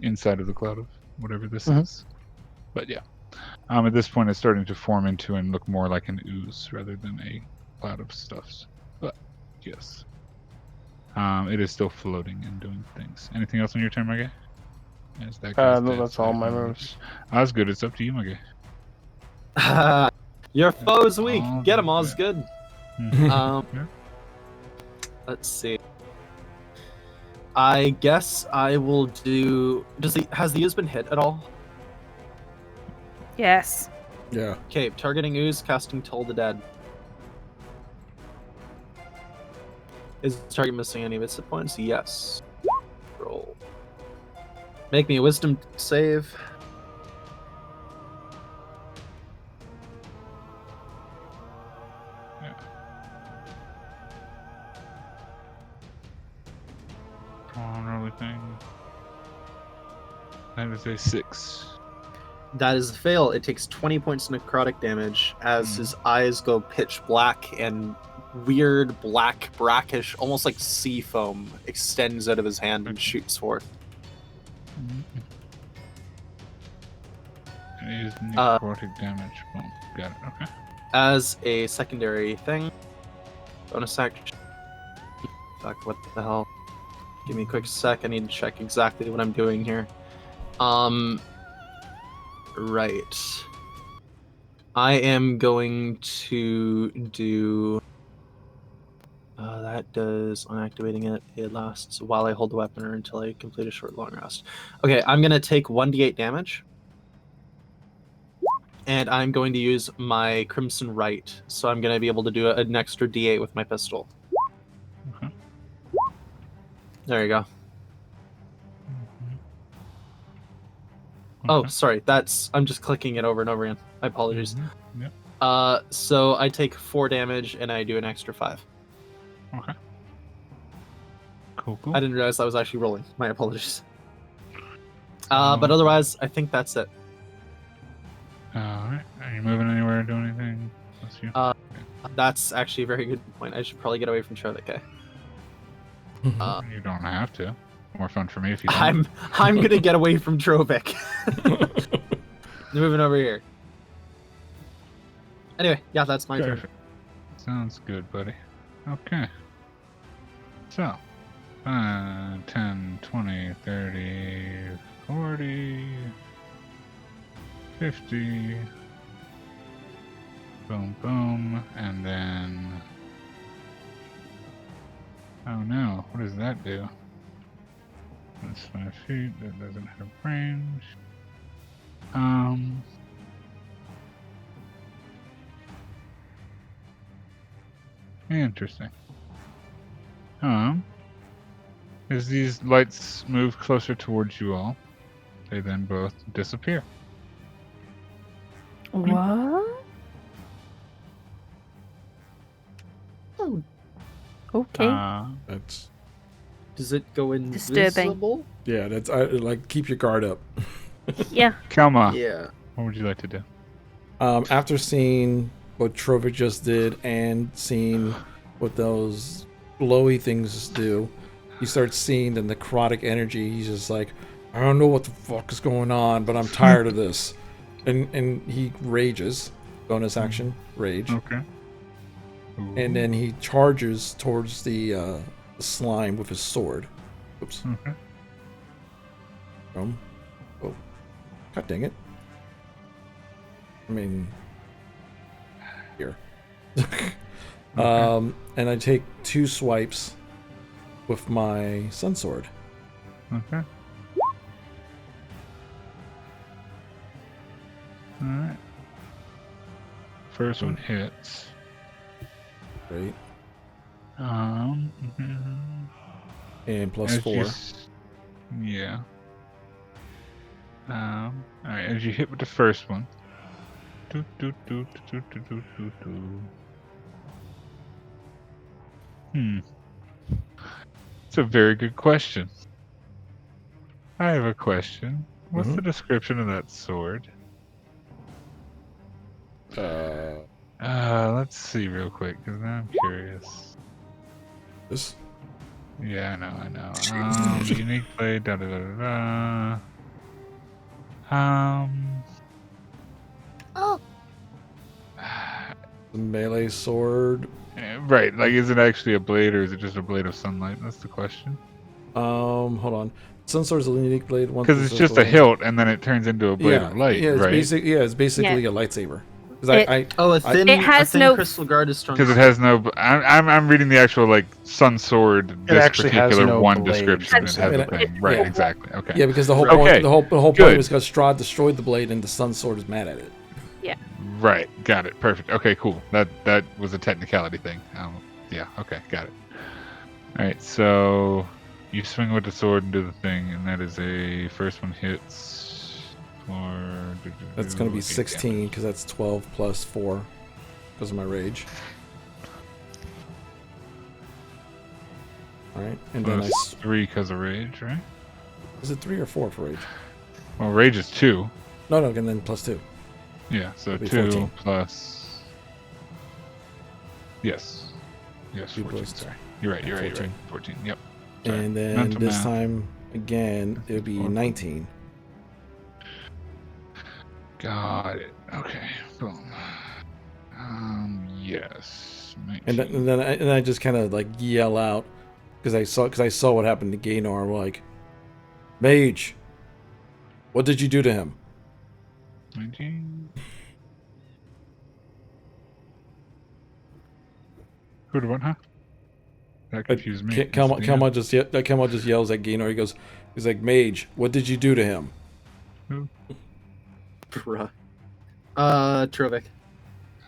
inside of the cloud of whatever this is. But yeah. At this point, it's starting to form into and look more like an ooze rather than a cloud of stuffs. But yes, it is still floating and doing things. Anything else on your turn, my guy? As that guy's No, dead, that's so I all have my no moves. That's good. It's up to you, my guy. Your foe's weak. All Get him, good. Osgood. Yeah. Let's see. I guess I will do. Has the ooze been hit at all? Yes. Yeah. Okay, targeting ooze, casting Toll the Dead. Is the target missing any of its hit points? Yes. Roll. Make me a wisdom save. Come on, roll thing. That is a 6. That is a fail. It takes 20 points of necrotic damage as his eyes go pitch black and weird black brackish, almost like sea foam, extends out of his hand and shoots forth. It is necrotic damage. Boom. Got it. Okay. As a secondary thing, bonus action. Fuck, what the hell? Give me a quick sec. I need to check exactly what I'm doing here. Right. I am going to do. That does unactivating it. It lasts while I hold the weapon or until I complete a short long rest. Okay, I'm gonna take 1d8 damage. and I'm going to use my Crimson Right. So I'm going to be able to do an extra D8 with my pistol. Okay. There you go. Okay. Oh, sorry. I'm just clicking it over and over again. My apologies. Yep. So I take 4 damage and I do an extra 5. Okay. Cool. I didn't realize I was actually rolling. My apologies. But otherwise, I think that's it. Alright. Are you moving anywhere or doing anything? That's you. That's actually a very good point. I should probably get away from Charlotte. You don't have to. More fun for me if you don't. I'm gonna get away from Trovik. Moving over here. Anyway, yeah, that's my turn. Perfect. Sounds good, buddy. Okay. So, 5, 10, 20, 30, 40, 50. Boom, boom. And then... Oh no, what does that do? That's 5 feet, that doesn't have range. Interesting. As these lights move closer towards you all, they then both disappear. What? Oh, Okay. That's does it go Disturbing. invisible? yeah. That's like keep your guard up. Yeah. Kelma, Yeah. what would you like to do? After seeing what Trovik just did and seeing what those glowy things do, he starts seeing the necrotic energy. He's just like, I don't know what the fuck is going on, but I'm tired of this. And he rages. Bonus action, rage. Okay. And then he charges towards the slime with his sword. Oops. Okay. Oh, god dang it. I mean, here. And I take 2 swipes with my sun sword. Okay. Alright. First one hits. Right. Mhm. And plus As 4. you yeah. Alright, as you hit with the first one. Do, do, do, do, do, do, do, do. It's a very good question. I have a question. What's the description of that sword? Let's see real quick, because now I'm curious. This? Yeah, I know. Unique blade, da da da da da. The melee sword. Right, like, is it actually a blade or is it just a blade of sunlight? That's the question. Hold on. Sun sword is a unique blade. Because it's just a hilt and then it turns into a blade of light, yeah, it's right? it's basically a lightsaber. 'Cause A thin It has a thin no- crystal guard is strong. Because it has no. I'm reading the actual like sun sword. This actually has particular no one blade. description. It has a It- thing. Right, exactly. Okay. yeah, because the whole Okay, point, the whole point good. was because Strahd destroyed the blade and the sun sword is mad at it. Right. Got it. Perfect. Okay. Cool. That was a technicality thing. Yeah. Okay. Got it. All right. So you swing with the sword and do the thing, and that is a first one hits for. That's going to be 8 16 damage. because that's 12 plus 4 because of my rage. All right, and then Plus 3 because of rage, right? is it 3 or 4 for rage? Well, rage is 2. No, and then plus 2. Yeah. So It'll be 2 14. plus. Yes. Yes. 2 14. plus- Sorry. You're right. 14. 14. Yep. Sorry. And then Mental this math. time again, it'll be 19. Got it. Okay. Boom. Yes. And then I just kind of like yell out because I saw what happened to Gaynor. I'm like, Mage, what did you do to him? 19. Who did what, huh? That confused me. Kelma just yells at Gaynor. He's like, Mage, what did you do to him? Who? Bruh. Trovik.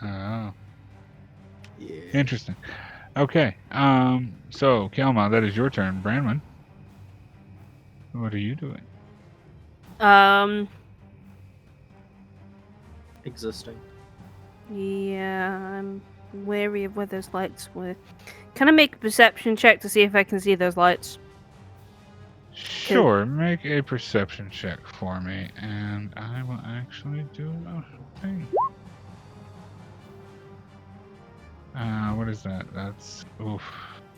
Oh, Yeah. interesting. Okay. So Kelma, that is your turn. Branman, what are you doing? Existing. Yeah, I'm wary of where those lights were. Can I make a perception check to see if I can see those lights? Sure. Make a perception check for me, and I will actually do a thing. What is that? That's oof.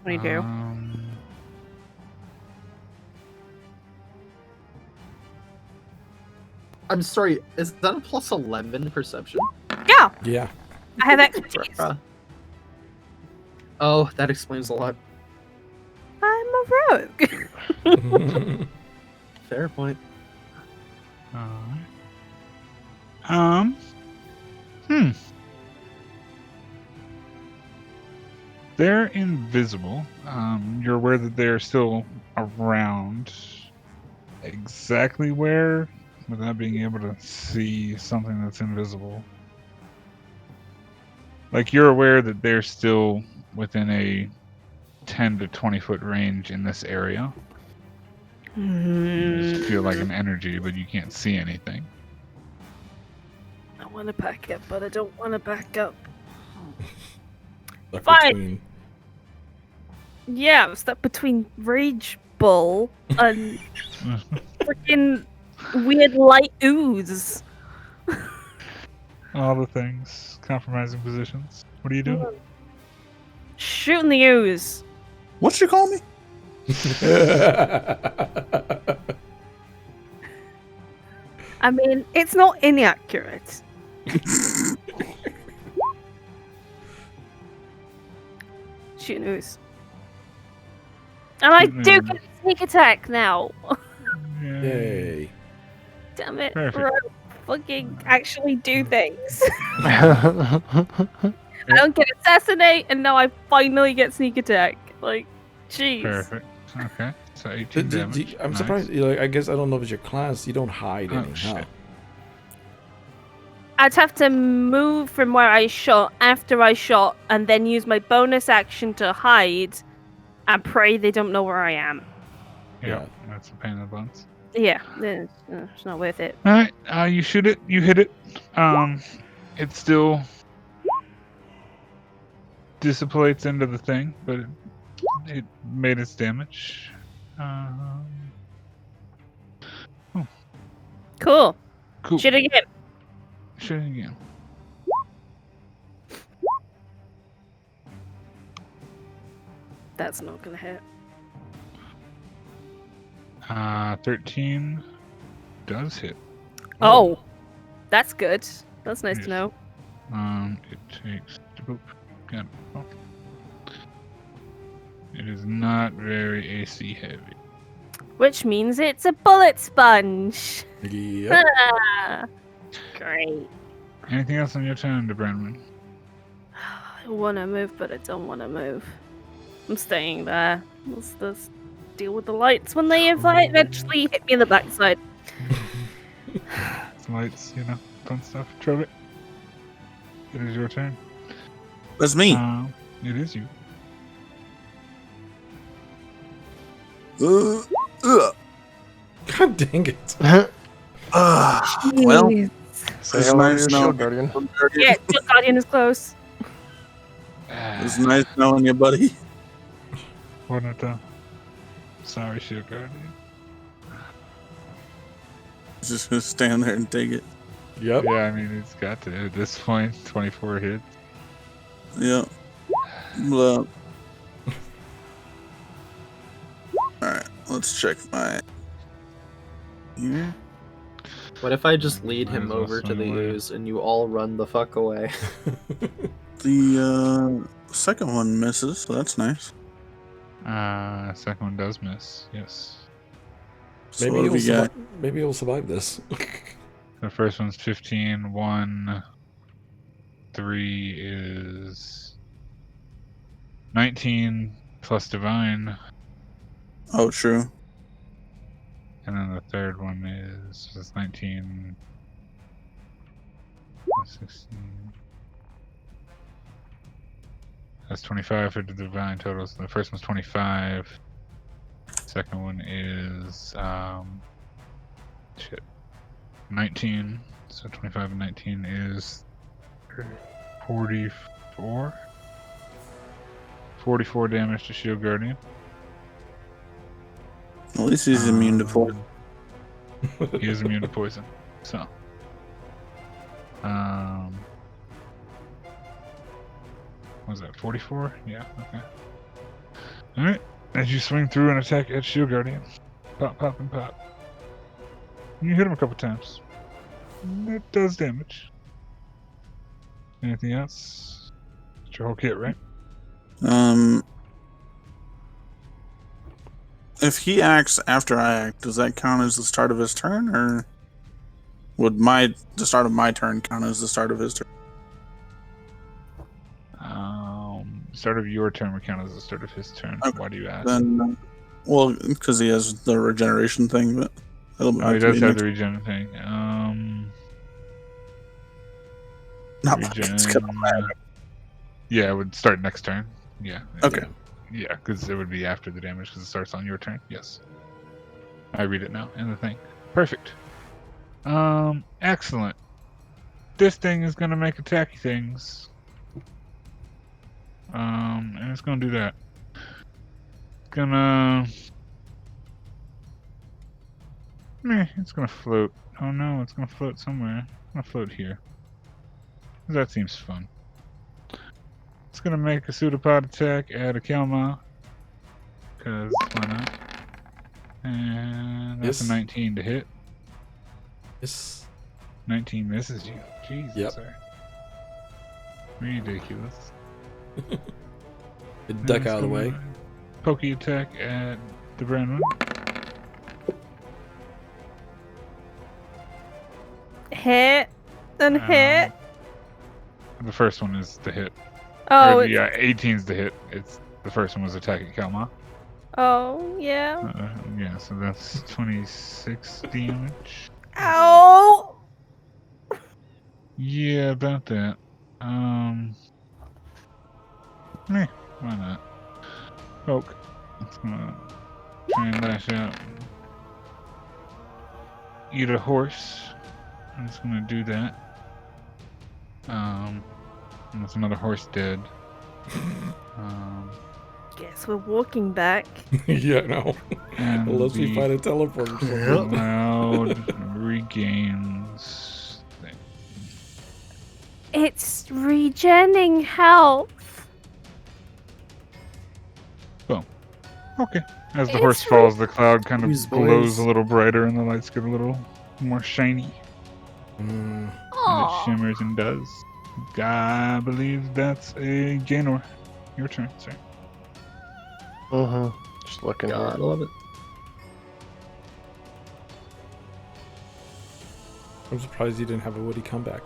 22. I'm sorry, is that a plus 11 perception? Yeah, Yeah. I have expertise. Oh, that explains a lot. I'm a rogue. Fair point. Alright. They're invisible. You're aware that they're still around. Exactly where, without being able to see something that's invisible. Like, you're aware that they're still within a 10 to 20 foot range in this area. You just feel like an energy, but you can't see anything. I want to back up, but I don't want to back up. Stuck Fine. between. Yeah, I'm stuck between Rage Bull and freaking weird light ooze. All the things. Compromising positions. What are you doing? Shooting the ooze. What you call me? I mean, it's not inaccurate. Shooting ooze. And I do get sneak attack now. Yay. Damn it. Perfect. Bro, fucking actually do things. I don't get assassinate, and now I finally get sneak attack. Like, jeez. Perfect. Okay. So 18 damage. I'm Nice. surprised. Like, I guess I don't know if it's your class. You don't hide Oh, anyhow. shit. I'd have to move from where I shot after I shot, and then use my bonus action to hide, and pray they don't know where I am. Yeah, that's a pain in the buns. Yeah, it's not worth it. All right, you shoot it, you hit it. It still dissipates into the thing, but it made its damage. Cool. Cool. Shoot again. Shoot it again. That's not gonna hit. 13 does hit. Oh, that's good. That's nice Yes. to know. It takes. Got it. Oh. It is not very AC heavy. Which means it's a bullet sponge. Yep. Great. Anything else on your turn, DeBrenman? I want to move, but I don't want to move. I'm staying there. Let's just deal with the lights when they eventually hit me in the backside. Lights, fun stuff. Trove it. It is your turn. That's me. It is you. God dang it. Well, Say it's hello to nice your knowing shield guardian. Yeah, Shield Guardian is close. It's nice knowing you, buddy. One at a sorry, Shield Guardian. Just gonna stand there and take it. Yep. Yeah, I mean, it's got to at this point. 24 hits. Yep. Well. Alright, let's check my. Here. What if I just lead Might as him well over to swing the away. ooze and you all run the fuck away? The second one misses, so that's nice. Second one does miss. Yes. So Maybe what have you'll we got? maybe you'll survive this. The first one's 15. 1, 3 is 19 plus divine, Oh, true. and then the third one is 19. 16. That's 25 for the divine totals. The first one's 25. Second one is 19. So 25 and 19 is 44. 44 damage to Shield Guardian. At least he's immune to poison. He is immune to poison. So. What was that, 44? Yeah, okay. Alright, as you swing through and attack at Shield Guardian. Pop, pop, and pop. You hit him a couple times. It does damage. Anything else? It's your whole kit, right? If he acts after I act, does that count as the start of his turn, or would the start of my turn count as the start of his turn? Start of your turn would count as the start of his turn. Okay. Why do you ask? Then, well, because he has the regeneration thing, but he does have the regen thing. Not regen. matter. Yeah, it would start next turn. Yeah. Okay. Yeah, because it would be after the damage because it starts on your turn. Yes. I read it now in the thing. Perfect. Excellent. This thing is gonna make attacky things. And it's gonna do that. It's gonna float. Oh no, it's gonna float somewhere. It's gonna float here. That seems fun. It's gonna make a pseudopod attack at a Kelma. Cause why not? And that's a 19 to hit. Yes. 19 misses you. Jesus. Yep. Sorry. Ridiculous. Duck out of the way. Pokey attack at the brown one. Hit and hit. The first one is the hit. Oh, yeah, 18's the hit. It's the first one was attack at Kelma. Oh, yeah. Yeah, so that's 26 damage. Ow! Yeah, about that. Why not? Poke. It's gonna try and lash out. Eat a horse. I'm just gonna do that. And that's another horse dead. Guess we're walking back. Yeah, no. Unless we find a teleporter. Loud regains. It's regenning health. Boom. Okay. As the horse falls, the cloud kind of glows a little brighter and the lights get a little more shiny. And it shimmers and does. I believe that's a Gaynor. Your turn, sir. Just looking God, I here. love it. I'm surprised you didn't have a Woody comeback.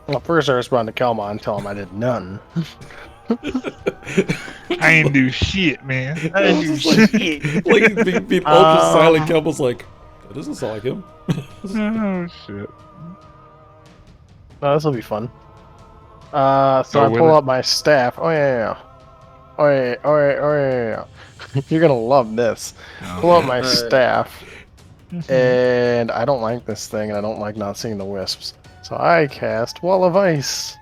Well, first I respond to Kelma and tell him I did none. I ain't do shit, man. I didn't do shit. Like being ultra silent, Kelma's like, that doesn't sound like him. Oh shit. No, this will be fun. So I pull up my staff. Oh yeah. You're gonna love this. Pull up my staff. And I don't like this thing, and I don't like not seeing the wisps. So I cast Wall of Ice.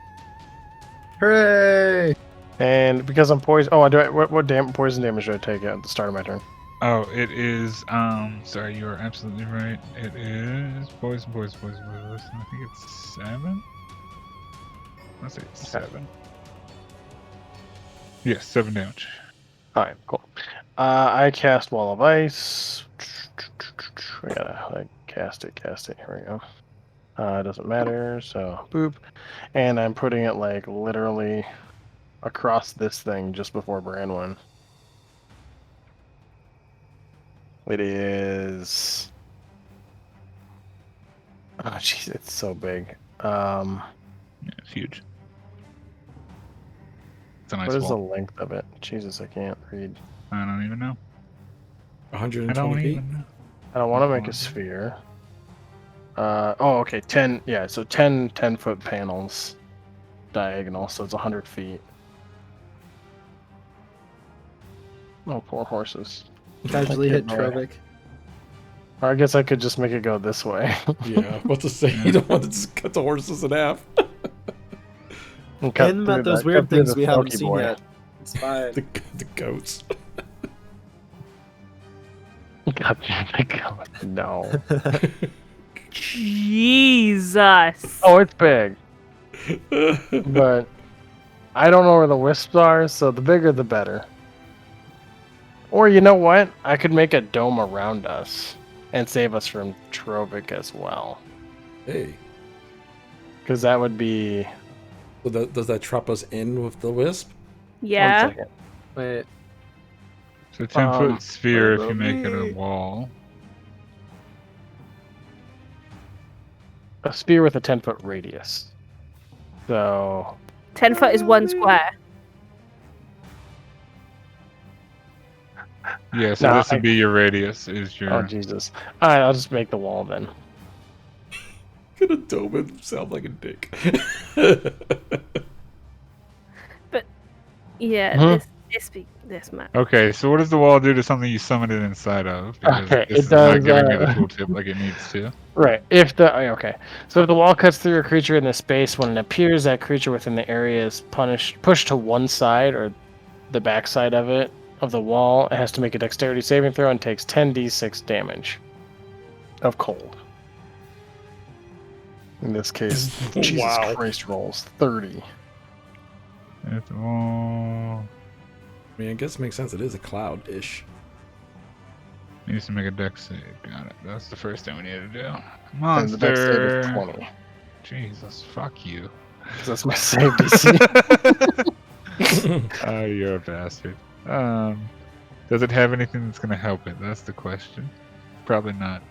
Hooray! And because I'm poisoned, what poison damage do I take at the start of my turn? Oh, it is, sorry, you are absolutely right. It is poison. I think it's 7? Let's say it's 7. Yes, 7 damage. Alright, cool. I cast Wall of Ice. We gotta cast it. Here we go. It doesn't matter, so boop. And I'm putting it like literally across this thing just before Branwyn. It is. Oh jeez, it's so big. Yeah, it's huge. It's a nice What is the wall. length of it? Jesus, I can't read. I don't even know. 120 I don't feet. even know. I don't want to make a sphere. Okay, 10. Yeah, so 10 10-foot panels diagonal, so it's 100 feet. Oh, poor horses. Casually hit Okay, boy. Trovic. Or I guess I could just make it go this way. Yeah, what to say? You don't want to just cut the horses in half. And cut And about through those that- weird cut through things the we haven't Smoky seen boy. yet. It's fine. The goats. Cut through the goat. No. Jesus. Oh, it's big. But I don't know where the wisps are, so the bigger the better. Or you know what? I could make a dome around us and save us from Trovic as well. Hey, Because that would be... so does that trap us in with the wisp? Yeah. 1 second. Wait. So 10-foot sphere if what you about make it me? a wall. A spear with a 10-foot radius. So... 10 foot is 1 square. Yeah, so No, this would be your radius. Is your Oh, Jesus. Alright, I'll just make the wall then. Gonna dome himself like a dick. Yeah, Huh? this map. Okay, so what does the wall do to something you summoned it inside of? Because Okay, this it is not does, giving me the tooltip like it needs to. Right. Okay. So if the wall cuts through a creature in the space when it appears, that creature within the area is pushed to one side or the back side of it of the wall. It has to make a dexterity saving throw and takes 10d6 damage of cold. In this case, Jesus Wow. Christ rolls 30. It's all I mean, I guess it makes sense. It is a cloud-ish. needs to make a dex save. Got it. That's the first thing we need to do. And the dex save is Monster. 20. Jesus, fuck you. Because that's my save DC. Oh, you're a bastard. Does it have anything that's gonna help it? That's the question. Probably not.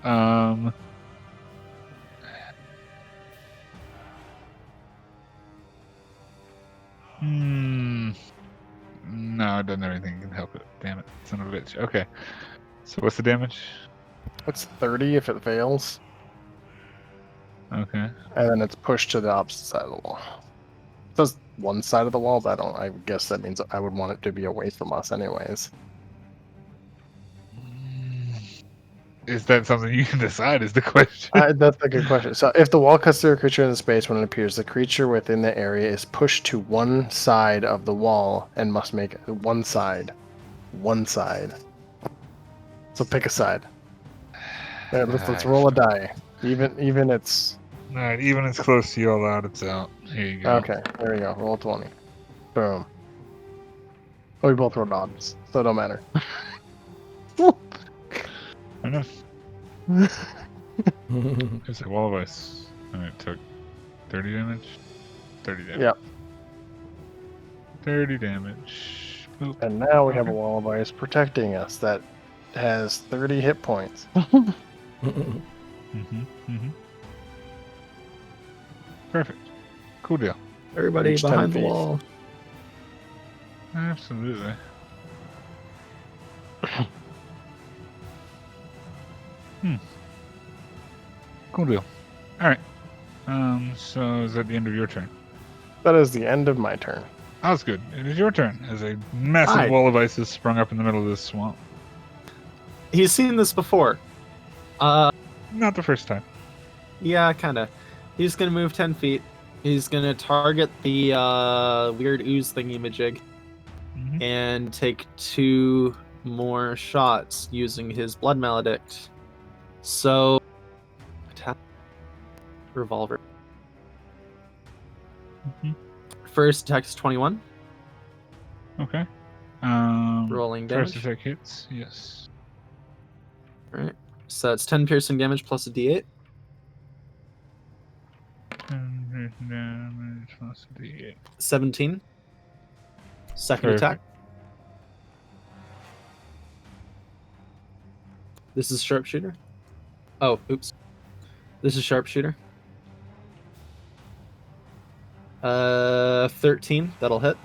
No, it doesn't have anything that can help it. Damn it, son of a bitch. Okay. So what's the damage? It's 30 if it fails. Okay. And then it's pushed to the opposite side of the wall. It says one side of the wall, but I guess that means I would want it to be away from us anyways. Is that something you can decide? Is the question. That's a good question. So if the wall cuts through a creature in the space when it appears, the creature within the area is pushed to one side of the wall and must make one side. One side. So pick a side. There, let's roll a die. Even it's... All right, even it's close to you out, it's out. Here you go. Okay, there you go. Roll 20. Boom. Oh, we both rolled odds, so it don't matter. Enough. It's a wall of ice. And it took 30 damage. 30 damage. Yep. 30 damage. Boop. And now we have a wall of ice protecting us that has 30 hit points. Perfect. Cool deal. Everybody Reach 10 behind the feet. wall. Absolutely. Cool deal. Alright. So is that the end of your turn? That is the end of my turn. Oh, that's good. It is your turn as a massive Hi. wall of ice is sprung up in the middle of this swamp. He's seen this before. Not the first time. Yeah, kinda. He's gonna move 10 feet. He's gonna target the weird ooze thingy-majig Mhm. and take 2 more shots using his blood maledict. So, attack revolver. Mhm. First attack is 21. Okay. Rolling First damage. attack hits. Yes. Alright. So it's 10 piercing damage plus a d8. 10 piercing damage plus a D8. 17. Second Perfect. attack. This is sharpshooter. Oh, oops. This is sharpshooter. 13. That'll hit.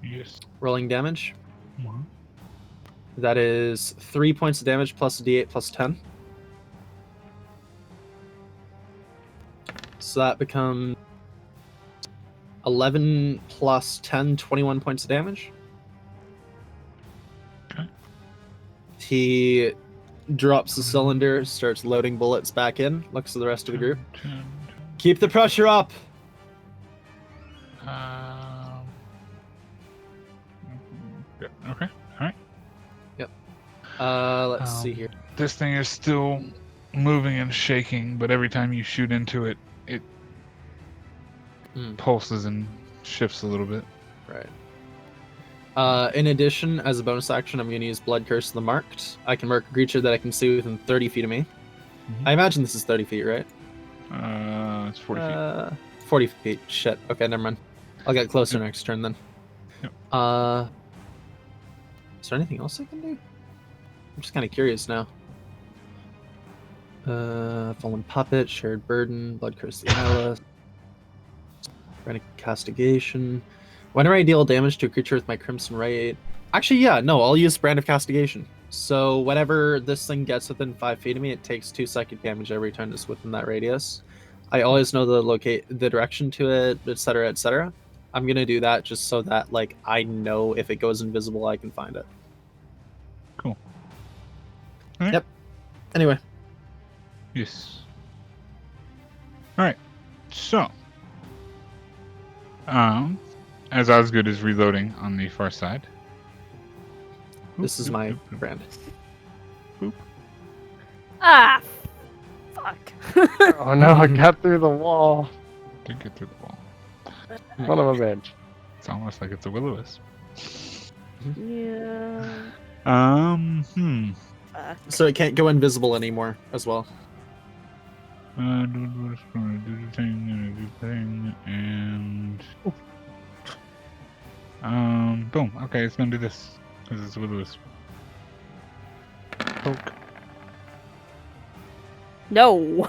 Yes. Rolling damage. Mhm. That is 3 points of damage plus a d8 plus 10. So that becomes 11 plus 10, 21 points of damage. Okay. He drops the cylinder, starts loading bullets back in, looks at the rest of the group. Keep the pressure up! Yeah, okay, alright. Let's see here. This thing is still moving and shaking, but every time you shoot into it, it pulses and shifts a little bit. Right. In addition, as a bonus action, I'm going to use Blood Curse of the Marked. I can mark a creature that I can see within 30 feet of me. I imagine this is 30 feet, right? It's 40 feet. 40 feet. Shit. Okay, never mind. I'll get closer next turn then. Yep. Is there anything else I can do? I'm just kind of curious now. Fallen Puppet, Shared Burden, Blood Curse of the Nihilist, Renic Castigation. Whenever I deal damage to a creature with my Crimson Ray... Actually, yeah, no, I'll use Brand of Castigation. So whenever this thing gets within 5 feet of me, it takes 2 psychic damage every time it's within that radius. I always know the direction to it, etc., etc. I'm gonna do that just so that, like, I know if it goes invisible, I can find it. Cool. Right. Yep. Anyway. Yes. Alright. So. As Osgood is reloading on the far side. This is my brand. Boop. Ah, fuck. Oh no, I got through the wall. Did get through the wall. Son of a bitch. It's almost like it's a will-o-wisp. Yeah. Fuck. So it can't go invisible anymore as well. Do the thing, and boom. Okay, it's gonna do this because it's a will-o-wisp. Poke. No.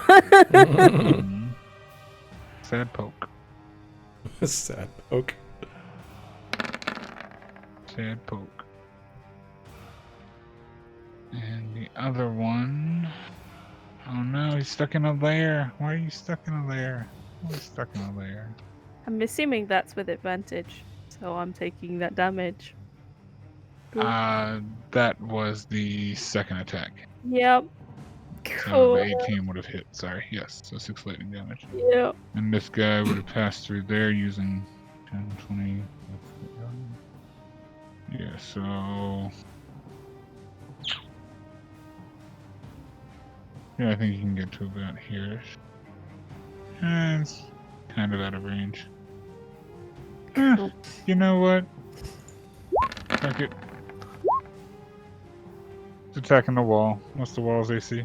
Sad poke. Sad poke. Sad poke. And the other one. Oh no, he's stuck in a lair. Why are you stuck in a lair? Why are you stuck in a lair? I'm assuming that's with advantage, so I'm taking that damage. That was the second attack. Yep. So Cool. the 18 would have hit. Sorry, yes. So 6 lightning damage. Yep. And this guy would have passed through there using 10, 20. Yeah, so. Yeah, I think you can get to about here. It's kind of out of range. You know what? Fuck it. It's attacking the wall. What's the wall's AC?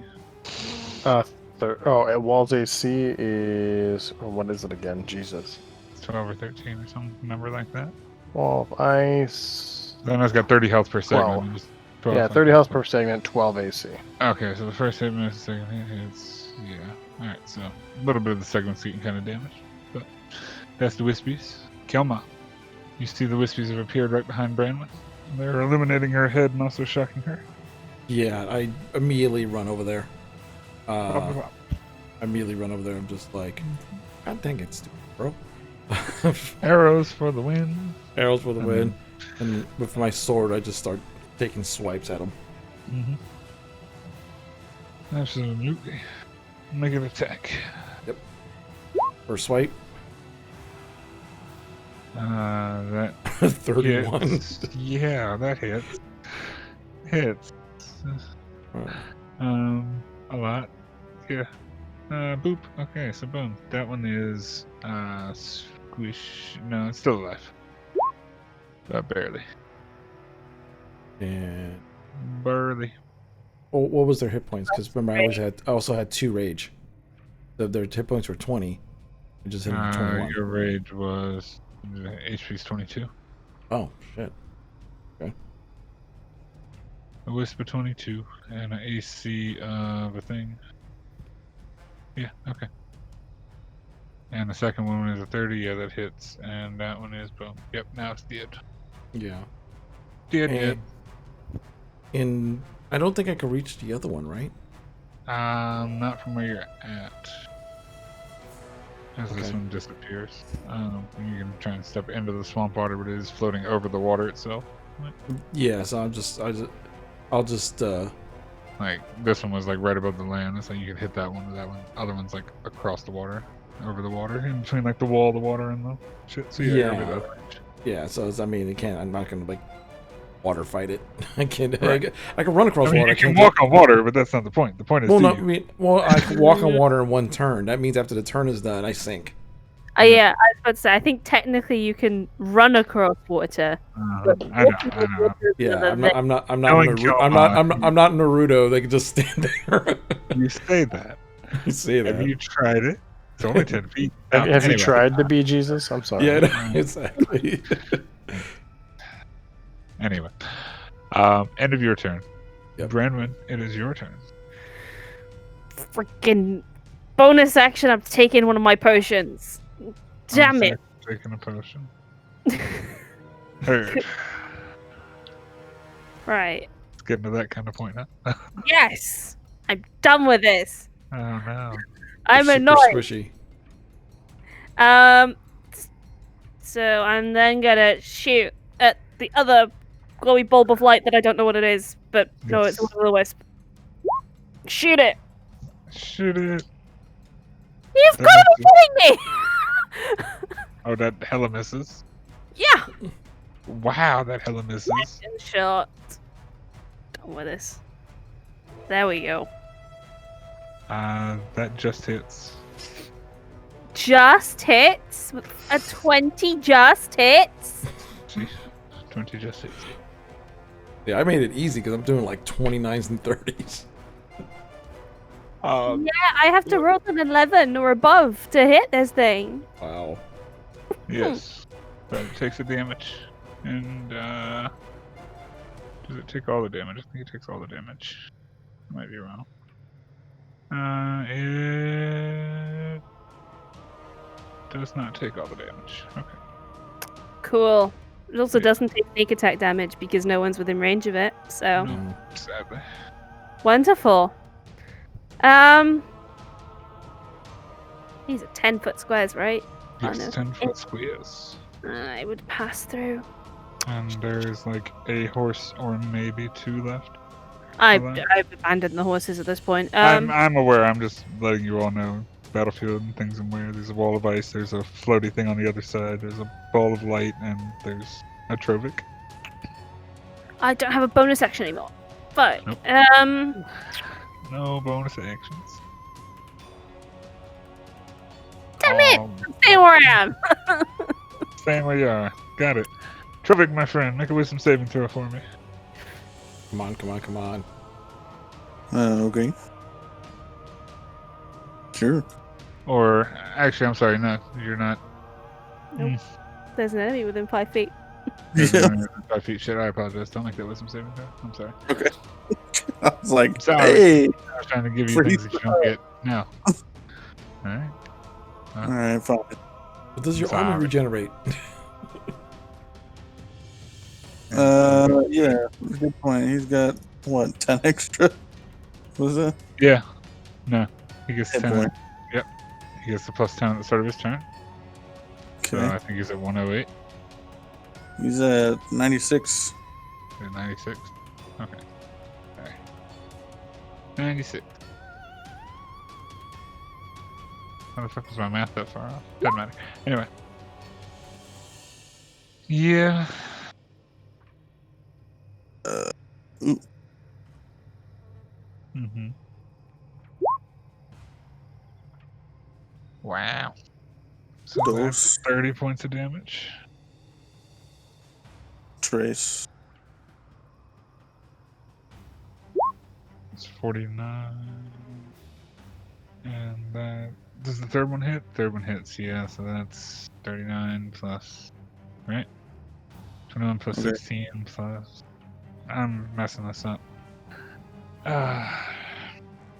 At Wall's AC is... Oh, what is it again? Jesus. 12 or 13 or some number like that. Wall of Ice... Then it's got 30 health per segment. 12. and just 12 Yeah, 30 health per segment, 12 AC. Okay, so the first hit minus the second hit hits. Yeah. Alright, so a little bit of the segment's getting kind of damaged. But that's the Wispies. Kelma. You see the Wispies have appeared right behind Branwen. They're eliminating her head and also shocking her. Yeah, I immediately run over there. I immediately run over there. I'm just like, God dang it, stupid bro. Arrows for the win. Arrows for the win. And with my sword, I just start taking swipes at him. Absolutely. Make an attack. Yep. First swipe. That 31. hits. Yeah, that hits. Hits. A lot. Yeah. Boop. Okay, so boom. That one is squish. No, it's still alive. Barely. And Barely. what was their hit points? Because remember, I also had 2 rage. Their hit points were 20. I just hit them 21. Your rage was HP's 22. Oh shit. Okay. A Whisper 22 and an AC of a thing. Yeah, okay. And the second one is a 30. Yeah, that hits. And that one is boom. Yep, now it's dead. Yeah. Dead. And I don't think I could reach the other one, right? Not from where you're at. as this Okay. one disappears. You can try and step into the swamp water, but it is floating over the water itself. Yeah, so I'll just Like this one was like right above the land. It's like you could hit that one. Other one's like across the water, over the water, in between like the wall, the water, and the shit. So yeah, you're a bit Yeah. out of range. yeah. So I mean, I'm not gonna like water fight it. I can Right. I can run across I mean, water. you I can can't walk on water, but that's not the point. The point is, Well, do no, you? I can walk on water in one turn. That means after the turn is done, I sink. Yeah, I was about to say, I think technically you can run across water. But I know. walking I on know. water is Yeah, another I'm not. thing. I'm not. I'm not. Knowing I'm not Naruto. They can just stand there. You say that. You see Have that? you tried it? It's only 10 feet. Have you Anyway. tried to be Jesus? I'm sorry. Yeah, no, exactly. Anyway. End of your turn. Yep. Branwyn, it is your turn. Freaking bonus action, I'm taking one of my potions. Damn it. Taking a potion. Heard. Right. It's getting to that kind of point now. Yes! I'm done with this. Oh no. I'm Super annoyed. Squishy. So I'm then gonna shoot at the other glowy bulb of light that I don't know what it is, but no, it's a Yes. will-o-wisp. Shoot it! Shoot it. You've That got to be kidding me! Oh, that hella misses. Yeah! Wow, that hella misses. Second shot. Done with this. There we go. That just hits. Just hits. A 20 just hits. Jeez. 20 just hits. Yeah, I made it easy because I'm doing like 29s and 30s. Yeah, I have to roll an 11 or above to hit this thing. Wow. Yes. But it takes the damage. And, does it take all the damage? I think it takes all the damage. I might be wrong. It does not take all the damage. Okay. Cool. It also Yeah. doesn't take sneak attack damage because no one's within range of it. So No, sadly. wonderful. These are 10-foot squares, right? Oh, Yes, no. 10-foot squares. I would pass through. And there's like a horse or maybe 2 left. I've Hold on. abandoned the horses at this point. I'm aware. I'm just letting you all know. Battlefield and things and where there's a wall of ice, there's a floaty thing on the other side, there's a ball of light, and there's a Trovic. I don't have a bonus action anymore. Fuck. Nope. No bonus actions. Damn it! Stay where I am. Staying where you are. Got it. Trovic, my friend, make a wisdom saving throw for me. Come on, come on, come on. Okay. Sure. Or, actually, I'm sorry, no, you're not. Nope. There's an enemy within 5 feet. Yeah. 5 feet shit, I apologize. Don't make that wisdom saving throw. I'm sorry. Okay. I was like, Sorry. hey. I was trying to give you Freeze. things that you don't get. No. Alright. All right, fine. But does your Sorry. armor regenerate? Yeah, good point. He's got what, 10 extra? Was it? Yeah. No. He gets Hit 10. point. Yep. He gets the plus 10 at the start of his turn. So Okay. I think he's at 108. He's at 96. At 96. Okay. Alright. 96. How the fuck was my math that far off? Doesn't matter. Anyway. Yeah. Ooh. Mm-hmm. Wow. So that's Dose. 30 points of damage. Trace. It's 49. And that... Does the third one hit? Third one hits, yeah, so that's 39 plus... Right? 21 plus Okay. 16 plus... I'm messing this up.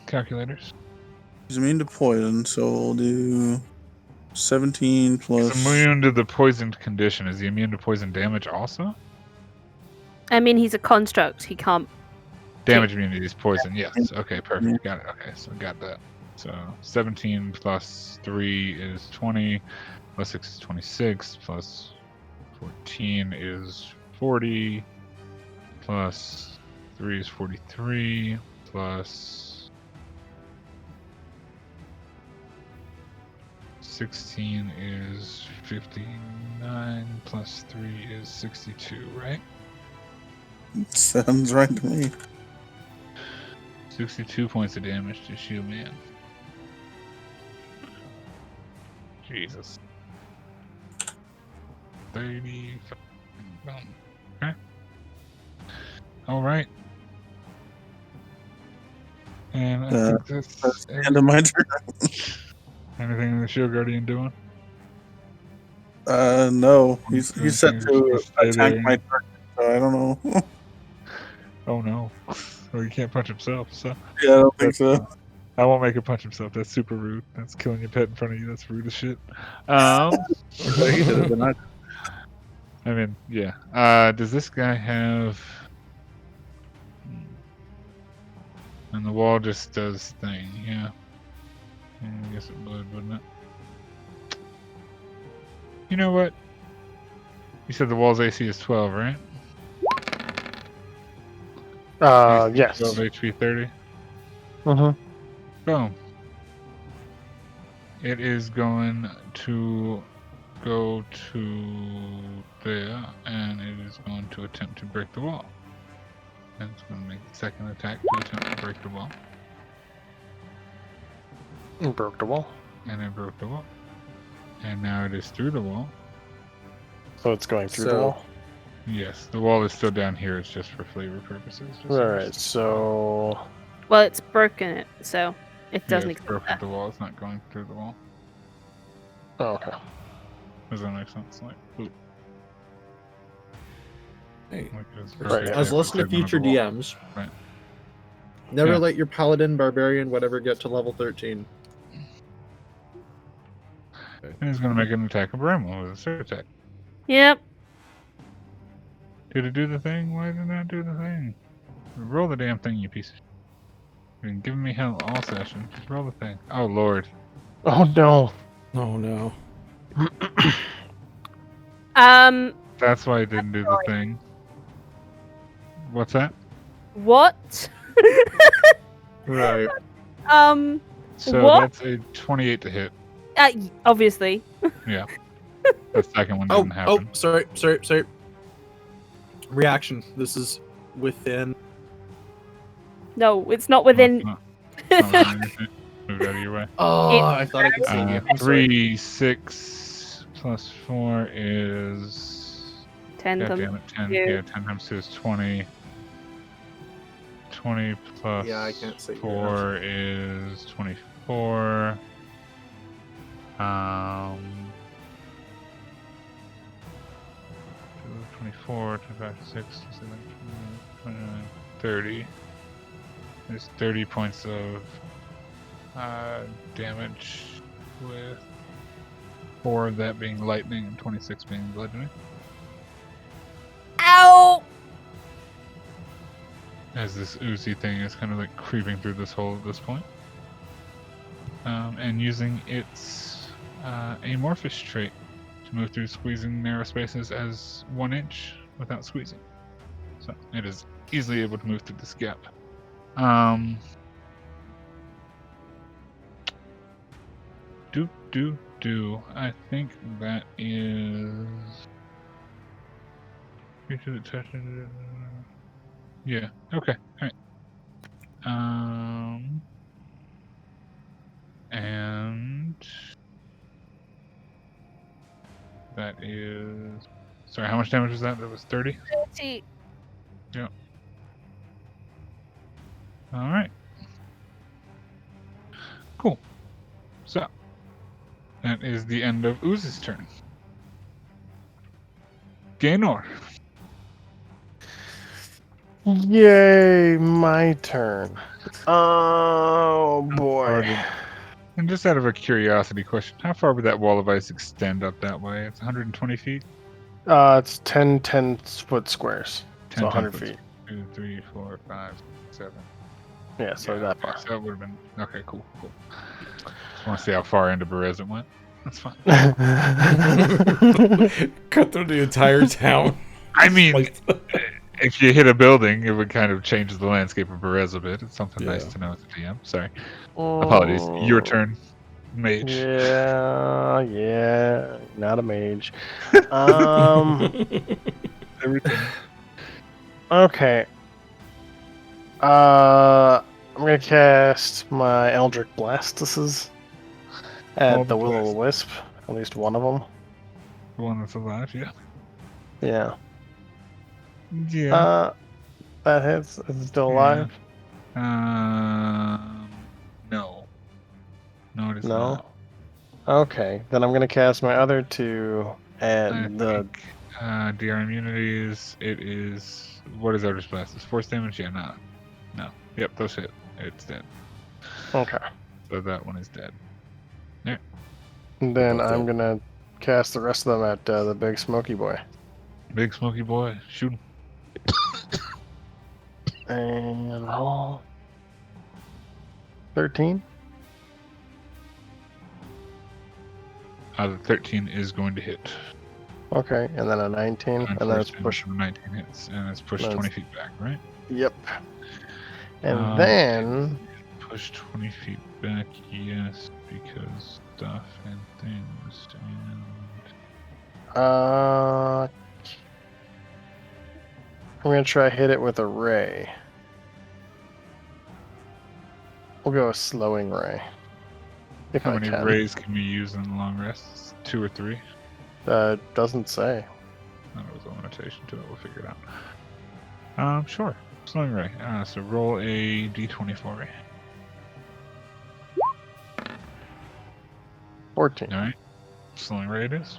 Calculators. He's immune to poison, so we'll do 17 plus. He's immune to the poisoned condition. Is he immune to poison damage also? I mean, he's a construct. He can't. Damage immunity is poison, yes. Okay, perfect. Got it. Okay, so got that. So 17 plus 3 is 20, plus 6 is 26, plus 14 is 40, plus 3 is 43, plus 16 is 59, plus 3 is 62, right? Sounds right to me. 62 points of damage to Shield Man. Jesus. 30. Okay. All right. And I think that's End of my turn. anything the Shield Guardian doing? No. He's set He's to just stay attack there. my target, so I don't know. Oh no. Or he can't punch himself, so Yeah, I don't think so. I won't make him punch himself. That's super rude. That's killing your pet in front of you. That's rude as shit. He did it, but not. I mean, yeah. Does this guy have? And the wall just does thing, yeah. I guess it would, wouldn't it? You know what? You said the wall's AC is 12, right? Yes. 12 HP 30. Mm-hmm. Boom. It is going to go to there, and it is going to attempt to break the wall. And it's going to make the second attack to attempt to break the wall. It broke the wall. And it broke the wall. And now it is through the wall. So it's going through the So- wall? Yes, the wall is still down here. It's just for flavor purposes. Just Alright, so... Well, it's broken it, so it doesn't it's exist broken there. the wall. It's not going through the wall. Oh, okay. Does that make sense? Like, oop, Hey, like it's Right, broken yeah. As the listen to segment of future the wall. DMs. Right. Never Yeah. let your paladin, barbarian, whatever get to level 13. And he's going to make an attack of Bramwell with a sword attack. Yep. Did it do the thing? Why did it not do the thing? Roll the damn thing, you piece of shit. You've been giving me hell all session. Just roll the thing. Oh, Lord. Oh, no. oh no. That's why it didn't do the thing. What's that? What? Right. So What? that's a 28 to hit. Obviously. Yeah. The second one Oh, didn't happen. sorry. Reaction. This is within. No, it's not No, within. it's not. It's not within anything. Move out of your way. Oh, I thought I could see you. I'm sorry. 3, 6 plus 4 is 10 God times damn it, 10. two. Yeah, 10 times 2 is 20. 20 plus Yeah, I can't see. 4 is 24. 24, 25, 6, 27, 29, 30. There's 30 points of damage, with 4 of that being lightning and 26 being bludgeoning. Ow! As this oozy thing is kind of like creeping through this hole at this point. And using its amorphous trait to move through squeezing narrow spaces as 1 inch without squeezing. So it is easily able to move through this gap. I think that is. Creature that touches. Yeah. Okay. All right. And that is. Sorry, how much damage was that? That was 30? 30. Yeah. All right. Cool. So, that is the end of Ooze's turn. Gaynor. Yay, my turn. Oh, boy. And just out of a curiosity question, how far would that wall of ice extend up that way? It's 120 feet? It's 10 foot squares. 10, So 100 10 foot. feet. 2, 3, 4, 5, 7. Yeah, so that far. So that would have been okay. Cool. Just want to see how far into Berez it went. That's fine. Cut through the entire town. I mean, Like- if you hit a building, it would kind of change the landscape of Berez a bit. It's something nice Yeah. to know as a DM. Sorry. Apologies. Your turn, mage. Yeah, not a mage. Everything. Okay. I'm gonna cast my Eldritch Blastuses All at the the Will-O-Wisp. At least one of them. The one that's alive, yeah. Yeah. Yeah. That hits. Is it still Yeah. alive? No. No, it is No. not. Okay, then I'm gonna cast my other two at I the. think, DR immunities, it is... What is Eldritch Blast? Is force damage? Yeah, no. Yep, those hit. It's dead. Okay. So that one is dead. And then about I'm that? gonna cast the rest of them at the big smoky boy. Big smoky boy, shoot him. And roll 13. The 13 is going to hit. Okay, and then a 19, and then it's push. 19 hits, and it's pushed That's- 20 feet back, right? Yep. And Um, then Push 20 feet back, yes, because stuff and things, and... I'm gonna try hit it with a ray. We'll go a slowing ray. If How I many can. rays can we use in the long rests? 2 or 3? Doesn't say. There was a limitation to it, we'll figure it out. Sure. Slowing ray. So roll a d24 ray. 14. Alright. Slowing ray it is.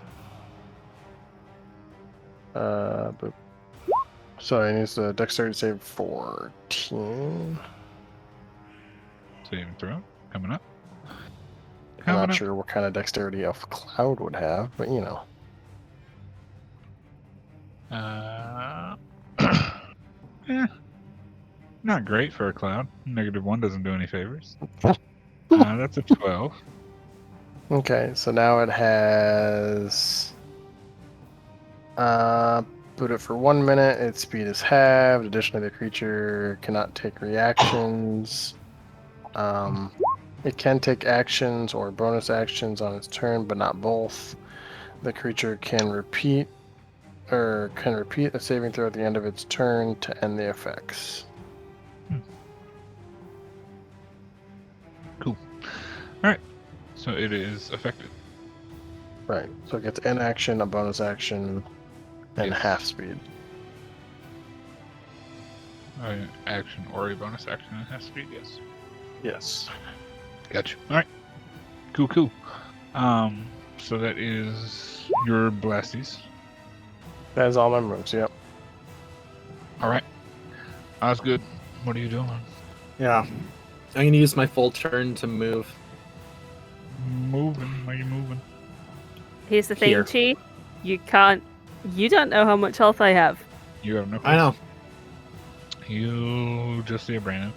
Boop. So it needs a dexterity save 14. Saving throw. Coming up. I'm not sure what kind of dexterity Elf Cloud would have, but you know. Not great for a cloud. -1 doesn't do any favors. That's a 12. Okay, so now it has. Put it for 1 minute. Its speed is halved. Additionally, the creature cannot take reactions. It can take actions or bonus actions on its turn, but not both. The creature can repeat a saving throw at the end of its turn to end the effects. Cool. Alright. So it is affected. Right. So it gets an action, a bonus action, and Yes. half speed. Action or a bonus action and half speed, yes. Yes. Gotcha. Alright. Cool. So that is your blasties. That is all my moves, yep. Alright. Osgood, what are you doing? Yeah. I'm gonna use my full turn to move. Moving. Are you moving? Here's the thing, Here. Chi. You don't know how much health I have. You have no I know. You just see a brand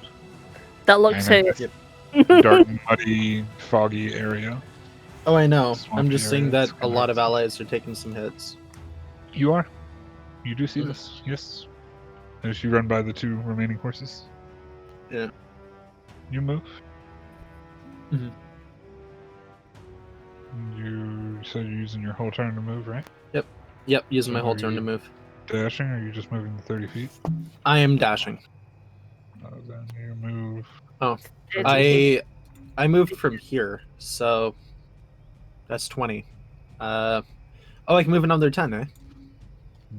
That looks I know too. this dark, muddy, foggy area. Oh, I know. I'm Swampy just seeing area, that it's a kinda lot of hard. allies are taking some hits. You are. You do see this, yes. As you run by the 2 remaining horses. Yeah. You move. Mhm. You said you're using your whole turn to move, right? Yep, using my So whole are turn to you- move. Dashing, or are you just moving the 30 feet? I am dashing. Then you move. I moved from here, so that's 20. I can move another 10, eh?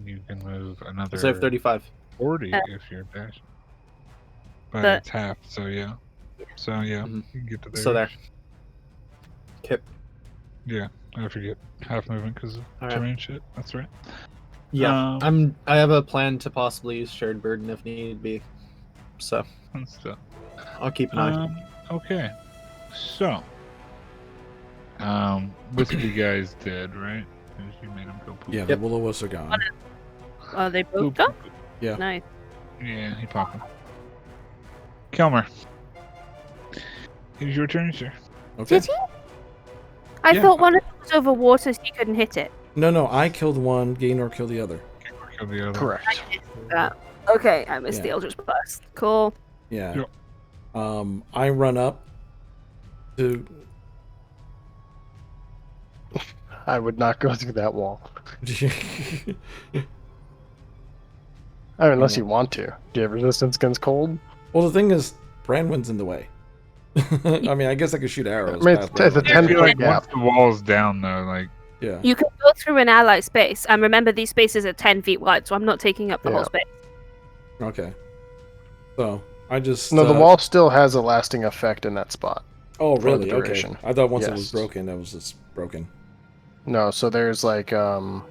You can move another So I have 35. 40 if you're dashing. But But- it's half, so yeah. So yeah, Mhm. you can get to there. So there. Okay. Yeah, I forget half movement because of Alright. terrain shit. That's right. Yeah, I have a plan to possibly use shared burden if need be. So And stuff. I'll keep an eye. Okay. So, Whiskey guy's dead, right? 'Cause you made him go poop. Yeah, the Will-O-Wisps are gone. Are they both Poop. gone? Yeah. Nice. Yeah, he popped him. Kilmer. It is your turn, sir. Okay. Did he? I Yeah. thought one of them was over water, so you couldn't hit it. No, I killed one, Gaynor killed the other. Kill the other. Correct. Okay, I missed Yeah. the Eldritch Blast. Cool. Yeah. Yep. I run up to I would not go through that wall. I mean, unless you want to. Do you have resistance against cold? Well, the thing is, Branwen's in the way. I mean, I guess I could shoot arrows. I mean, past it's a Branwen. 10 I feel foot like gap. once the wall's down, though, like Yeah. You can go through an ally space, and remember these spaces are 10 feet wide, so I'm not taking up the Yeah. whole space. Okay. So I just No, the wall still has a lasting effect in that spot. Oh, for really? the Okay. duration. I thought once it was Yes. broken, that was just broken. No, so there's like an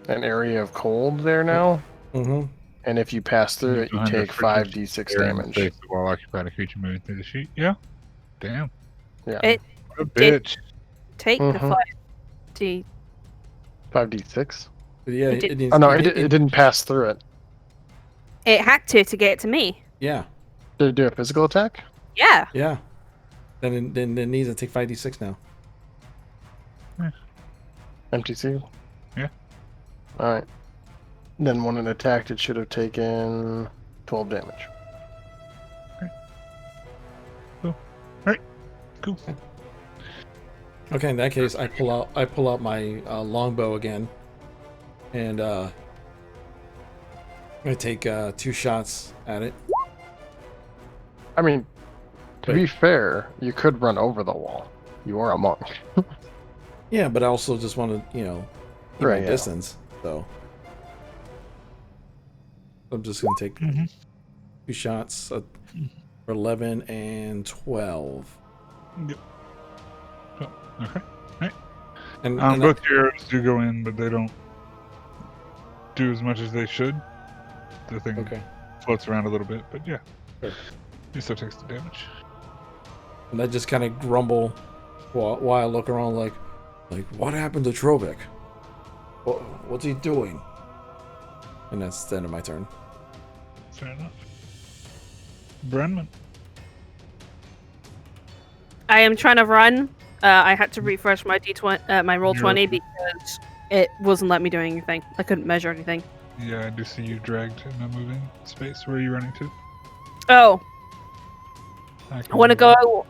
area of cold there now, Mm-hmm. and if you pass through it, you 200 take for 5d6 air in the damage. face of while occupied a creature moving through the sheet. Yeah. Damn. Yeah, It What a did- bitch. take the Mhm. 5d. 5d6. Yeah. It did- needs- Oh no, it didn't pass through it. It hacked to get it to me. Yeah. Did it do a physical attack? Yeah. Yeah. Then it needs to take 5d6 now. MTC? Yeah. Alright. Then when it attacked, it should have taken 12 damage. Cool. Okay, in that case, I pull out my longbow again, and I take 2 shots at it. I mean, to Wait. be fair, you could run over the wall. You are a monk. Yeah, but I also just want to, keep Right, my yeah. distance. So I'm just gonna take Mhm. 2 shots for 11 and 12. Yep. Oh, okay. And, Both your arrows do go in, but they don't do as much as they should. The thing okay. floats around a little bit, but yeah. Sure. It still takes the damage. And I just kind of grumble while I look around, like what happened to Trovic? What's he doing? And that's the end of my turn. Fair enough. Brenman. I am trying to run. I had to refresh my D20, my roll You're 20 okay. because it wasn't letting me do anything. I couldn't measure anything. Yeah, I do see you dragged in a moving space. Where are you running to? Oh, I can want to move go.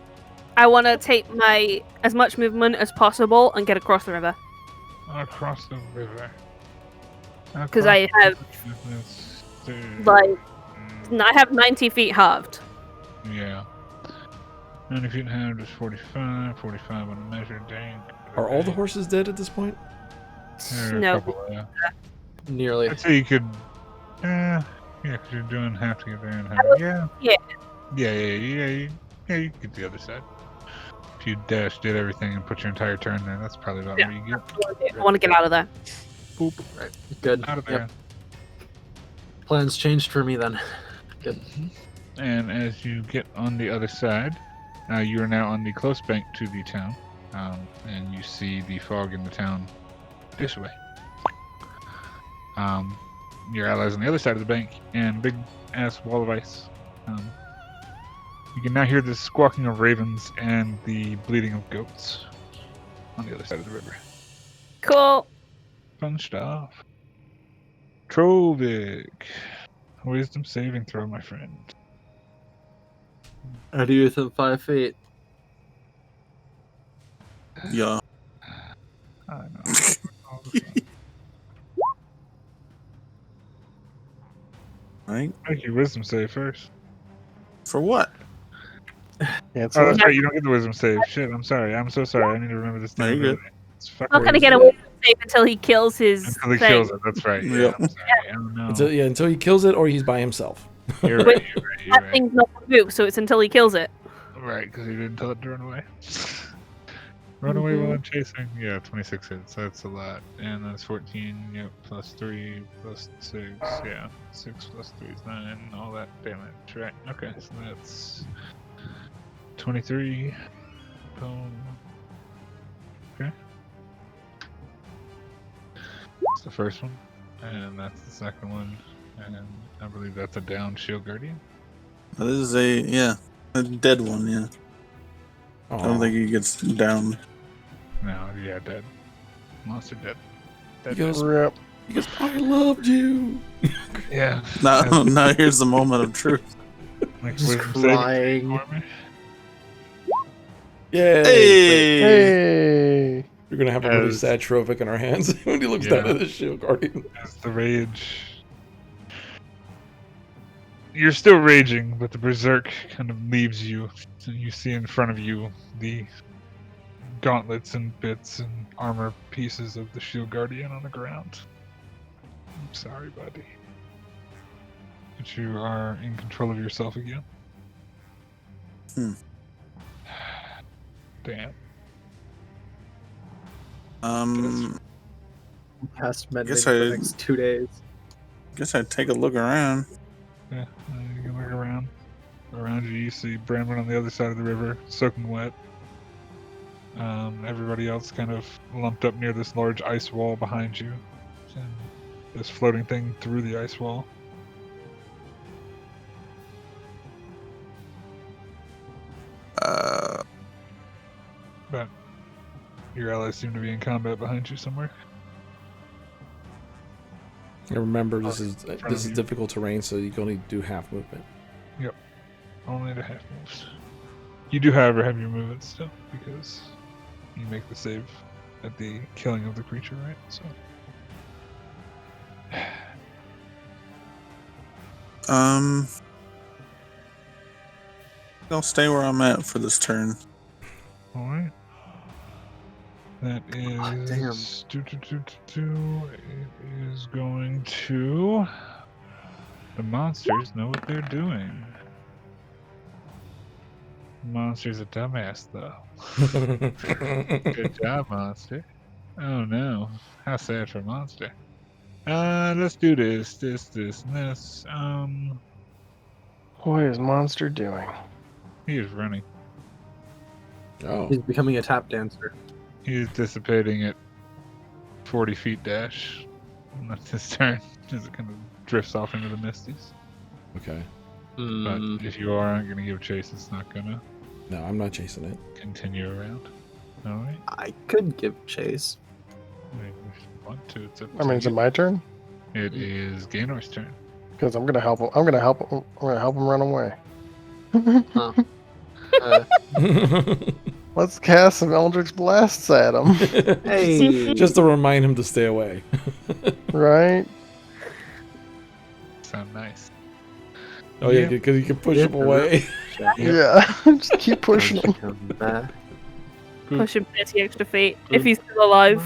I want to take my as much movement as possible and get across the river across the river. because I have like I have 90 feet halved. Yeah. 90 feet and a half is 45. 45 on a measure. Dang. Are all the horses dead at this point? There are a No, couple, yeah. Nearly. I'd say you could. Yeah, because you're doing half to get there and half. Yeah. Yeah. Yeah, you can get the other side. If you did everything and put your entire turn there, that's probably about where you get. I want to get out of there. Boop. Good. Out of there. Yep. Plans changed for me then. Good. And as you get on the other side, you are now on the close bank to the town, and you see the fog in the town this way. Your allies on the other side of the bank, and big ass wall of ice. You can now hear the squawking of ravens and the bleating of goats on the other side of the river. Cool. Fun stuff. Trovic. Wisdom saving throw, my friend. Are you within 5 feet? Yeah. I know. Right? Make your wisdom save first. For what? Yeah, it's Oh, that's right. You don't get the wisdom save. Shit, I'm sorry. I'm so sorry. I need to remember this No, thing. you're good. It's I'm fucking not gonna get a wisdom save until he kills his until he thing. kills it. That's right. Yeah, Yeah. I'm sorry. I don't know. Until he kills it or he's by himself. You're right. You're That right. thing's not a move, so it's until he kills it. Right, because he didn't tell it to run away. Run away while I'm chasing. Yeah, 26 hits. That's a lot. And that's 14. Yep. Plus 3 plus 6. Yeah. 6 plus 3 is 9. All that damage. Right. Okay. So that's 23. Boom. Okay. That's the first one. And that's the second one. And I believe that's a down shield guardian. This is a dead one, yeah. I don't think he gets down. No, yeah, dead. Monster dead. He goes, Rip. I loved you. Yeah. Now here's the moment of truth. Like Just wisdom saving crying. for me. Yay. Hey. We're going to have a really As- sad Trovic in our hands when he looks Yeah. down at the shield guardian. As the rage. You're still raging, but the berserk kind of leaves you. And you see in front of you the gauntlets and bits and armor pieces of the shield guardian on the ground. I'm sorry, buddy. But you are in control of yourself again. Damn. Past mending Guess for the I- next 2 days. Guess I'd take a look around. Yeah, you can look around. Around you, you see Bramwin on the other side of the river, soaking wet. Everybody else kind of lumped up near this large ice wall behind you. And this floating thing through the ice wall. But your allies seem to be in combat behind you somewhere. And remember, this is of you. difficult terrain, so you can only do half movement. Only the half moves. You do, however, have your movement still, because you make the save at the killing of the creature, right? So I'll stay where I'm at for this turn. alright. That is damn. It is going to. The monsters know what they're doing. Monster's a dumbass, though. Good job, Monster. Oh no. How sad for Monster. Let's do this, and this. What is Monster doing? He is running. Oh. He's becoming a tap dancer. He's dissipating at 40 feet dash. And that's his turn, as it kind of drifts off into the misties. Okay. But if you aren't going to give chase, it's not going to No, I'm not chasing it. continue around. Alright? I could give chase. I mean, if you want to, it's up I to mean, is it you. my turn? It is Gaenor's turn. Because I'm gonna help him. I'm gonna help him run away. Huh. Let's cast some Eldritch Blasts at him. Hey. Just to remind him to stay away. Right? Sound nice. Oh yeah, Yeah. because you can push him away. Yeah. Just keep pushing him. Come back. Push him 30 extra feet if he's still alive.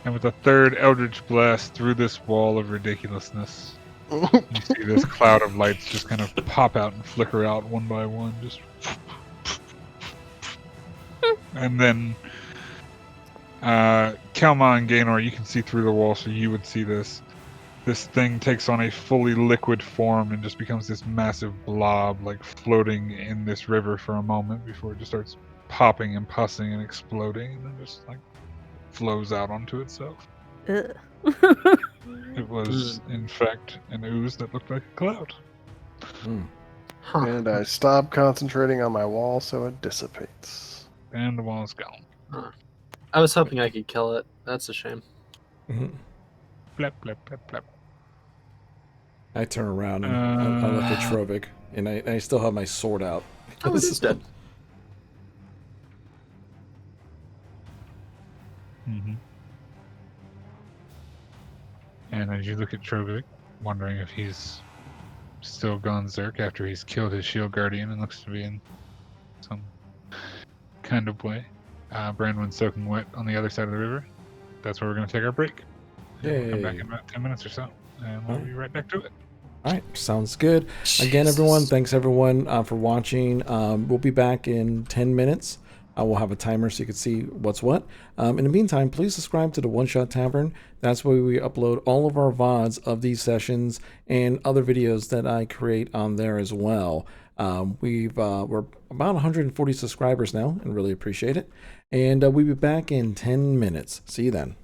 And with a third Eldritch Blast through this wall of ridiculousness, you see this cloud of lights just kind of pop out and flicker out one by one, just. And then, Kelma and Gaynor, you can see through the wall, so you would see this. This thing takes on a fully liquid form and just becomes this massive blob, like floating in this river for a moment before it just starts popping and pussing and exploding, and then just like flows out onto itself. Ugh. It was, in fact, an ooze that looked like a cloud. Huh. And I stop concentrating on my wall so it dissipates. And the wall's gone. I was hoping I could kill it. That's a shame. Mhm. Blep, blep, blep, blep. I turn around and I look at Trovic, and I still have my sword out. Oh, this is dead. Mm-hmm. And as you look at Trovic, wondering if he's still gone Zerk after he's killed his shield guardian and looks to be in some kind of way. Brandwin's soaking wet on the other side of the river. That's where we're going to take our break. And we'll come back Yay. in about 10 minutes or so, and we'll be right back to it. All right, sounds good. Again, everyone, thanks everyone for watching. We'll be back in 10 minutes. We'll have a timer so you can see what's what. In the meantime, please subscribe to the One Shot Tavern. That's where we upload all of our VODs of these sessions and other videos that I create on there as well. We're about 140 subscribers now and really appreciate it. And we'll be back in 10 minutes. See you then.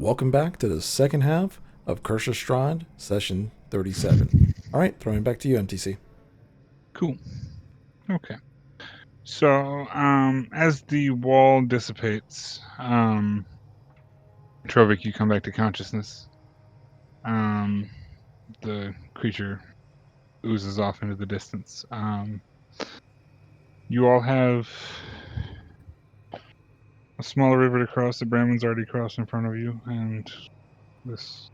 Welcome back to the second half of Count Strahd, session 37. All right, throwing back to you, MTC. Cool. Okay. So, as the wall dissipates, Trovik, you come back to consciousness. The creature oozes off into the distance. You all have a smaller river to cross. The Brahmin's already crossed in front of you, and this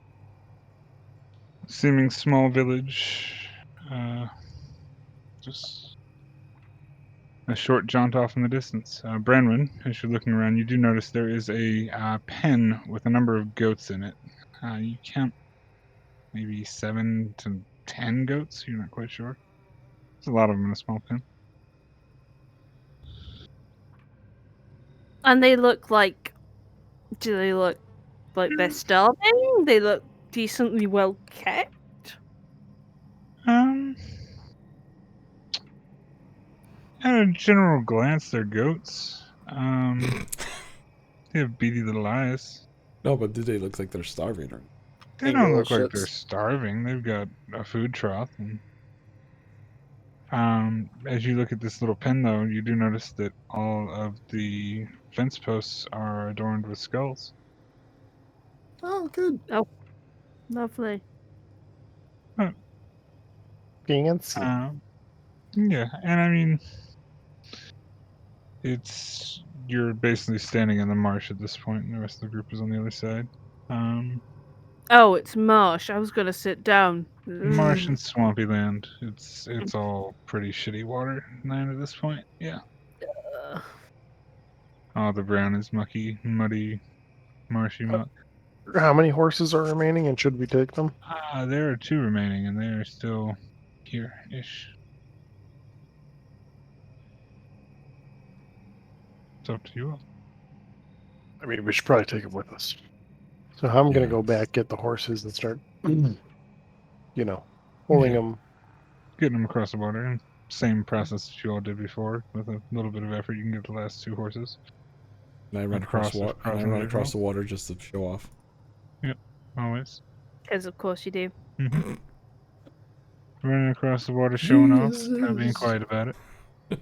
seeming small village, just a short jaunt off in the distance. Branwen, as you're looking around, you do notice there is a pen with a number of goats in it. You count maybe 7 to 10 goats. You're not quite sure. There's a lot of them in a small pen. And they look like. Do they look like they're starving? They look decently well kept. Um, at a general glance, they're goats. They have beady little eyes. No, but do they look like they're starving? Or... They Angry don't little look like they're shits. starving. They've got a food trough. And, as you look at this little pen, though, you do notice that all of the fence posts are adorned with skulls. Oh, good. Lovely. Fancy. Yeah, and I mean, you're basically standing in the marsh at this point, and the rest of the group is on the other side. Oh, it's marsh. I was gonna sit down. Marsh and swampy land. It's all pretty shitty water land at this point. Yeah. Ugh. All the brown is mucky, muddy, marshy muck. How many horses are remaining, and should we take them? There are 2 remaining, and they are still here-ish. It's up to you all. I mean, we should probably take them with us. So I'm going Yeah. to go back, get the horses, and start, pulling them. Getting them across the border, and same process that you all did before. With a little bit of effort, you can get the last 2 horses. And I run across Across water. And I the run river. across the water just to show off. Yep, always. Because of course you do. Running across the water, showing off, not being Jesus. quiet about it.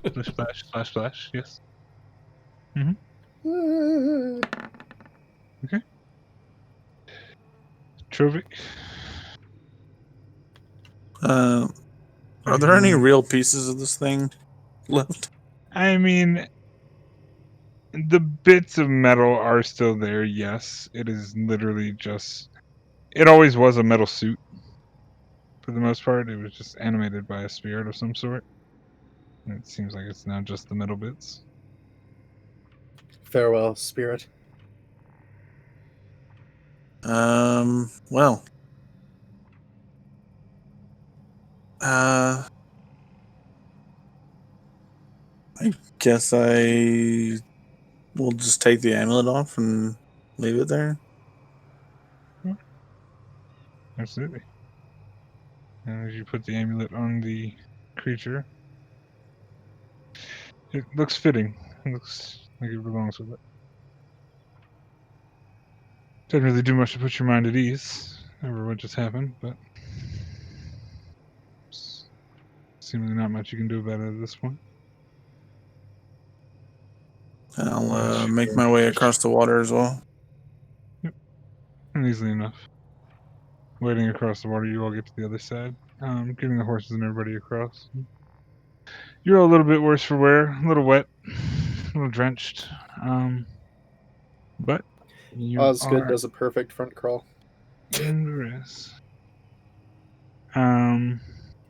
Splish, splash, splash, splash. Yes. Okay. Trovik. Are there any real pieces of this thing left? I mean, the bits of metal are still there, yes. It is literally just... It always was a metal suit, for the most part. It was just animated by a spirit of some sort. And it seems like it's now just the metal bits. Farewell, spirit. Well. I guess I will just take the amulet off and leave it there. Absolutely. And as you put the amulet on the creature, it looks fitting. It looks like it belongs with it. Didn't really do much to put your mind at ease over what just happened, but seemingly not much you can do about it at this point. I'll make my way across the water as well. And easily enough. Wading across the water, you all get to the other side, getting the horses and everybody across. You're all a little bit worse for wear, a little wet, a little drenched, but you Osgood are does a perfect front crawl. in the rest. You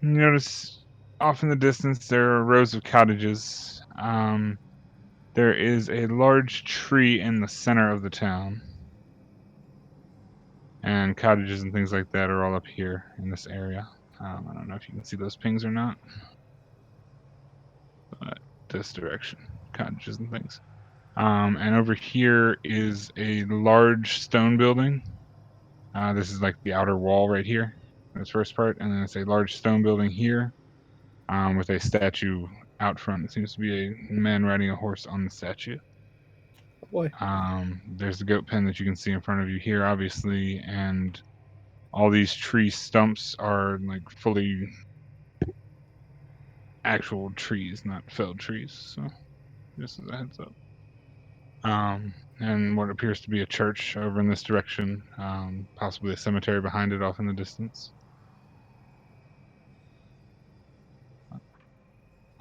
notice off in the distance there are rows of cottages. There is a large tree in the center of the town. And cottages and things like that are all up here in this area. I don't know if you can see those pings or not. But this direction, cottages and things. And over here is a large stone building. This is like the outer wall right here, this first part. And then it's a large stone building here with a statue out front. It seems to be a man riding a horse on the statue. Oh boy. There's the goat pen that you can see in front of you here, obviously, and all these tree stumps are like fully actual trees, not felled trees. So, just as a heads up. And what appears to be a church over in this direction, possibly a cemetery behind it off in the distance.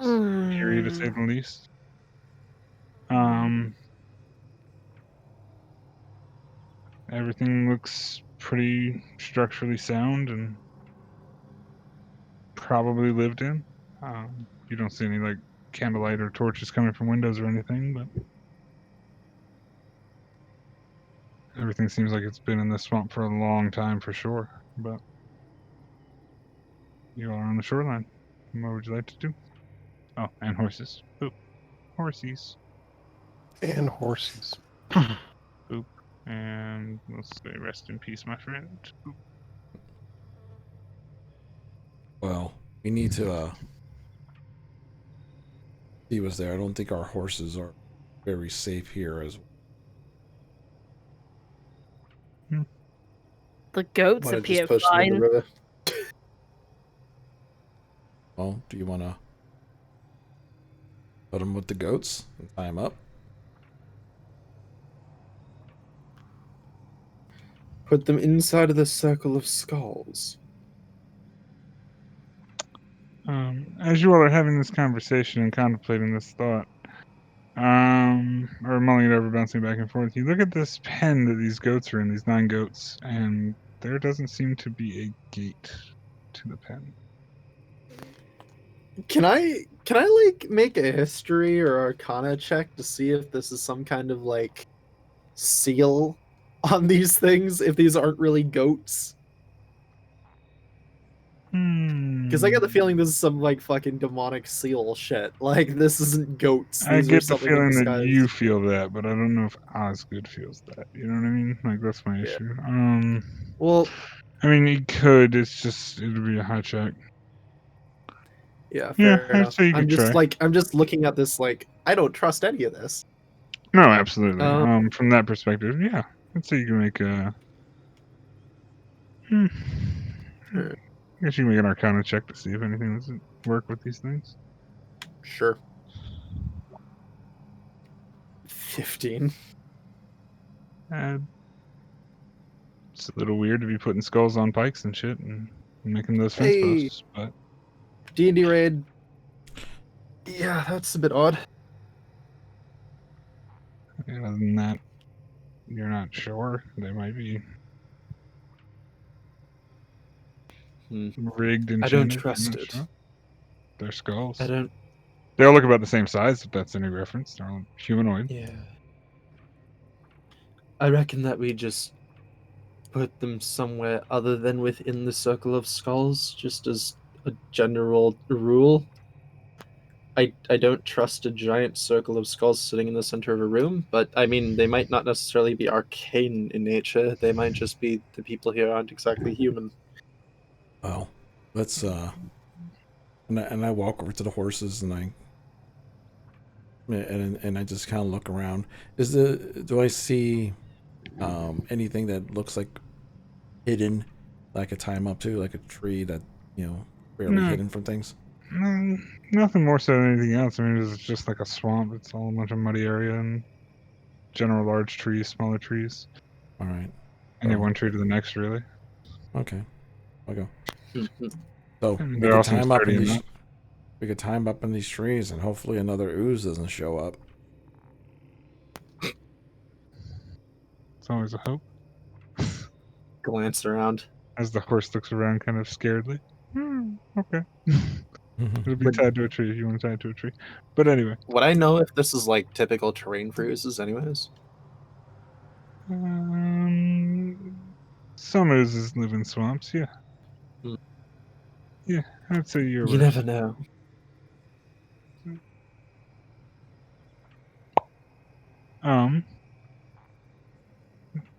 Eerie to say the least. Everything looks pretty structurally sound and probably lived in. You don't see any like candlelight or torches coming from windows or anything, but everything seems like it's been in this swamp for a long time for sure. But you are on the shoreline. What would you like to do? Oh, and horses. Boop. Horsies. And horses. Boop. And let's say rest in peace, my friend. Boop. Well, we need to see what's there. I don't think our horses are very safe here as well. The goats Might have appear just pushed them in fine. the river. Well, do you want to put them with the goats and tie them up? Put them inside of the circle of skulls. As you all are having this conversation and contemplating this thought, or mulling it over, bouncing back and forth, you look at this pen that these goats are in, these 9 goats, and there doesn't seem to be a gate to the pen. Can I like make a history or arcana check to see if this is some kind of like seal on these things, if these aren't really goats? Because I get the feeling this is some like fucking demonic seal shit. Like this isn't goats. I These are get the something in feeling that disguise. you feel that, but I don't know if Osgood feels that. You know what I mean? Like that's my issue. Well, I mean, he could. It's just it'd be a high check. yeah, Yeah, fair I'd enough. say you could try. I'm just looking at this like I don't trust any of this. No, absolutely. Um, From that perspective, yeah, I'd say you can make a. Sure. I guess you can make an Arcana check to see if anything doesn't work with these things. Sure. 15. It's a little weird to be putting skulls on pikes and shit and making those fence Hey. posts, but D&D raid. Yeah, that's a bit odd. other than that, you're not sure. They might be rigged and I don't trust it. Sure. They're skulls. I don't. They all look about the same size, if that's any reference. They're all humanoid. Yeah. I reckon that we just put them somewhere other than within the circle of skulls, just as a general rule. I don't trust a giant circle of skulls sitting in the center of a room, but I mean, they might not necessarily be arcane in nature. They might just be the people here aren't exactly human. Well, let's and I walk over to the horses and I just kind of look around. Do I see anything that looks like hidden that I could tie them up to, like a tree that barely hidden from things? No, nothing more so than anything else. I mean, it's just like a swamp. It's all a bunch of muddy area, and general large trees, smaller trees. All right. Any Oh. one tree to the next, really. Okay. I'll go. So And we they're could all seem time up sturdy in these. enough. We could time up in these trees, and hopefully another ooze doesn't show up. It's always a hope. Glance around. As the horse looks around kind of scaredly. Okay. It'll be tied to a tree if you want to tie it to a tree. But anyway. Would I know if this is like typical terrain for oozes, anyways? Some oozes live in swamps, yeah. Hmm. Yeah, I'd say you're You right. never know.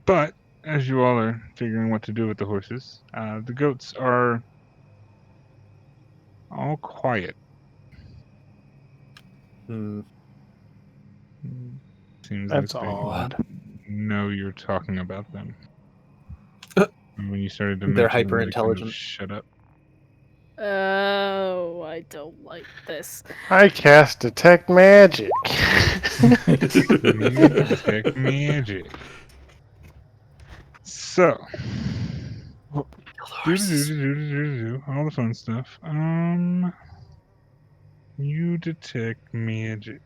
But as you all are figuring what to do with the horses, the goats are all quiet. Hmm. Seems That's like they odd. know you're talking about them. And when you started to They're mention them, they kind of hyper-intelligent. shut up. Oh, I don't like this. I cast detect magic. Detect magic. So, all the fun stuff. You detect magic.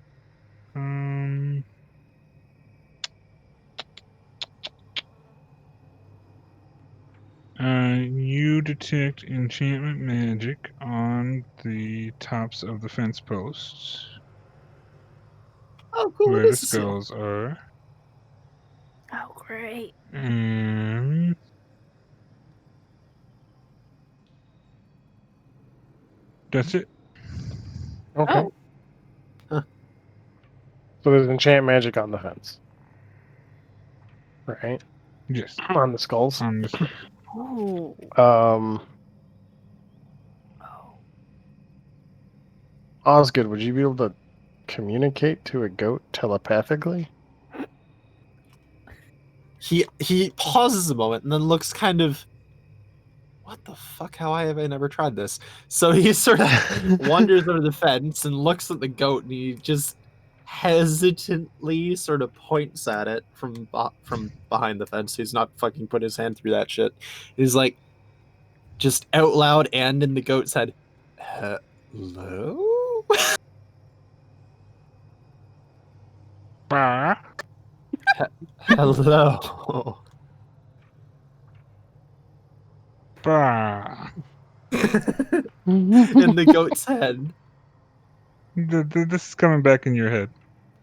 You detect enchantment magic on the tops of the fence posts Oh, cool. where It the is a seal. skulls are. Oh, great. And that's it. Okay. Oh, So there's enchant magic on the fence. Right? Yes. On the skulls. On the skull. oh, Um, oh. Osgood, would you be able to communicate to a goat telepathically? He pauses a moment and then looks kind of, what the fuck? How have I never tried this? So he sort of wanders over the fence and looks at the goat, and he just hesitantly sort of points at it from behind the fence. He's not fucking put his hand through that shit. He's like, just out loud and in the goat's head, hello? Bah. Hello. Bah. In the goat's head. This is coming back in your head.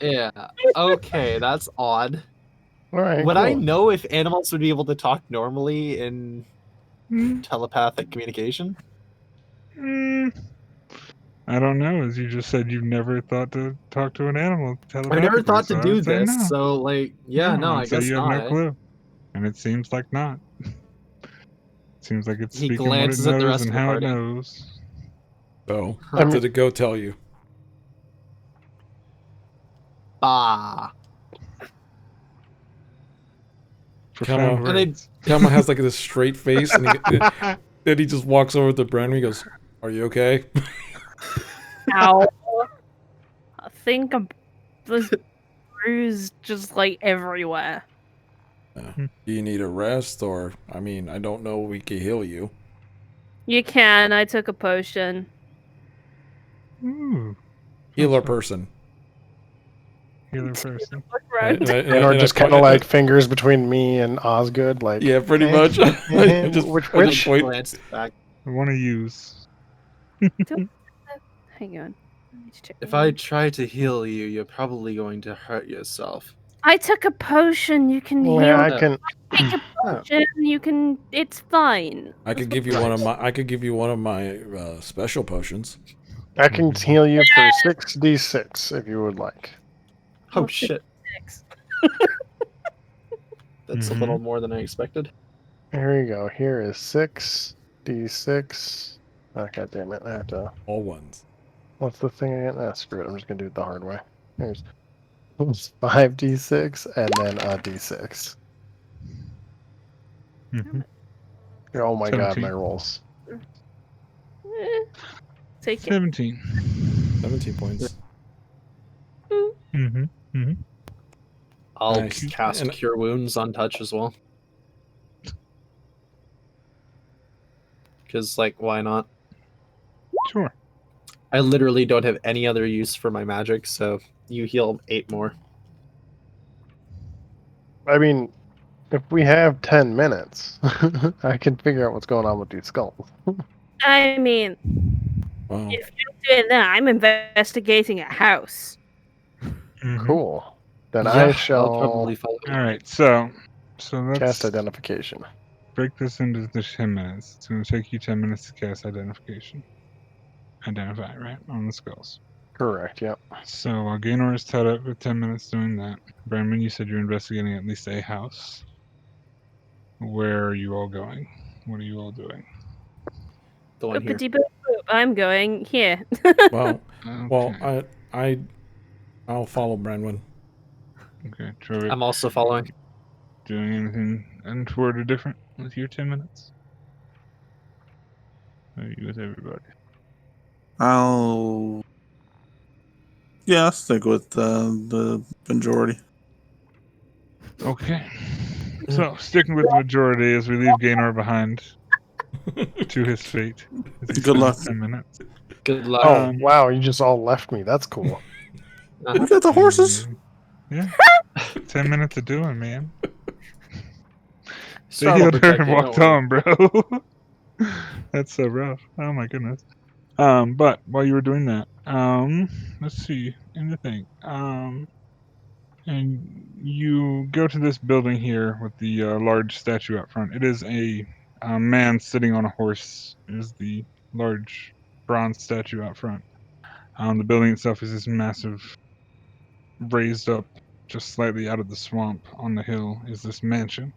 Yeah. Okay, that's odd. All right. Would cool. I know if animals would be able to talk normally in telepathic communication? I don't know. As you just said, you've never thought to talk to an animal I telepathically. never thought so to do I'd say this, no. so like, yeah, no, I I'd say guess you have not. no clue. And it seems like not. Seems like it's He speaking what it glances at the knows rest and of the how it party. knows. So, I what mean- did it go tell you? Bah. Profound Come on. And they- words. Kelma has like this straight face, and then he just walks over to Brennan. He goes, "Are you okay?" Ow. I think there's bruise just like everywhere. Do you need a rest, or I mean, I don't know. We can heal you. You can. I took a potion. Ooh. Healer That's person. Healer person. Look around. And just kind of like fingers between me and Osgood, like Yeah, pretty eh, much. eh, Just- which I just which? point- Glance back. I want to use. Hang on. Let me check If my I notes. try to heal you, you're probably going to hurt yourself. I took a potion. You can Yeah, heal. I can. Take a potion. You can. It's fine. I could give you one of my. I could give you one of my special potions. I can heal you for 6d6 if you would like. Oh Well, shit, 6. that's a little more than I expected. Here you go. Here is 6d6. Oh, God damn it. I have to. All ones. What's the thing again? Ah, screw it. I'm just going to do it the hard way. Here's 5d6 and then a d6. Oh my God, 17. my rolls. Take it. 17. 17 points. Mm-hmm. Mm-hmm. I'll Nice. cast And- Cure Wounds on touch as well. Because, like, why not? Sure. I literally don't have any other use for my magic, so you heal 8 more. I mean, if we have 10 minutes, I can figure out what's going on with these skulls. I mean, Wow. if you're doing that, I'm investigating a house. Mhm. Cool. Then Yeah, I I'll shall probably follow. All right. So let's cast identification. break this into the 10 minutes. It's going to take you 10 minutes to cast identify, right, on the skulls. Correct, yep. So while Gaynor is tied up with 10 minutes doing that, Brandon, you said you're investigating at least a house. Where are you all going? What are you all doing? The one here. Oopity boop boop. I'm going here. Well, Okay. well, I'll follow Branwyn. Okay. Trovic, I'm also following. doing anything untoward or different with your 10 minutes? Or are you with everybody? I'll stick with the majority. Okay. So, sticking with the majority as we leave Gaynor behind to his fate. As he Good spends luck. 10 minutes. Good luck. Oh, wow, you just all left me. That's cool. We got the horses. Yeah. 10 minutes of doing, man. They Strahd will healed her protect and you, walked don't worry. on, bro. That's so rough. Oh my goodness. But while you were doing that, let's see in the thing. And you go to this building here with the large statue out front. It is a man sitting on a horse. Is the large bronze statue out front. The building itself is this massive, raised up just slightly out of the swamp on the hill. Is this mansion?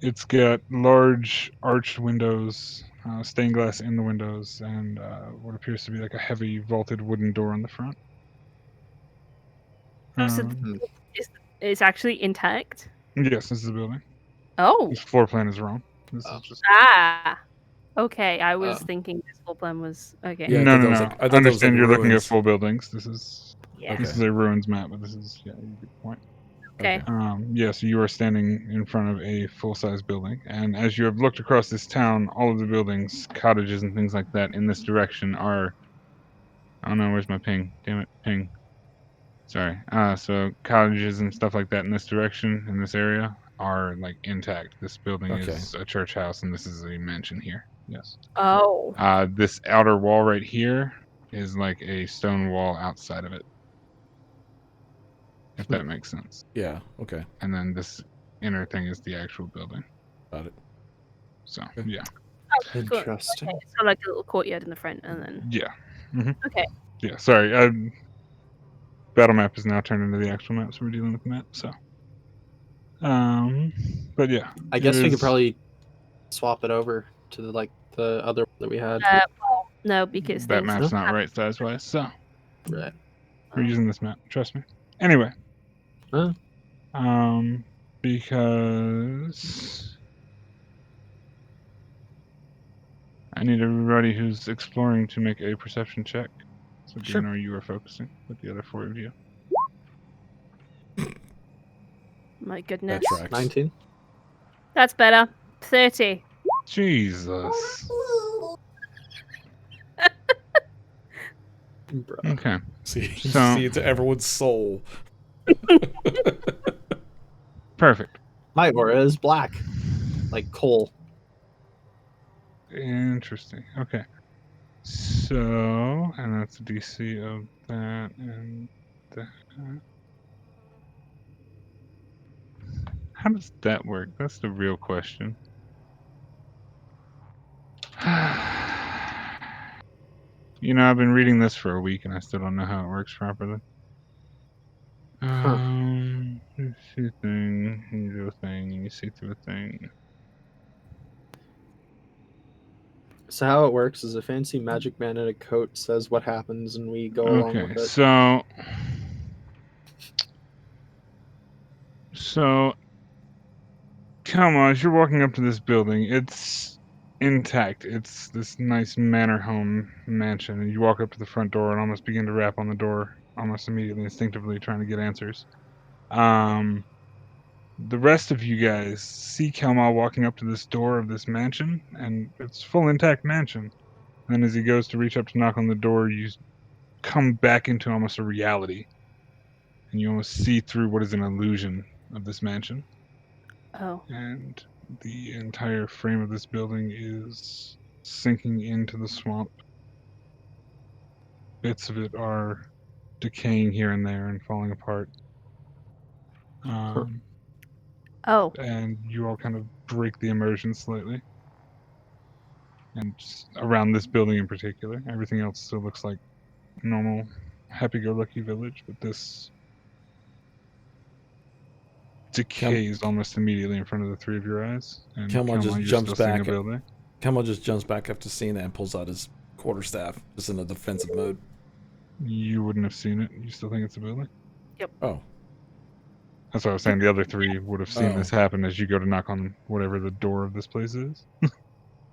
It's got large arched windows, stained glass in the windows, and what appears to be like a heavy vaulted wooden door on the front. Oh, so Um, it's actually intact. yes, this is the building. Oh. This floor plan is wrong. This Oh. is just Ah. Okay, I was Oh. thinking this whole plan was okay. Yeah, I no, thought no, that was no. like- I thought that was Understand like you're looking at ruins. full buildings. This is Yeah. this is a ruins map, but this is a good point. Okay. Yeah, so you are standing in front of a full-size building, and as you have looked across this town, all of the buildings, cottages, and things like that in this direction are. Oh no, where's my ping? Damn it, ping. Sorry. So cottages and stuff like that in this direction, in this area, are like intact. This building Okay. is a church house, and this is a mansion here. Yes. Oh. This outer wall right here is like a stone wall outside of it. If that makes sense. Yeah. Okay. And then this inner thing is the actual building. Got it. So Okay. yeah. Oh, cool. Interesting. Okay, it's got like a little courtyard in the front, and then Yeah. hmm okay. Yeah. Sorry. Battle map is now turned into the actual map, so we're dealing with the map. So. But yeah. I guess we it could is- probably swap it over to the other one that we had. Well, no, because that things map's not happen. right size wise. So Right. we're using this map. Trust me. Anyway. Huh? Because I need everybody who's exploring to make a perception check. So Sure. Gaynor, you are focusing with the other 4 of you. My That goodness, tracks. 19. that's better. 30. Jesus. Bro. Okay. See, So- see into everyone's soul. Perfect. My aura is black. Like coal. Interesting. Okay. So, and that's the DC of that and that. How does that work? That's the real question. You know, I've been reading this for a week and I still don't know how it works properly. You see a thing, you do a thing, and you see through a thing. So how it works is a fancy magic man in a coat says what happens, and we go along Okay, with it. so come on, as you're walking up to this building, it's intact. It's this nice manor home mansion, and you walk up to the front door and almost begin to rap on the door almost immediately, instinctively trying to get answers. The rest of you guys see Kelmal walking up to this door of this mansion, and it's full intact mansion. And then as he goes to reach up to knock on the door, you come back into almost a reality, and you almost see through what is an illusion of this mansion. Oh. And the entire frame of this building is sinking into the swamp. Bits of it are decaying here and there and falling apart. Oh. And you all kind of break the immersion slightly. And just around this building in particular, everything else still looks like normal, happy-go-lucky village, but this decays almost immediately in front of the three of your eyes. And Kelmal just you're jumps still seeing back. a building. Kelmal just jumps back after seeing that and pulls out his quarterstaff, just in a defensive mode. You wouldn't have seen it. You still think it's a building? Yep. Oh. That's what I was saying. The other three would have seen Oh. this happen as you go to knock on whatever the door of this place is.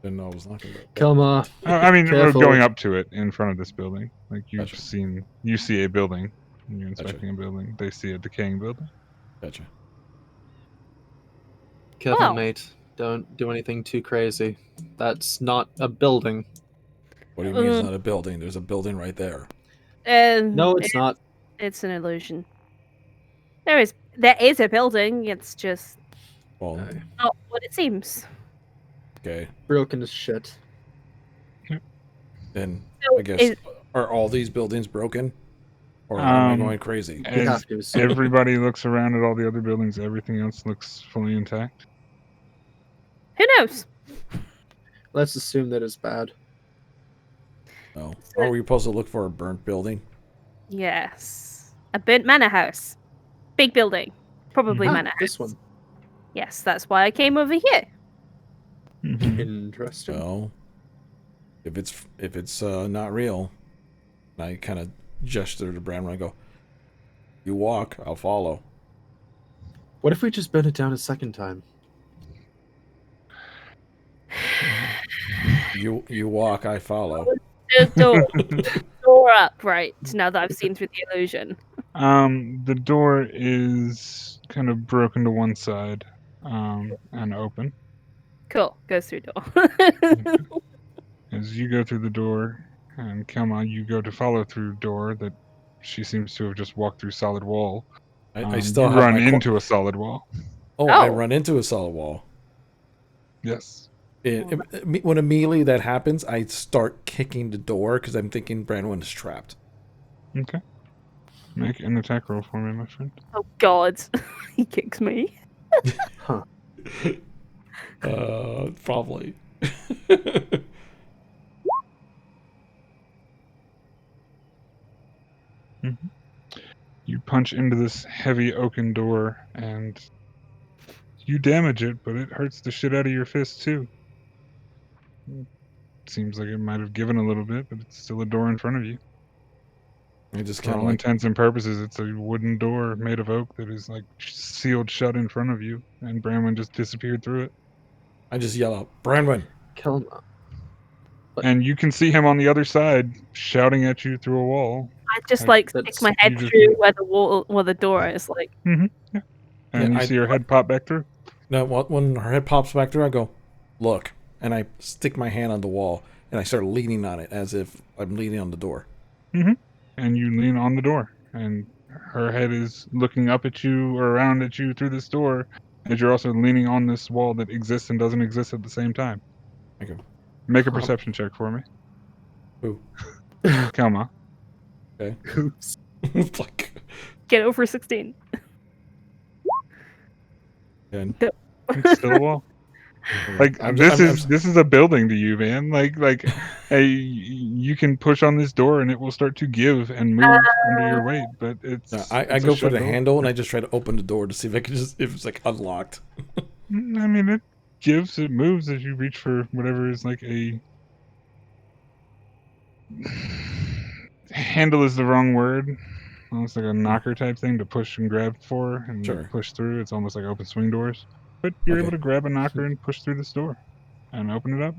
Didn't know I was knocking it. Kelma. I mean, we're Careful. going up to it in front of this building. Like you've Gotcha. seen, you see a building, and you're Gotcha. inspecting a building. They see a decaying building. Gotcha. Careful, Well. mate. Don't do anything too crazy. That's not a building. What do you mean it's not a building? There's a building right there. No, it's not. It's an illusion. There is a building. It's just Well, not what it seems. okay. Broken as shit. Then So I guess is- are all these buildings broken? Or am I Um, going crazy? You As have to. So everybody looks around at all the other buildings, everything else looks fully intact. Who knows? let's assume that it's bad. No. Are we supposed to look for a burnt building? Yes, a burnt manor house, big building, probably Ah, manor this house. one. Yes, that's why I came over here. Mhm. Interesting. No. If it's not real, I kind of gesture to Bram and I go, "You walk, I'll follow." What if we just burn it down a second time? You walk, I follow. The door up, right? Now that I've seen through the illusion. The door is kind of broken to one side, and open. Cool. Goes through door. As you go through the door, and Kelma, you go to follow through door that she seems to have just walked through solid wall. I still you have run my into a solid wall. I Oh. run into a solid wall. Yes. When immediately that happens, I start kicking the door because I'm thinking Brandon is trapped. Okay. Make an attack roll for me, my friend. Oh God, he kicks me. Huh. Probably. You punch into this heavy oaken door, and you damage it, but it hurts the shit out of your fist too. Seems like it might have given a little bit, but it's still a door in front of you. I just For kind of all like, intents and purposes, it's a wooden door made of oak that is like sealed shut in front of you, and Bramwin just disappeared through it. I just yell out, "Brandon!" Kelma. But- And you can see him on the other side shouting at you through a wall. I just Like, stick that's- my head you just- through where the door is. Like, And Yeah, you see her head pop back through. Now, when her head pops back through, I go, "Look," and I stick my hand on the wall and I start leaning on it as if I'm leaning on the door. And you lean on the door, and her head is looking up at you or around at you through this door, as you're also leaning on this wall that exists and doesn't exist at the same time. Okay. Make a perception check for me. Who? Kelma. Okay. Oops. It's like, get over 16. and It's still a wall. Like I'm- this I'm- is a building to you, man. Like, hey, you can push on this door and it will start to give and move under your weight. But it's I it's a go for shut the door. handle and I just try to open the door to see if I can if it's like unlocked. I mean, it gives, it moves as you reach for whatever is like a handle is the wrong word. Almost like a knocker type thing to push and grab for and Sure. push through. It's almost like open swing doors. But you're Okay. able to grab a knocker and push through this door and open it up.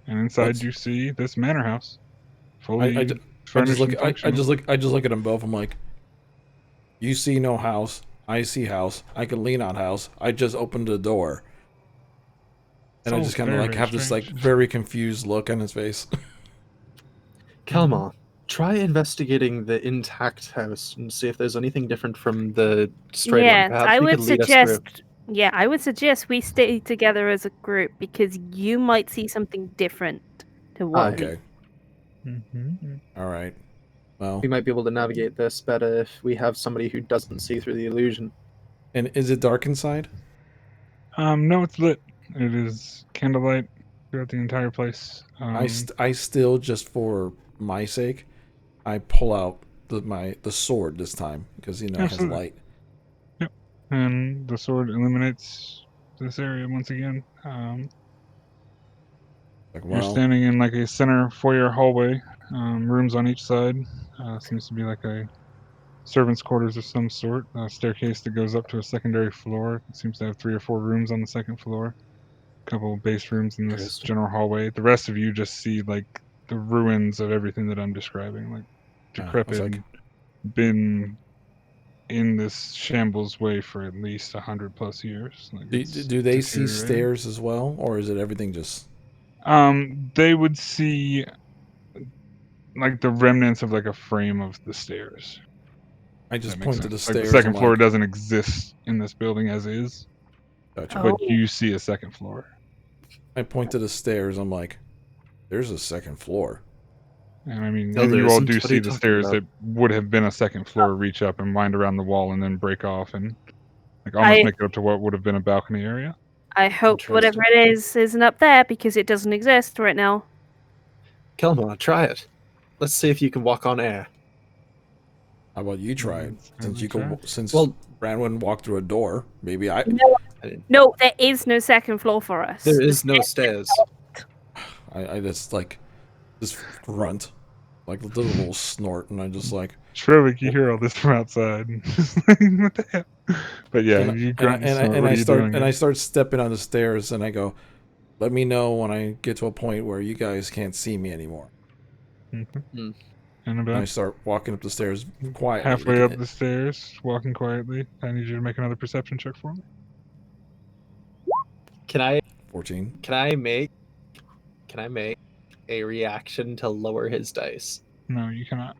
And inside Let's- you see this manor house. Fully furnish and I functional. just look at them both. I'm like, you see no house. I see house. I can lean on house. I just opened the door. And I It's just all kind of very, like very have this like strange. very confused look on his face. Kelma, try investigating the intact house and see if there's anything different from the destroyed one. Yes, Perhaps I we would could lead us through. suggest. Yeah, I would suggest we stay together as a group because you might see something different to what we. Okay. Mm-hmm. All right. Well, We might be able to navigate this better if we have somebody who doesn't see through the illusion. and is it dark inside? No, it's lit. It is candlelight throughout the entire place. I still, just for my sake, I pull out the sword this time because it has Absolutely. light. Yep. And the sword illuminates this area once again. Like, You're well, standing in like a center foyer hallway, rooms on each side. Seems to be like a servants' quarters of some sort. A staircase that goes up to a secondary floor. It seems to have 3 or 4 rooms on the second floor. A couple of base rooms in this Interesting. general hallway. The rest of you just see like the ruins of everything that I'm describing, like I was decrepit, like, been in this shambles way for at least 100+ years. Like do they see deteriorating. stairs as well, or is it everything just? They would see like the remnants of like a frame of the stairs. I If just that makes point to the sense. Like the stairs. second I'm floor like, doesn't exist in this building as is, gotcha. Oh. but you see a second floor. I point to the stairs. I'm like, there's a second floor. And I mean, No, there you all isn't. do What are see you the talking stairs about? that would have been a second floor reach up and wind around the wall and then break off and like almost make it up to what would have been a balcony area. I hope whatever it is isn't up there because it doesn't exist right now. Kelma, try it. Let's see if you can walk on air. How about you try it? Since you Try. can, since Well- Brandon walked through a door, maybe I. No, there is no second floor for us. There is no stairs. I just like this grunt, like a little snort, and I just like. Shrevick, you hear all this from outside. Like, what the hell? But yeah, And, you and, grunt, you and, snort. and What I are you start doing? and I start stepping on the stairs, and I go, "Let me know when I get to a point where you guys can't see me anymore." Mhm. Hmm. And And I about start walking up the stairs quietly. halfway up the stairs, walking quietly. I need you to make another perception check for me. Can I 14. make a reaction to lower his dice? No, you cannot.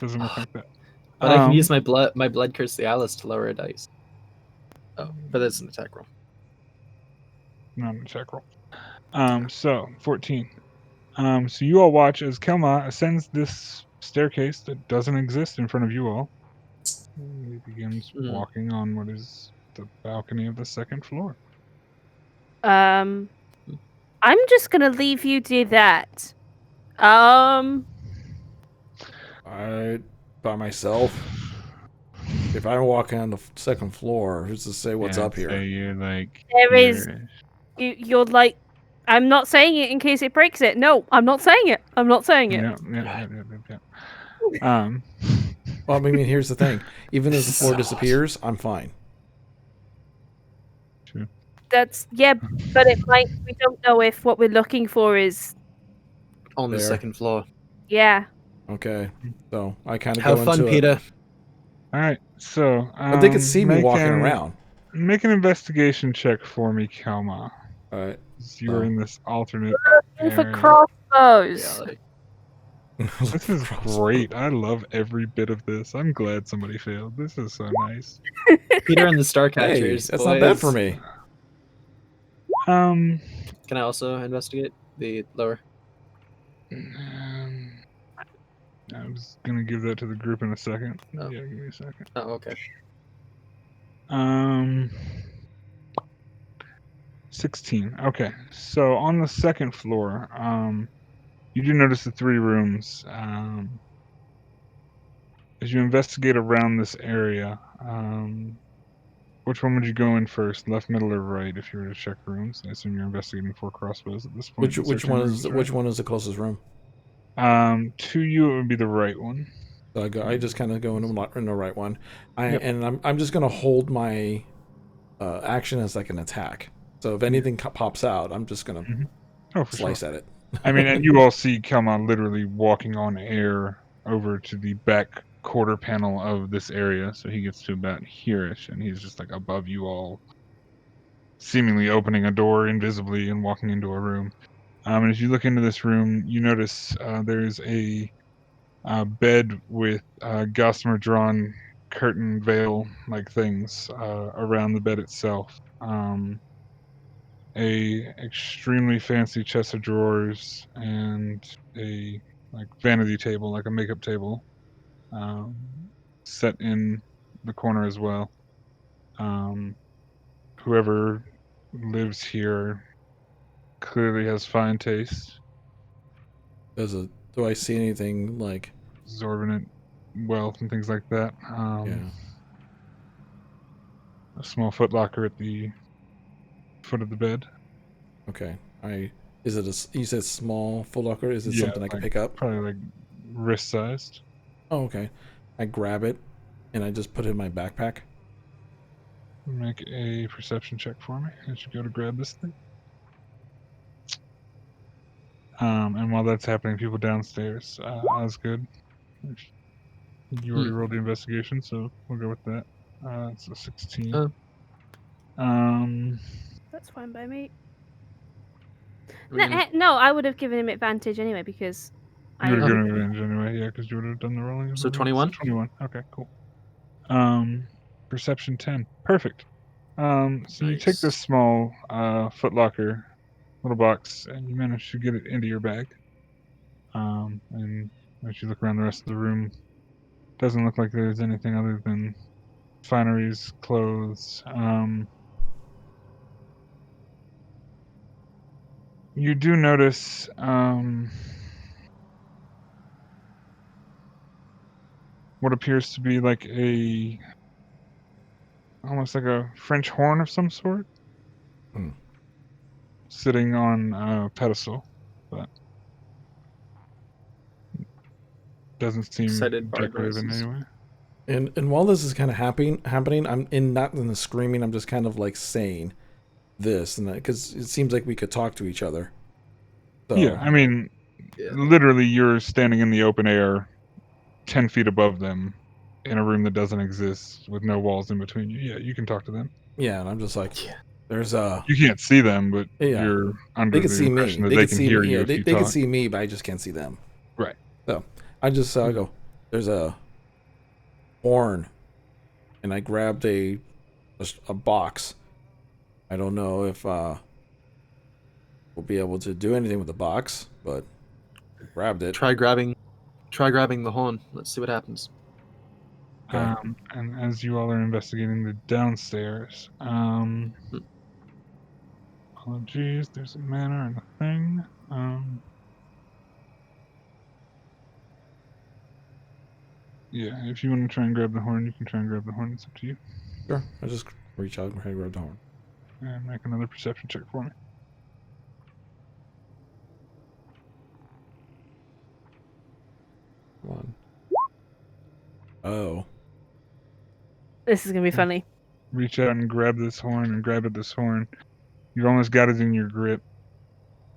Doesn't work like that. But I can use my blood curse the Alice to lower a dice. Oh, but that's an attack roll. Not an attack roll. So 14. So you all watch as Kelma ascends this staircase that doesn't exist in front of you all. He begins walking on what is the balcony of the second floor. I'm just gonna leave you do that. I by myself. If I'm walking on the second floor, who's to say what's up So here? you're like There is- You're like, I'm not saying it in case it breaks it. No, I'm not saying it. I'm not saying it. Yeah. Well, I mean, here's the thing. Even if the floor disappears, I'm fine. True. That's but it might. We don't know if what we're looking for is. On the There. second floor. Yeah. Okay, so I kind of Have go fun, into Peter. All right. So But they could see me walking around. Make an investigation check for me, Kelma. All right. You're in this alternate Looking for area. crossbows. Reality. This is great. I love every bit of this. I'm glad somebody failed. This is so nice. Peter and the Hey, Starcatchers. that's not bad for boys. me. Um, Can I also investigate the lower? I was gonna give that to the group in a second. Oh. Yeah, give me a second. Oh, okay. 16. Okay, so on the second floor, you do notice the 3 rooms. As you investigate around this area, which one would you go in first, left, middle, or right? If you were to check rooms, I assume you're investigating 4 crossbows at this point. Which one is the closest room? To you, it would be the right one. So I just kind of go in the right one. And I'm just gonna hold my action as like an attack. So if anything pops out, I'm just gonna Oh, for slice sure. at it. I mean, and you all see Kelma literally walking on air over to the back quarter panel of this area, so he gets to about here-ish, and he's just like above you all, seemingly opening a door invisibly and walking into a room. And as you look into this room, you notice there's a bed with gossamer drawn curtain veil like things around the bed itself. A extremely fancy chest of drawers and a like vanity table, like a makeup table, um, set in the corner as well. Um, whoever lives here clearly has fine taste, Do I see anything like? exorbitant wealth and things like that. Yeah. A small footlocker at the foot of the bed. Okay. Is it you said small full locker? Is it Yeah, something I can like, pick up? probably like wrist sized. Oh, okay. I grab it and I just put it in my backpack. Make a perception check for me as you go to grab this thing. And while that's happening, people downstairs, Osgood, you already rolled the investigation, so we'll go with that. It's a 16. Oh. That's fine by me. I mean, No, I would have given him advantage anyway because You would have I. given him advantage anyway, yeah, because you would have done the rolling. So 21? 21. Okay, cool. Perception 10. Perfect. So you take this Nice. small footlocker little box and you manage to get it into your bag. And as you look around the rest of the room, doesn't look like there's anything other than fineries, clothes. You do notice what appears to be like almost like a French horn of some sort, sitting on a pedestal, but doesn't seem Excited bard decorative in noises. any way. And while this is kind of happening, I'm not in the screaming. I'm just kind of like saying this and that because it seems like we could talk to each other. So, Yeah, I mean, literally, you're standing in the open air, 10 feet above them, in a room that doesn't exist with no walls in between you. Yeah, you can talk to them. yeah, and I'm just like, there's a. You can't see them, but Yeah. you're under They can the see me. impression that They they can can see hear me. you Yeah, if they you can talk. see me, but I just can't see them. Right. So I just go. There's a horn, and I grabbed a box. I don't know if we'll be able to do anything with the box, but I grabbed it. Try grabbing the horn. Let's see what happens. Okay. And as you all are investigating the downstairs, oh geez, there's a manor and a thing. Yeah, if you want to try and grab the horn, you can try and grab the horn. It's up to you. Sure. I just reach out and grab the horn. And make another perception check for me. Come on. Oh. This is gonna be funny. Reach out and grab this horn and grab at this horn. You've almost got it in your grip.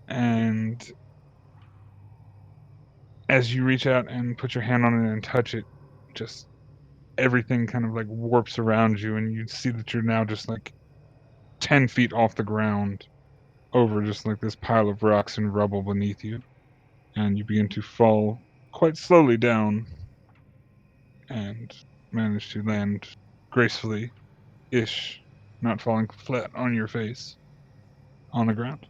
And as you reach out and put your hand on it and touch it, just everything kind of like warps around you, and you see that you're now just like 10 feet off the ground over just like this pile of rocks and rubble beneath you. And you begin to fall quite slowly down and manage to land gracefully-ish, not falling flat on your face on the ground.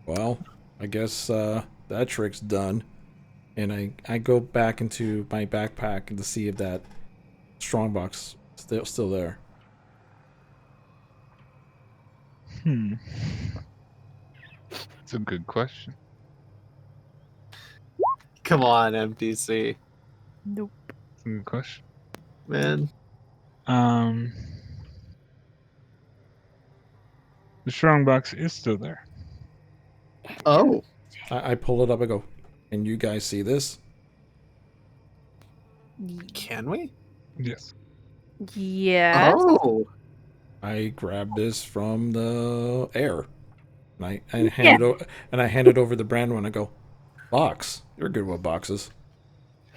Well, I guess that trick's done. And I go back into my backpack to see if that strongbox still there. That's a good question. Come on, NPC. Nope. That's a good question. Man. The strongbox is still there. Oh. I pull it up. I go, can you guys see this? Can we? Yes. Yes. Oh. I grabbed this from the air. And I hand it over to Brandon and I go, box. You're good with boxes.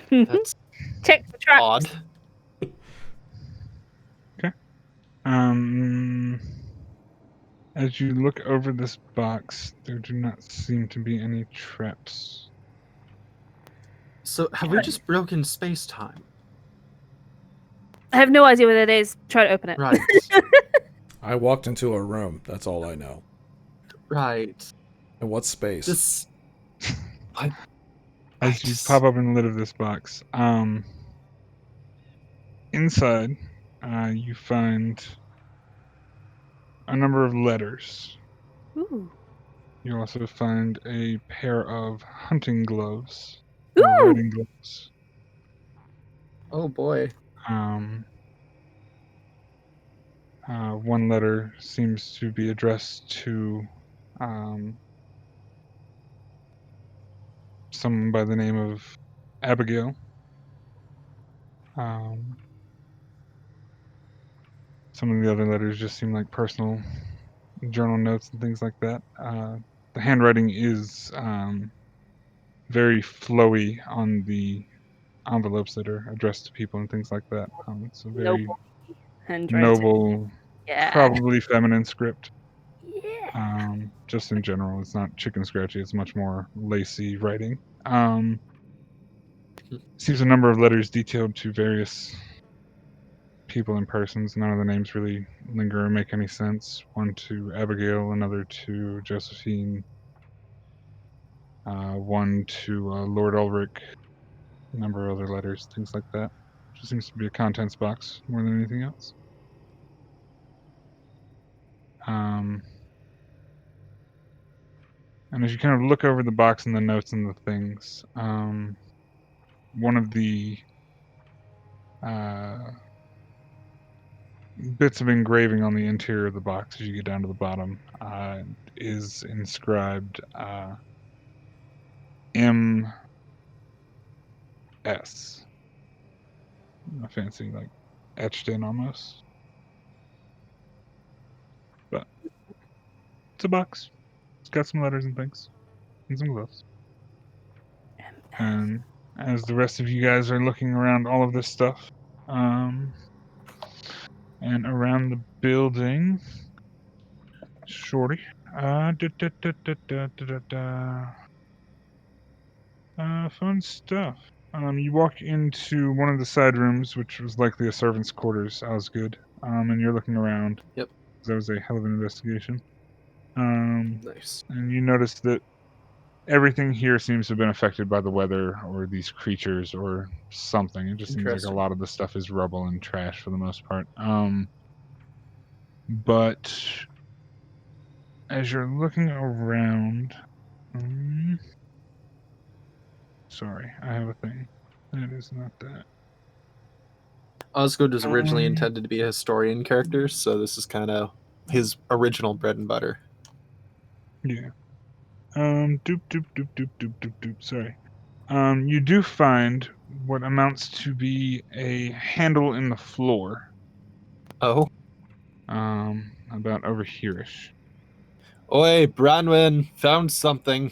That's Check the traps. odd. As you look over this box, there do not seem to be any traps. So have we just broken space-time? I have no idea what it is. Try to open it. Right. I walked into a room. That's all I know. Right. And what space? This. As you pop open the lid of this box, inside, you find a number of letters. Ooh. You also find a pair of hunting gloves, Ooh. riding gloves. Oh boy. One letter seems to be addressed to someone by the name of Abigail. Some of the other letters just seem like personal journal notes and things like that. The handwriting is very flowy on the envelopes that are addressed to people and things like that. It's a very Noble handwriting. noble, Yeah. probably feminine script. Yeah. Just in general, it's not chicken scratchy. It's much more lacy writing. Seems a number of letters detailed to various people and persons. None of the names really linger or make any sense. One to Abigail, another to Josephine, one to Lord Ulrich, a number of other letters, things like that. Just seems to be a contents box more than anything else. And as you kind of look over the box and the notes and the things, one of the bits of engraving on the interior of the box as you get down to the bottom is inscribed MS. A fancy, like, etched in almost. But it's a box. It's got some letters and things. And some gloves. And as the rest of you guys are looking around all of this stuff, and around the building, Shorty, fun stuff. You walk into one of the side rooms, which was likely a servant's quarters, Osgood, and you're looking around. Yep. That was a hell of an investigation. Nice. And you notice that everything here seems to have been affected by the weather or these creatures or something. It just seems like a Interesting. lot of the stuff is rubble and trash for the most part. But as you're looking around, sorry, I have a thing. That is not that. Osgood was originally intended to be a historian character, so this is kind of his original bread and butter. Yeah. Sorry. You do find what amounts to be a handle in the floor. Oh. About over here-ish. Oi, Branwyn, found something.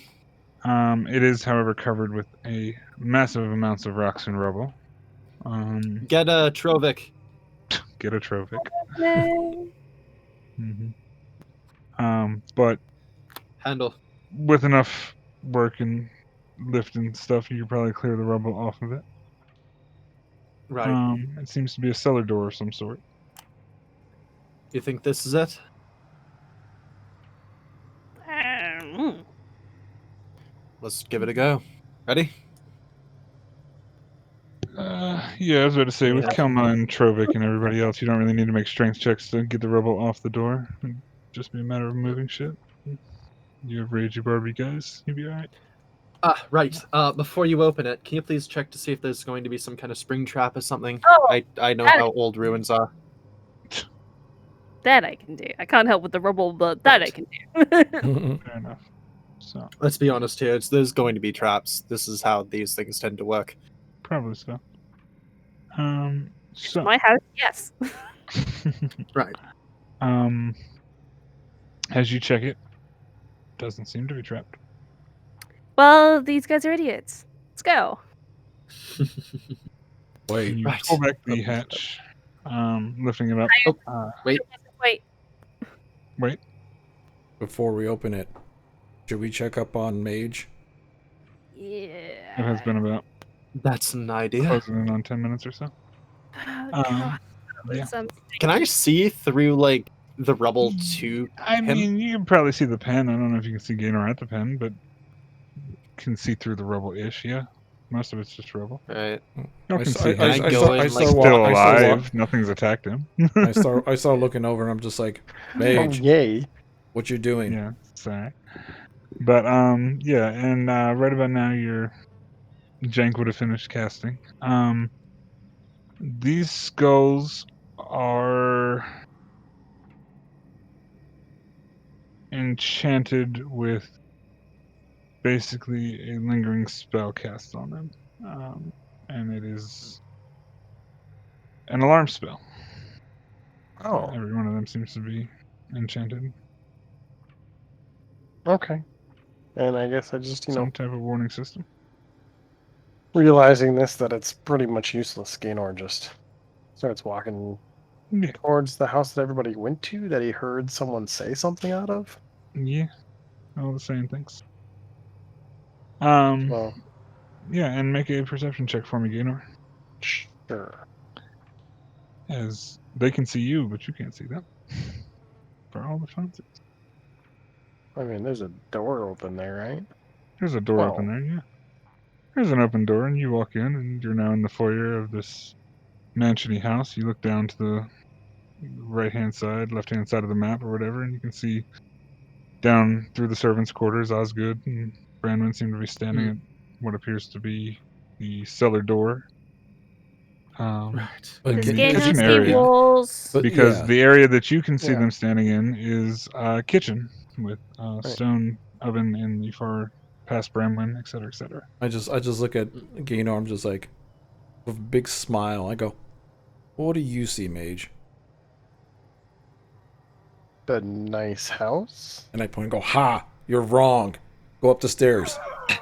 It is, however, covered with a massive amounts of rocks and rubble. Get a Trovik. Get a Trovik. But Handle. with enough work and lifting stuff, you could probably clear the rubble off of it. Right. It seems to be a cellar door of some sort. You think this is it? Let's give it a go. Ready? Yeah, I was about to say, with Yeah. Kelma and Trovik and everybody else, you don't really need to make strength checks to get the rubble off the door. It'd just be a matter of moving shit. You have Ragey Barbie, guys. You'll be alright. Right. Before you open it, can you please check to see if there's going to be some kind of spring trap or something? Oh, I know how old ruins are. That I can do. I can't help with the rubble, but that I can do. Fair enough. So, Let's be honest here. There's going to be traps. This is how these things tend to work. probably so. So, My house, yes. Right. as you check it, Doesn't seem to be trapped. Well, these guys are idiots. Let's go. Wait, You Right. pull back the hatch, lifting it up. Wait. Wait. Wait. before we open it, should we check up on Mage? It has Yeah. been about That's an idea. closing in on 10 minutes or so. Oh, Um, God. yeah. Can I see through like the rubble to I him? mean, you can probably see the pen. I don't know if you can see Gaynor at the pen, but can see through the rubble-ish, yeah. Most of it's just rubble. Right. You I can saw- see I- I- him. I go saw- in, I like, saw He's walk- still I saw walk- alive. Nothing's attacked him. I started looking over and I'm just like, Oh, Mage, yay. what you doing? Yeah, sorry. But yeah, and right about now your Jank would have finished casting. These skulls are enchanted with basically a lingering spell cast on them. And it is an alarm spell. Oh, Every one of them seems to be enchanted. okay. And I guess I just, Some type of warning system. realizing this, that it's pretty much useless, Gaynor just starts walking Yeah. towards the house that everybody went to that he heard someone say something out of. Yeah. All the same things. Well, Yeah, and make a perception check for me, Gaynor. sure. As they can see you, but you can't see them. For all the fun. I mean, there's a door open there, right? There's a door Well- open there, yeah. There's an open door, and you walk in, and you're now in the foyer of this mansiony house. You look down to the right-hand side, left-hand side of the map, or whatever, and you can see down through the servants' quarters, Osgood and Branwyn seem to be standing at what appears to be the cellar door. Right. But Does in the Gaynor kitchen see area. walls? But Because yeah. the area that you can see Yeah. them standing in is kitchen with stone oven in the far past Bramwyn, et cetera, et cetera. I just look at Gaynor, I'm just like, with a big smile, I go, what do you see, Mage? The nice house? And I point and go, ha, you're wrong. Go up the stairs.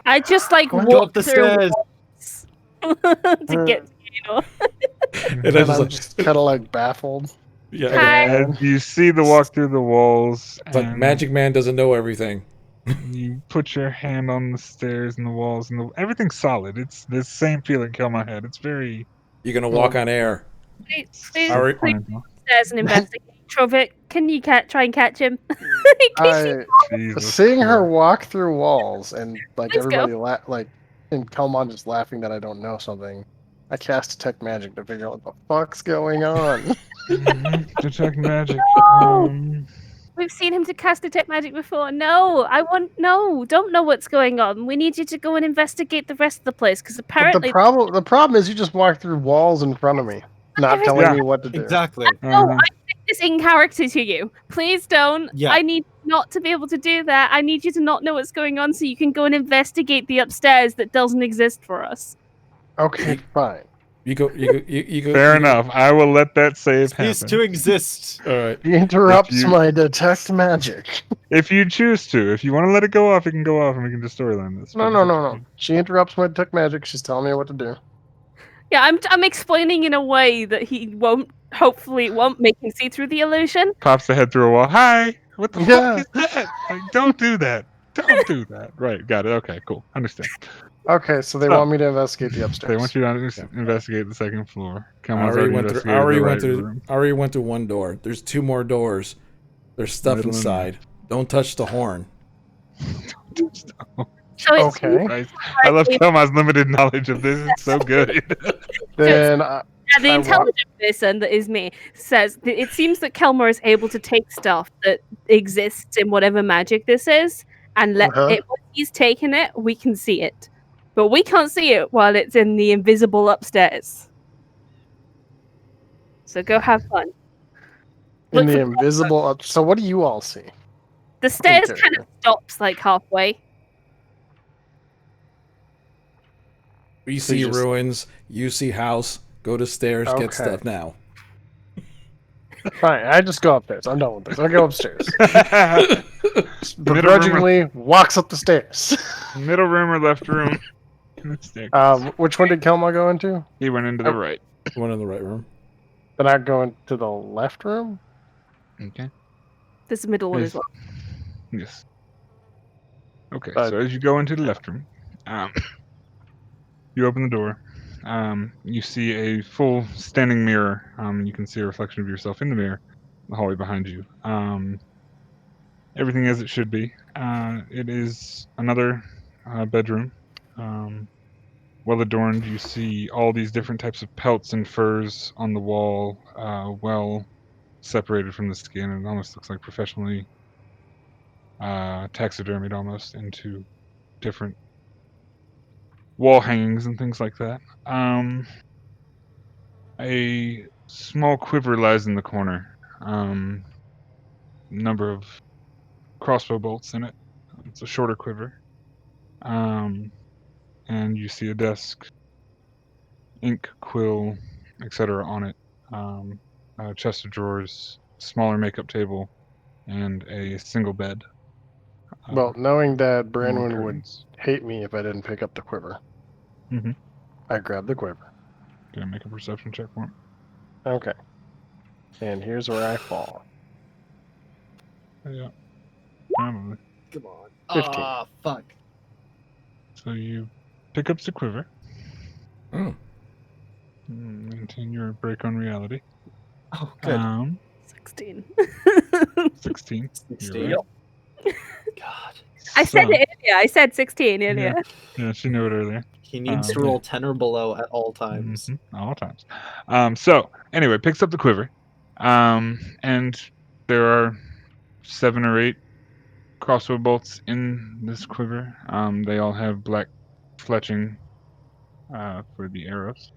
I just like Go Go walk up the through stairs. walls to get to Gaynor. And And I I'm just, just kind of like baffled. yeah, Hi. And you see the walk through the walls, it's like and Magic Man doesn't know everything. you put your hand on the stairs and the walls, and everything's solid. It's the same feeling Kelma had. It's very You're gonna walk on air. Please, Alright. please upstairs and investigate. Trovik, can you try and catch him? In case you- Jesus Seeing her Christ. walk through walls and like Let's go. everybody and Kelmon just laughing that I don't know something, I cast Detect Magic to figure out what the fuck's going on. Detect magic. We've seen him to cast detect magic before. No, don't know what's going on. We need you to go and investigate the rest of the place because But apparently the problem is you just walk through walls in front of me, not telling Yeah. me what to do. Exactly. no, I said this in character to you. Please don't. Yeah. I need not to be able to do that. I need you to not know what's going on so you can go and investigate the upstairs that doesn't exist for us. Okay, fine. You go. Fair enough. I will let that save Cease happen. to exist. All right. He interrupts you- my Detect Magic. If you choose to. If you want to let it go off, it can go off, and we can just storyline this. No, but no, it's no, up to no. you. She interrupts my Detect Magic. She's telling me what to do. Yeah, I'm explaining in a way that he won't. Hopefully, it won't make him see through the illusion. Pops the head through a wall. Hi. What the Yeah. fuck is that? Like, don't do that. Don't do that. Right. Got it. Okay. Cool. Understand. Okay, so they Oh. want me to investigate the upstairs. They want you to investigate the second floor. I Kelmon's already went through. investigated the right room. I already went through one door. There's two more doors. There's stuff Middle and inside. Don't touch the horn. So it's Okay, Christ. I love Kelmon's limited knowledge of this. It's so good. then the I intelligent person that is me says that it seems that Kelmore is able to take stuff that exists in whatever magic this is and let Uh-huh. it. Once he's taken it, we can see it, but we can't see it while it's in the invisible upstairs. So go have fun. in Look the for- invisible up. So what do you all see? The stairs Okay. kind of stops like halfway. We see just- ruins. You see house. Go to stairs. Okay. Get stuff now. Fine, I just go upstairs. I'm done with this. I go upstairs. Middle Begrudgingly walks up the stairs. Middle room or left room? Which one did Kelma go into? He went into the right. One in the right room. Then I go into the left room. Okay. This middle one as Yes. well. Yes. Okay, But- so as you go into the left room, you open the door. You see a full standing mirror. You can see a reflection of yourself in the mirror, the hallway behind you. Everything as it should be. It is another bedroom. Well adorned. You see all these different types of pelts and furs on the wall, well separated from the skin. It almost looks like professionally taxidermied almost into different wall hangings and things like that. A small quiver lies in the corner. Number of crossbow bolts in it. It's a shorter quiver. And you see a desk, ink, quill, etc. on it. A chest of drawers, smaller makeup table, and a single bed. Well, knowing that more Branwen would curtains. hate me if I didn't pick up the quiver, Mhm. I grabbed the quiver. Gonna make a perception check for him. Okay. And here's where I fall. Yeah, probably. Come on. 15. Ah, fuck. So you pick up the quiver. Oh. Maintain your break on reality. Oh, good. 16. 16. 16. You're right. God. I said So- it earlier. I said 16 earlier. Yeah, she knew it earlier. He needs to roll 10 or below at all times. All times. So anyway, picks up the quiver, and there are 7 or 8 crossbow bolts in this quiver. They all have black fletching for the arrows,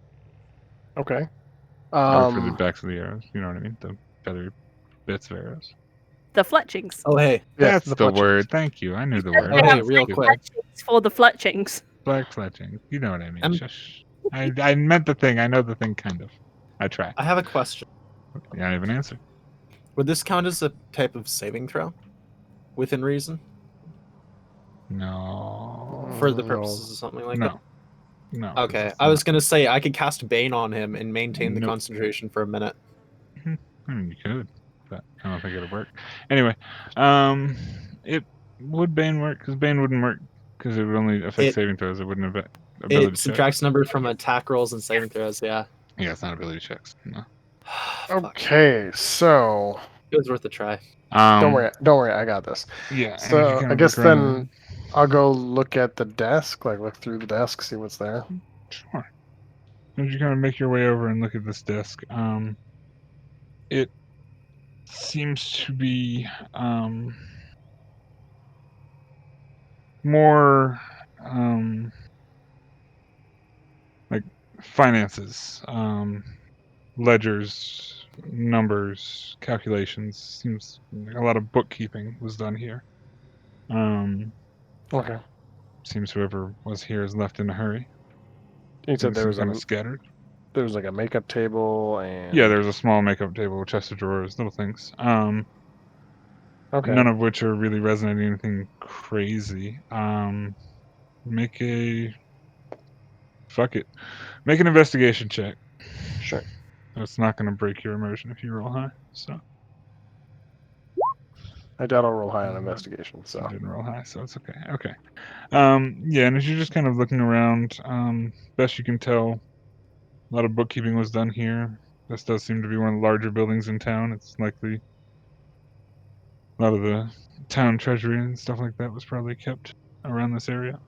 Okay. or for the backs of the arrows. You know what I mean? The feather bits of arrows. The fletchings. Oh, hey. Yes, That's the fletchings. word. Thank you. I knew the said word. they Okay, have real Stupid. quick. Fletchings for the fletchings. Black fletching. You know what I mean. I'm- Shush. I meant the thing. I know the thing, kind of. I try. I have a question. Yeah, I have an answer. Would this count as a type of saving throw? Within reason? No. For the No. purposes of something like that? No. Okay, it's I was not. going to say I could cast Bane on him and maintain the Nope. concentration for a minute. I mean, you could, but I don't think it'd work. Anyway, it would Bane work? Because Bane wouldn't work because it would only affect It- saving throws. It wouldn't affect ability It checks. subtracts number from attack rolls and saving throws, yeah. Yeah, it's not ability checks. No. Fuck. Okay, so It was worth a try. don't worry, I got this. Yeah. and as you So kind I of guess look around then I'll go look at the desk, like look through the desk, see what's there. Sure. As you kind of make your way over and look at this desk, it seems to be more like finances, ledgers, numbers, calculations. Seems like a lot of bookkeeping was done here. Okay. Seems whoever was here is left in a hurry. You said Things there seem was kind of scattered. there was like a makeup table and Yeah, there's a small makeup table, chest of drawers, little things. okay. None of which are really resonating anything crazy. Make a fuck it. Make an investigation check. Sure. It's not going to break your immersion if you roll high. So I doubt I'll roll high on investigation, I so didn't roll high, so it's okay. Okay. Yeah, and as you're just kind of looking around, best you can tell, a lot of bookkeeping was done here. This does seem to be one of the larger buildings in town. It's likely a lot of the town treasury and stuff like that was probably kept around this area.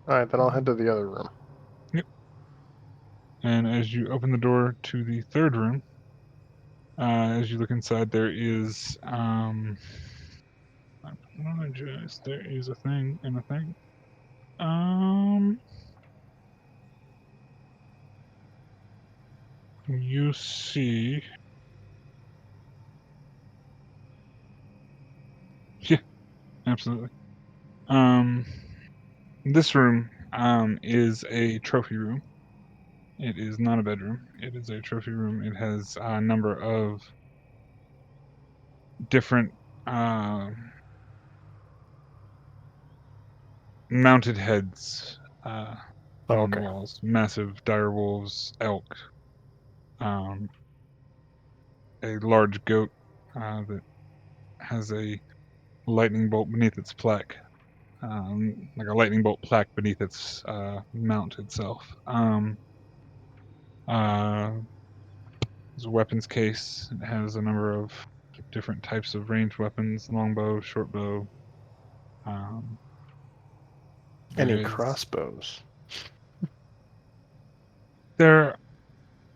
alright, then I'll head to the other room. And as you open the door to the third room, as you look inside, there is I apologize. There is a thing and a thing. You see. Yeah, absolutely. This room is a trophy room. It is not a bedroom. It is a trophy room. It has a number of different mounted heads on the Okay. walls. Massive dire wolves, elk, a large goat that has a lightning bolt beneath its plaque. Like a lightning bolt plaque beneath its mount itself. There's a weapons case. It has a number of different types of ranged weapons: longbow, shortbow. Any There is crossbows? there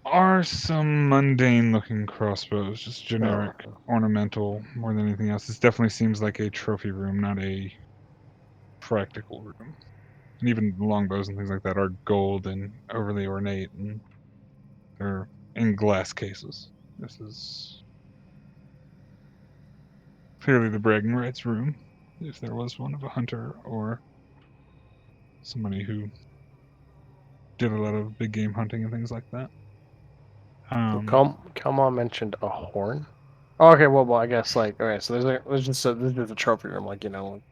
are some mundane-looking crossbows, just Oh, generic, ornamental more than anything else. This definitely seems like a trophy room, not a practical room. And even longbows and things like that are gold and overly ornate, and they're in glass cases. This is clearly the bragging rights room, if there was one, of a hunter or somebody who did a lot of big game hunting and things like that. so Kalma mentioned a horn. Oh, okay, well, I guess like okay, so there's just this is a trophy room, like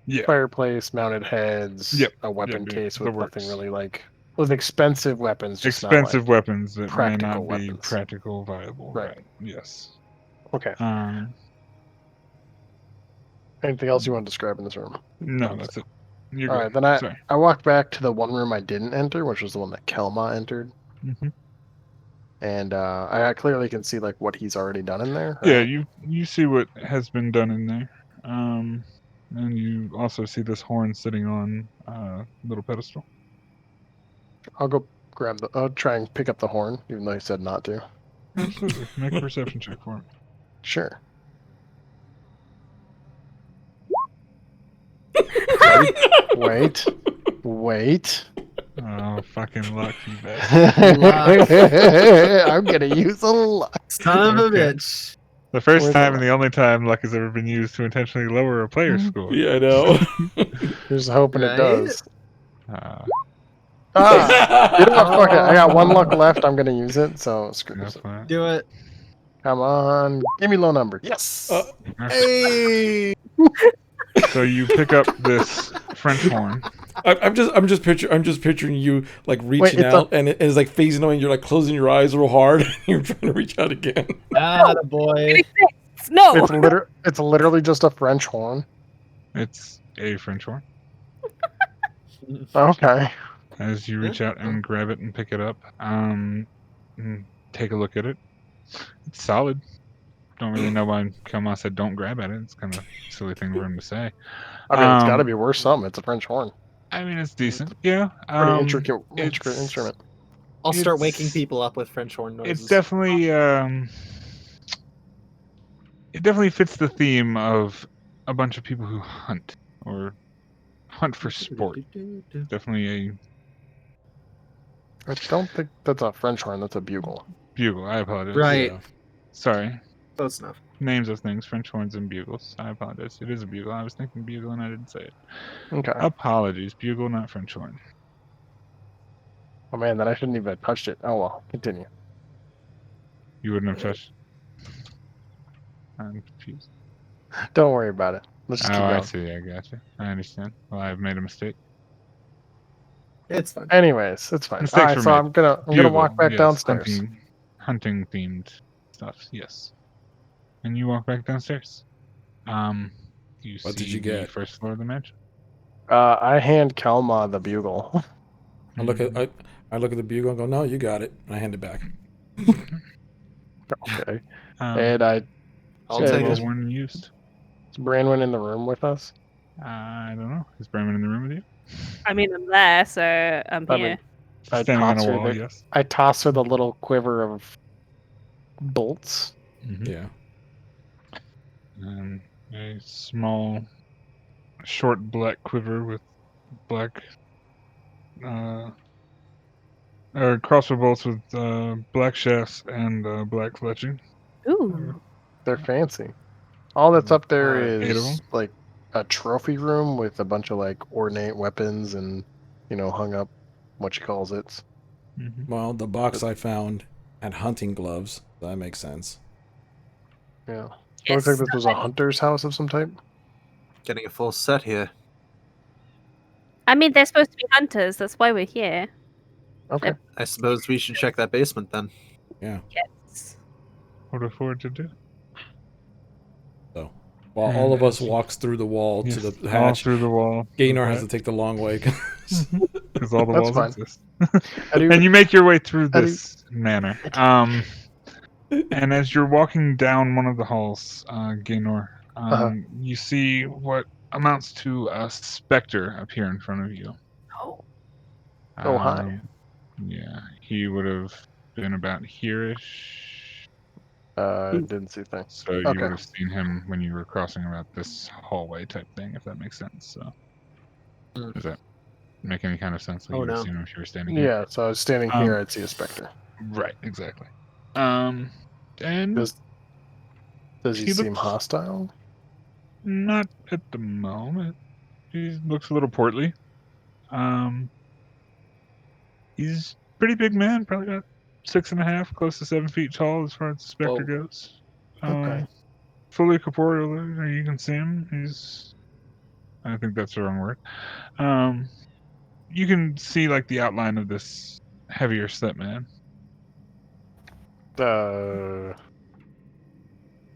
Yeah. fireplace, mounted heads, Yep. a weapon Yep, case the with works. nothing really like with expensive weapons, just Expensive not like weapons that may practical not be weapons. practical, viable. Right. Right. Yes. Okay. Um. Anything else you want to describe in this room? No, that's it. You're All good. right, then Sorry. I walked back to the one room I didn't enter, which was the one that Kelma entered, Hmm. and I clearly can see like what he's already done in there. Yeah, Right? you see what has been done in there. And you also see this horn sitting on a little pedestal. I'll go grab the. I'll try and pick up the horn, even though he said not to. Absolutely. Make a perception check for it. Sure. Wait. Oh, fucking luck, you bastard. I'm gonna use a luck. Son of a Okay. bitch. The first Where's the time luck? and the only time luck has ever been used to intentionally lower a player's score. Yeah, I know. Just hoping it Right? does. Uh, You know what? Fuck it. I got one luck left. I'm gonna use it. So screw have this. fun. Do it. Come on, give me low number. Yes. Hey! So you pick up this French horn. I'm just picturing you like reaching it's a- out and it's like phasing on. You're like closing your eyes real hard. And you're trying to reach out again. Ah, boy. No. It's literally just a French horn. It's a French horn. Okay. As you reach out and grab it and pick it up, and take a look at it. It's solid. Don't really know why Kelma said don't grab at it. It's kind of a silly thing for him to say. I mean, it's got to be worth something. It's a French horn. I mean, it's decent. Yeah. Pretty intricate it's- instrument. I'll start waking It's- people up with French horn noises. It definitely fits the theme of a bunch of people who hunt or hunt for sport. Definitely a I don't think that's a French horn. That's a bugle. bugle. I apologize. Right. Yeah. Sorry. Close enough. Names of things, French horns and bugles. I apologize. It is a bugle. I was thinking bugle and I didn't say it. Okay. Apologies. Bugle, not French horn. Oh man, then I shouldn't even have touched it. Oh well. Continue. You wouldn't have touched. I'm confused. Don't worry about it. Let's just keep Oh, I going. see. I got you. I understand. Well, I've made a mistake. It's fine. Anyways, it's fine. Mistakes All right, were so made. I'm gonna Bugle, walk back yes, downstairs. Hunting themed stuff. Yes. And you walk back downstairs. You What see did you the get? first floor of the mansion. I hand Kalma the bugle. I look at the bugle and go, "No, you got it." And I hand it back. Okay. Um, And I I'll Yeah, take well, it. Worn and used. is Branwyn in the room with us? I don't know. Is Bremen in the room with you? I mean, I'm there, so I'm I here. mean, I Standing on toss a her wall, the- yes. I toss her the little quiver of bolts. Mhm. Yeah. And a small, short black quiver with black, or crossbow bolts with black shafts and black fletching. Ooh. They're fancy. All that's up there 8 of is them. like a trophy room with a bunch of like ornate weapons and hung up what she calls it. Mm-hmm. Well, the box I found had hunting gloves. So that makes sense. Yeah. It looks like this was a hunter's house of some type. Getting a full set here. I mean, they're supposed to be hunters. That's why we're here. Okay. I suppose we should check that basement then. Yeah. Yes. What afford to do? So while And all of us as you- walks through the wall Yes, to the all hatch, through the wall. Gaynor has to take the long way. Because all the That's walls fine. exist. How do you- And you make your way through how do you- this manor. And as you're walking down one of the halls, Gaynor, you see what amounts to a specter appear in front of you. Oh. Oh, hi. Yeah, he would have been about here-ish. I didn't see things. So you Okay. would have seen him when you were crossing about this hallway type thing, if that makes sense. So does that make any kind of sense? Like Oh, you would have no. seen him if you were standing here. Yeah, so I was standing here, I'd see a specter. Right, exactly. And Does he he seem looks hostile? not at the moment. He looks a little portly. He's a pretty big man, probably about 6.5, close to 7 feet tall as far as the specter Whoa. goes. Okay. Fully corporeal. You can see him. I think that's the wrong word. You can see like the outline of this heavier set man.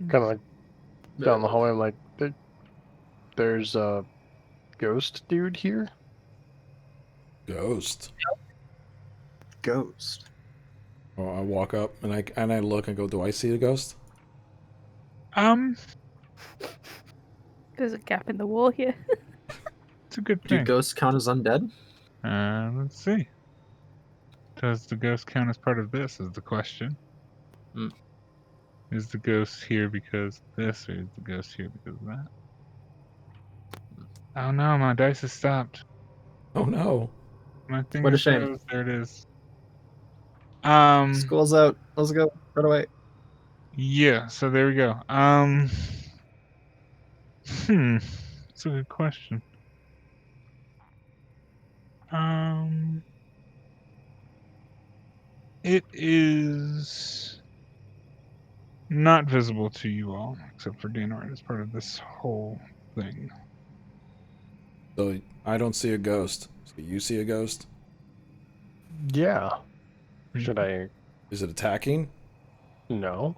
Kind of like down the hallway, I'm like, there's a ghost dude here? Ghost. Ghost. Oh, I walk up and I look and go, do I see a ghost? There's a gap in the wall here. It's a good Do thing. ghosts count as undead? Let's see. Does the ghost count as part of this? Is the question. Hmm. Is the ghost here because of this, or is the ghost here because of that? Oh no, my dice has stopped. Oh no. My thing What a is shame. froze. There it is. School's out. Let's go. Right away. Yeah, so there we go. That's a good question. It is not visible to you all, except for Gaynor as part of this whole thing. So I don't see a ghost. So you see a ghost? Yeah. Should I? Is it attacking? No.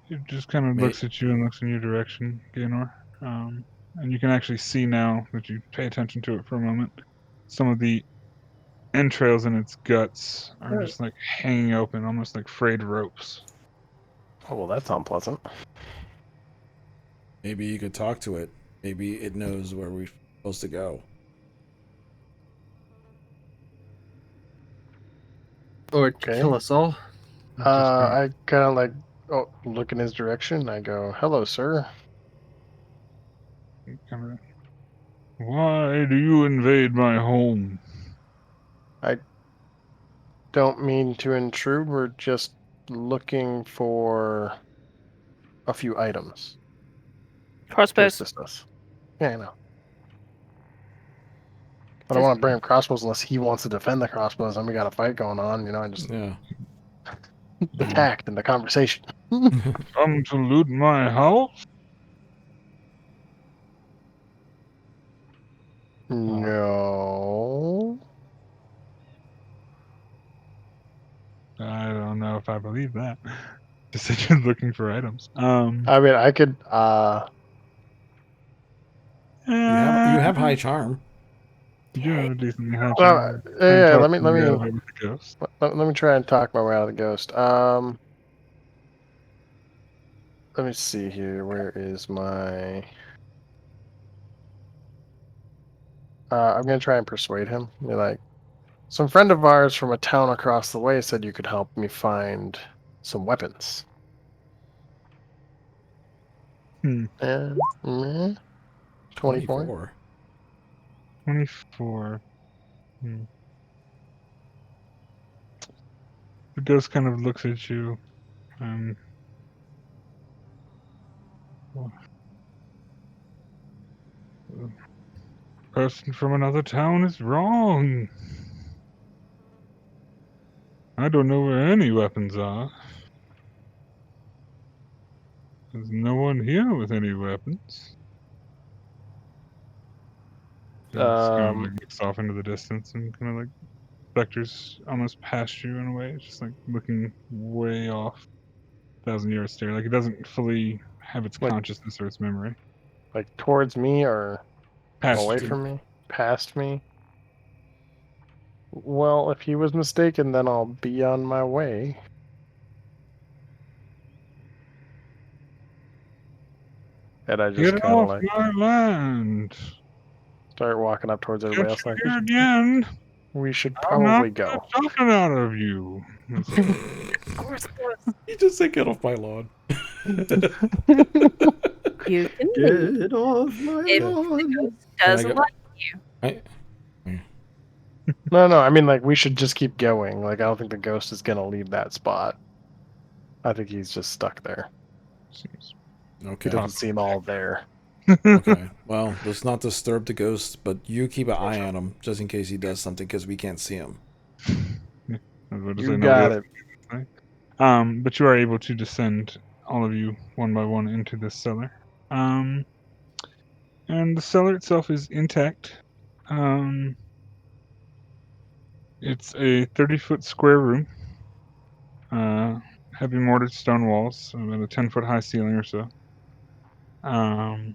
It just kind of looks at you and looks in your direction, Gaynor. And you can actually see now that you pay attention to it for a moment, some of the entrails in its guts are just like hanging open, almost like frayed ropes. Oh, well, that's unpleasant. Maybe you could talk to it. Maybe it knows where we're supposed to go. Or Okay. kill us all. I kind of like look in his direction. I go, "Hello, sir." Kinda, why do you invade my home? I don't mean to intrude. We're just looking for a few items to Crossbows. assist us. Yeah, I know. I don't want to bring him crossbows unless he wants to defend the crossbows. Then we got a fight going on. I just Yeah. the tact and the conversation. Come to loot my house? No. I don't know if I believe that. Just said you're looking for items. I mean, I could. You have high charm. You do have a decently high Well, charm. yeah. Talk Let to the guy me with the ghost. let me try and talk my way out of the ghost. Let me see here. Where is my? I'm gonna try and persuade him. Be like, some friend of ours from a town across the way said you could help me find some weapons. Hmm. And 24. 24. The ghost kind of looks at you and person from another town is wrong. I don't know where any weapons are. There's no one here with any weapons. He just kind of like looks off into the distance and kind of like specters almost past you in a way. It's just like looking way off, 1,000-yard stare. Like it doesn't fully have its Like- consciousness or its memory. Like towards me or Past away you. from me? Past me? Well, if he was mistaken, then I'll be on my way. And I just Get kind of off like my land! start walking up towards everybody else. Catch you Like here again! we should I'm not probably go. something out of you. Of course. You just say get off my lawn. You can leave. Get off my If lawn. the ghost doesn't go? like No, I mean like we should just keep going. Like I don't think the ghost is gonna leave that spot. I think he's just stuck there. Seems Okay. He doesn't seem all there. Okay. Well, let's not disturb the ghost, but you keep an eye on him just in case he does something because we can't see him. I was about to say You nobody got else it. can do this. But you are able to descend, all of you, one by one, into this cellar. And the cellar itself is intact. It's a 30-foot square room. Heavy mortared stone walls, about a 10-foot high ceiling or so. And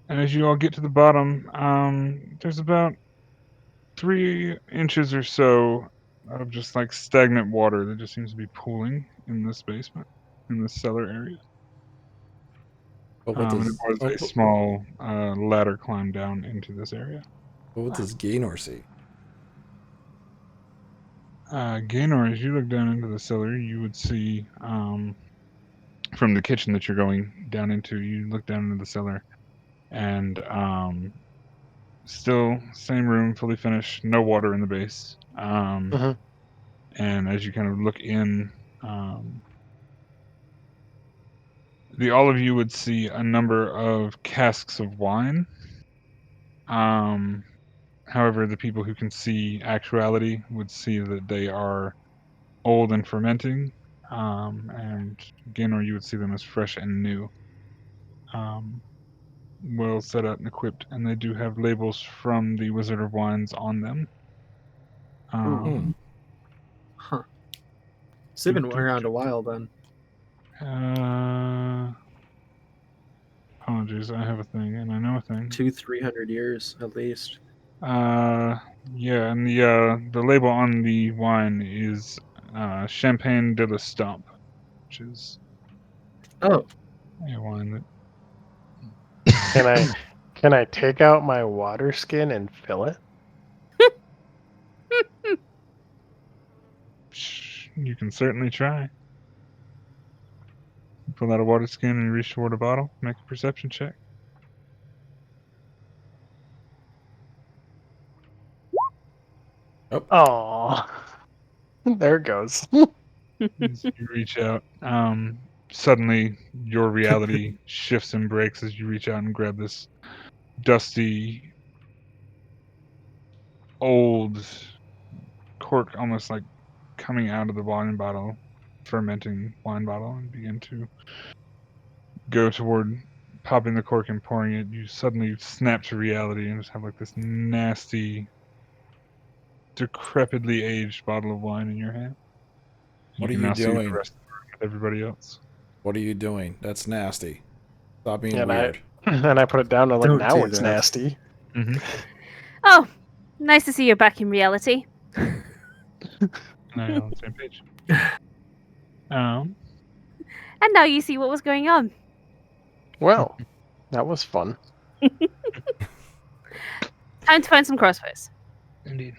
as you all get to the bottom, there's about 3 inches or so of just like stagnant water that just seems to be pooling in this basement, in this cellar area. But what And does it was a small ladder climb down into this area. Gaynor see? Gaynor, as you look down into the cellar, you would see from the kitchen that you're going down into, you look down into the cellar, and still same room, fully finished, no water in the base. Mhm. And as you kind of look in, all of you would see a number of casks of wine. However, the people who can see actuality would see that they are old and fermenting. And Gaynor, you would see them as fresh and new. Well set up and equipped, and they do have labels from the Wizard of Wines on them. Huh. So they've been around a while then. Apologies, I have a thing, and I know a thing. 200-300 years at least. Yeah, and the label on the wine is Champagne de la Stomp, which is Oh, a wine that Can I take out my water skin and fill it? you can certainly try. Pull out a water skin and reach toward a bottle. Make a perception check. Oh, there it goes. As you reach out, suddenly your reality shifts and breaks as you reach out and grab this dusty, old cork, almost like coming out of the wine bottle, fermenting wine bottle, and begin to go toward popping the cork and pouring it. You suddenly snap to reality and just have like this nasty, decrepitly aged bottle of wine in your hand. What are can you now see doing? the rest of the room with everybody else. What are you doing? That's nasty. Stop being And weird. I put it down and like Don't now do it's that. nasty. Oh, nice to see you're back in reality. And I on the same page. And now you see what was going on. Well, that was fun. Time to find some crossbows. Indeed.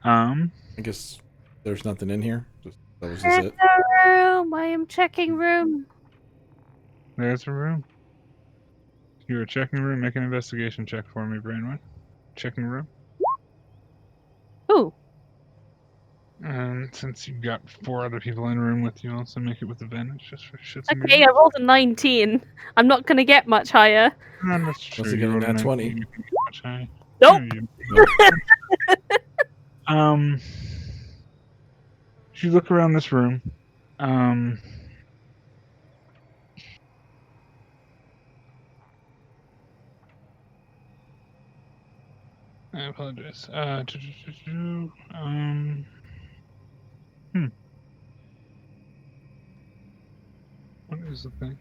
I guess there's nothing in here. That was just Check it. the room. I am checking room. There's a room. You are checking the room. Make an investigation check for me, Brainwin. Checking the room. Ooh. And since you've got 4 other people in the room with you, also make it with advantage, just for shits and Okay, I giggles. rolled a 19. I'm not gonna get much higher. That's true. Once again, You rolled a nat 19, 20. you can get much higher. Nope. As you look around this room, I apologize. What is the thing?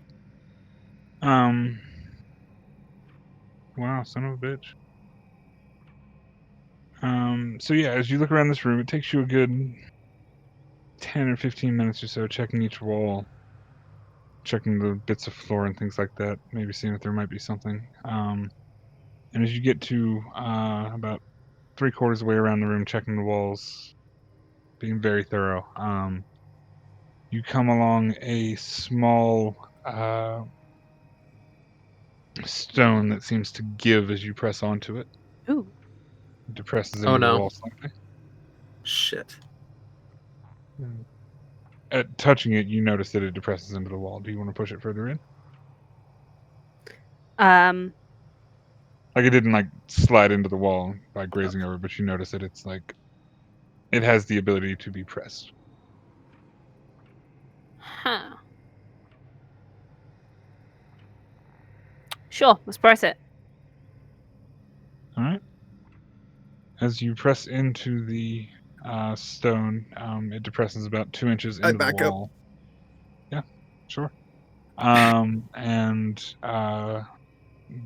Wow, son of a bitch. So yeah, as you look around this room, it takes you a good 10 or 15 minutes or so checking each wall, checking the bits of floor and things like that, maybe seeing if there might be something. And as you get to about 3/4 of the way around the room, checking the walls, being very thorough, you come along a small stone that seems to give as you press onto it. Ooh. It depresses Oh, into the no. wall slightly. Shit. At touching it, you notice that it depresses into the wall. Do you want to push it further in? Like it didn't like slide into the wall by grazing over, but you notice that it's like it has the ability to be pressed. Huh. Sure, let's press it. All right. As you press into the stone, it depresses about 2 inches into the wall. Yeah, sure. And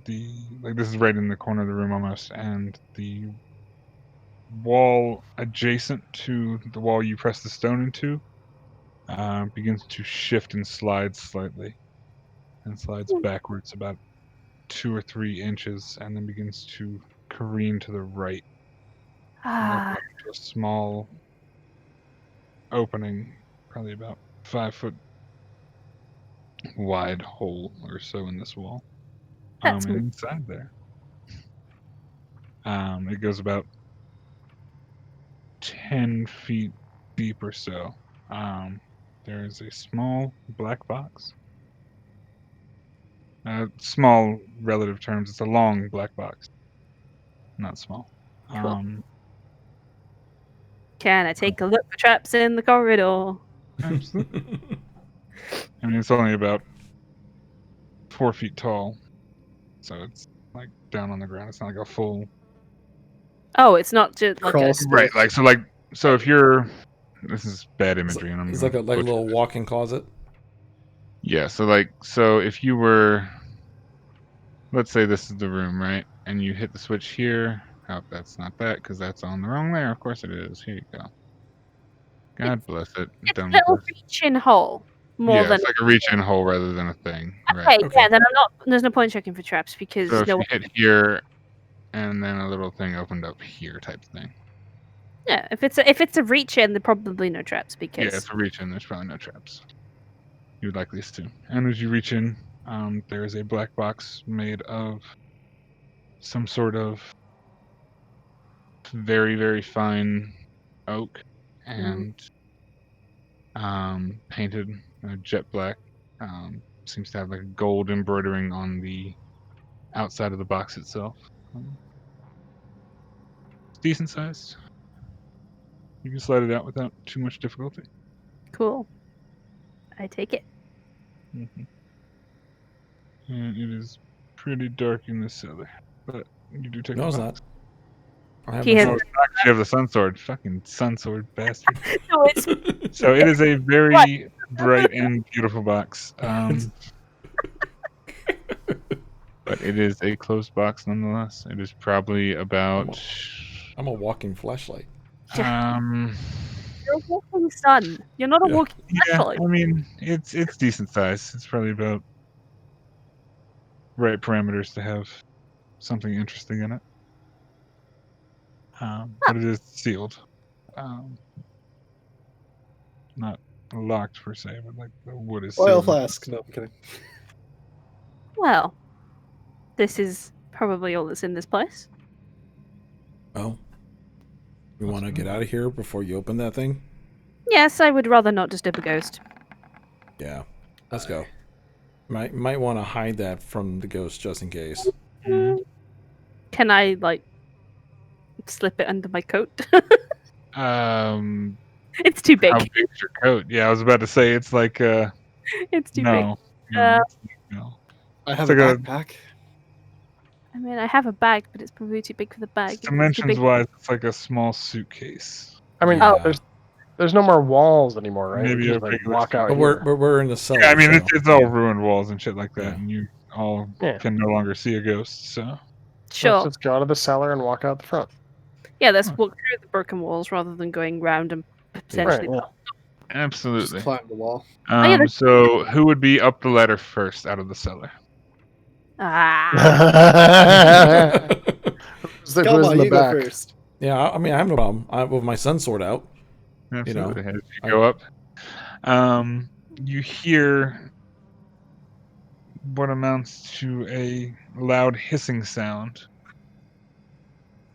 this is right in the corner of the room almost, and the wall adjacent to the wall you press the stone into begins to shift and slide slightly, and slides backwards about 2 or 3 inches, and then begins to careen to the right and open up into a small opening, probably about 5 foot wide hole or so in this wall. That's And inside there, it goes about 10 feet deep or so. There is a small black box. Small relative terms. It's a long black box, not small. Cool. Can I take a look for traps in the corridor? Absolutely. I mean, it's only about 4 feet tall, so it's like down on the ground. It's not like a full. Oh, it's not just like Crawl a space. Right, so if you're, this is bad imagery, and I'm It's gonna like a butcher little this. walk-in closet. Yeah, so if you were, let's say this is the room, right? And you hit the switch here. Oh, that's not that, because that's on the wrong layer. Of course it is. Here you go. God bless it. it's a Done little with this. reach-in hole more Yeah, than. it's like a reach-in hole rather than a thing, right? Okay, Okay. yeah. Then I'm not. There's no point checking for traps because So if no. you hit here, and then a little thing opened up here, type thing. Yeah, if it's a reach-in, there probably no traps because. Yeah, it's a reach-in. There's probably no traps. You would likely assume. And as you reach in, there is a black box made of some sort of very, very fine oak and painted jet black. Seems to have like gold embroidering on the outside of the box itself. It's decent sized. You can slide it out without too much difficulty. Cool. I take it. And it is pretty dark in this cellar, but you do take No, the it's box. not. I have He my has- Oh, sword. it's not 'cause you have the sun sword. Fucking sun sword bastard. No, it's So it is a very bright and beautiful box. But it is a closed box nonetheless. It is probably about I'm a walking flashlight. you're a walking sun. You're not a Yeah. walking yeah, flashlight. I mean it's decent size. It's probably about right parameters to have something interesting in it. But it is sealed. Not locked per se, but like the wood is Oil sealed. flask. No, I'm kidding. Well, this is probably all that's in this place. Oh. You want to get out of here before you open that thing? Yes, I would rather not disturb a ghost. Yeah. Let's go. Might want to hide that from the ghost just in case. Can I like slip it under my coat? It's too big. How big is your coat? Yeah, I was about to say it's like It's too big. no. Uh, No. I have It's a like backpack. I mean, I have a bag, but it's probably too big for the bag. If it's too Dimensions big- wise, it's like a small suitcase. I mean, Yeah. there's no more walls anymore, right? Maybe We a just like regular walk out But here. we're in the cellar. Yeah, I mean, so. it's all ruined walls and shit like that, Yeah. and you all Yeah. can no longer see a ghost. So Let's Sure. just go out of the cellar and walk out the front. Yeah, let's Huh. walk through the broken walls rather than going round and Right. potentially. Yeah. Just absolutely. climb the wall. yeah, that's- So who would be up the ladder first out of the cellar? Ah. Who's the, Come who's on, in the you go back? first. Yeah, I mean, I have no problem. With my son's sword out. Absolutely. As you go up, you hear what amounts to a loud hissing sound,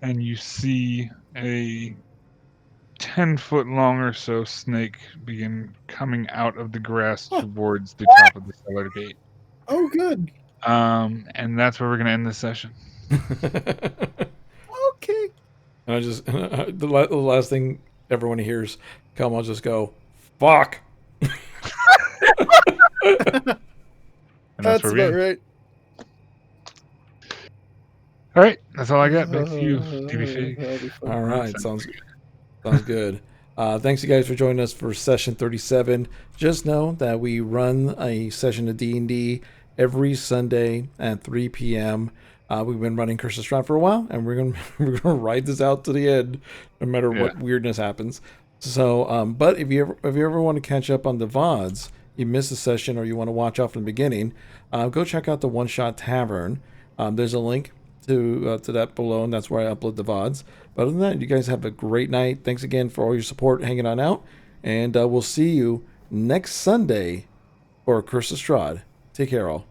and you see a 10-foot long or so snake begin coming out of the grass towards the top of the cellar gate. Oh, good. And that's where we're gonna end this session. Okay. And I just the last thing everyone hears, come, I'll just go, fuck. And that's where we about end. right. All right, that's all I got. Back to you, DB Fig. That'll be fun. All right, sounds good. Thanks you guys for joining us for session 37. Just know that we run a session of D&D every Sunday at 3 p.m. We've been running Curse of Strahd for a while, and we're gonna ride this out to the end, no matter what weirdness happens. So, but if you ever want to catch up on the VODs, you missed a session, or you want to watch off from the beginning, go check out the One Shot Tavern. There's a link to that below, and that's where I upload the VODs. But other than that, you guys have a great night. Thanks again for all your support, hanging on out, and we'll see you next Sunday for Curse of Strahd. Take care, all.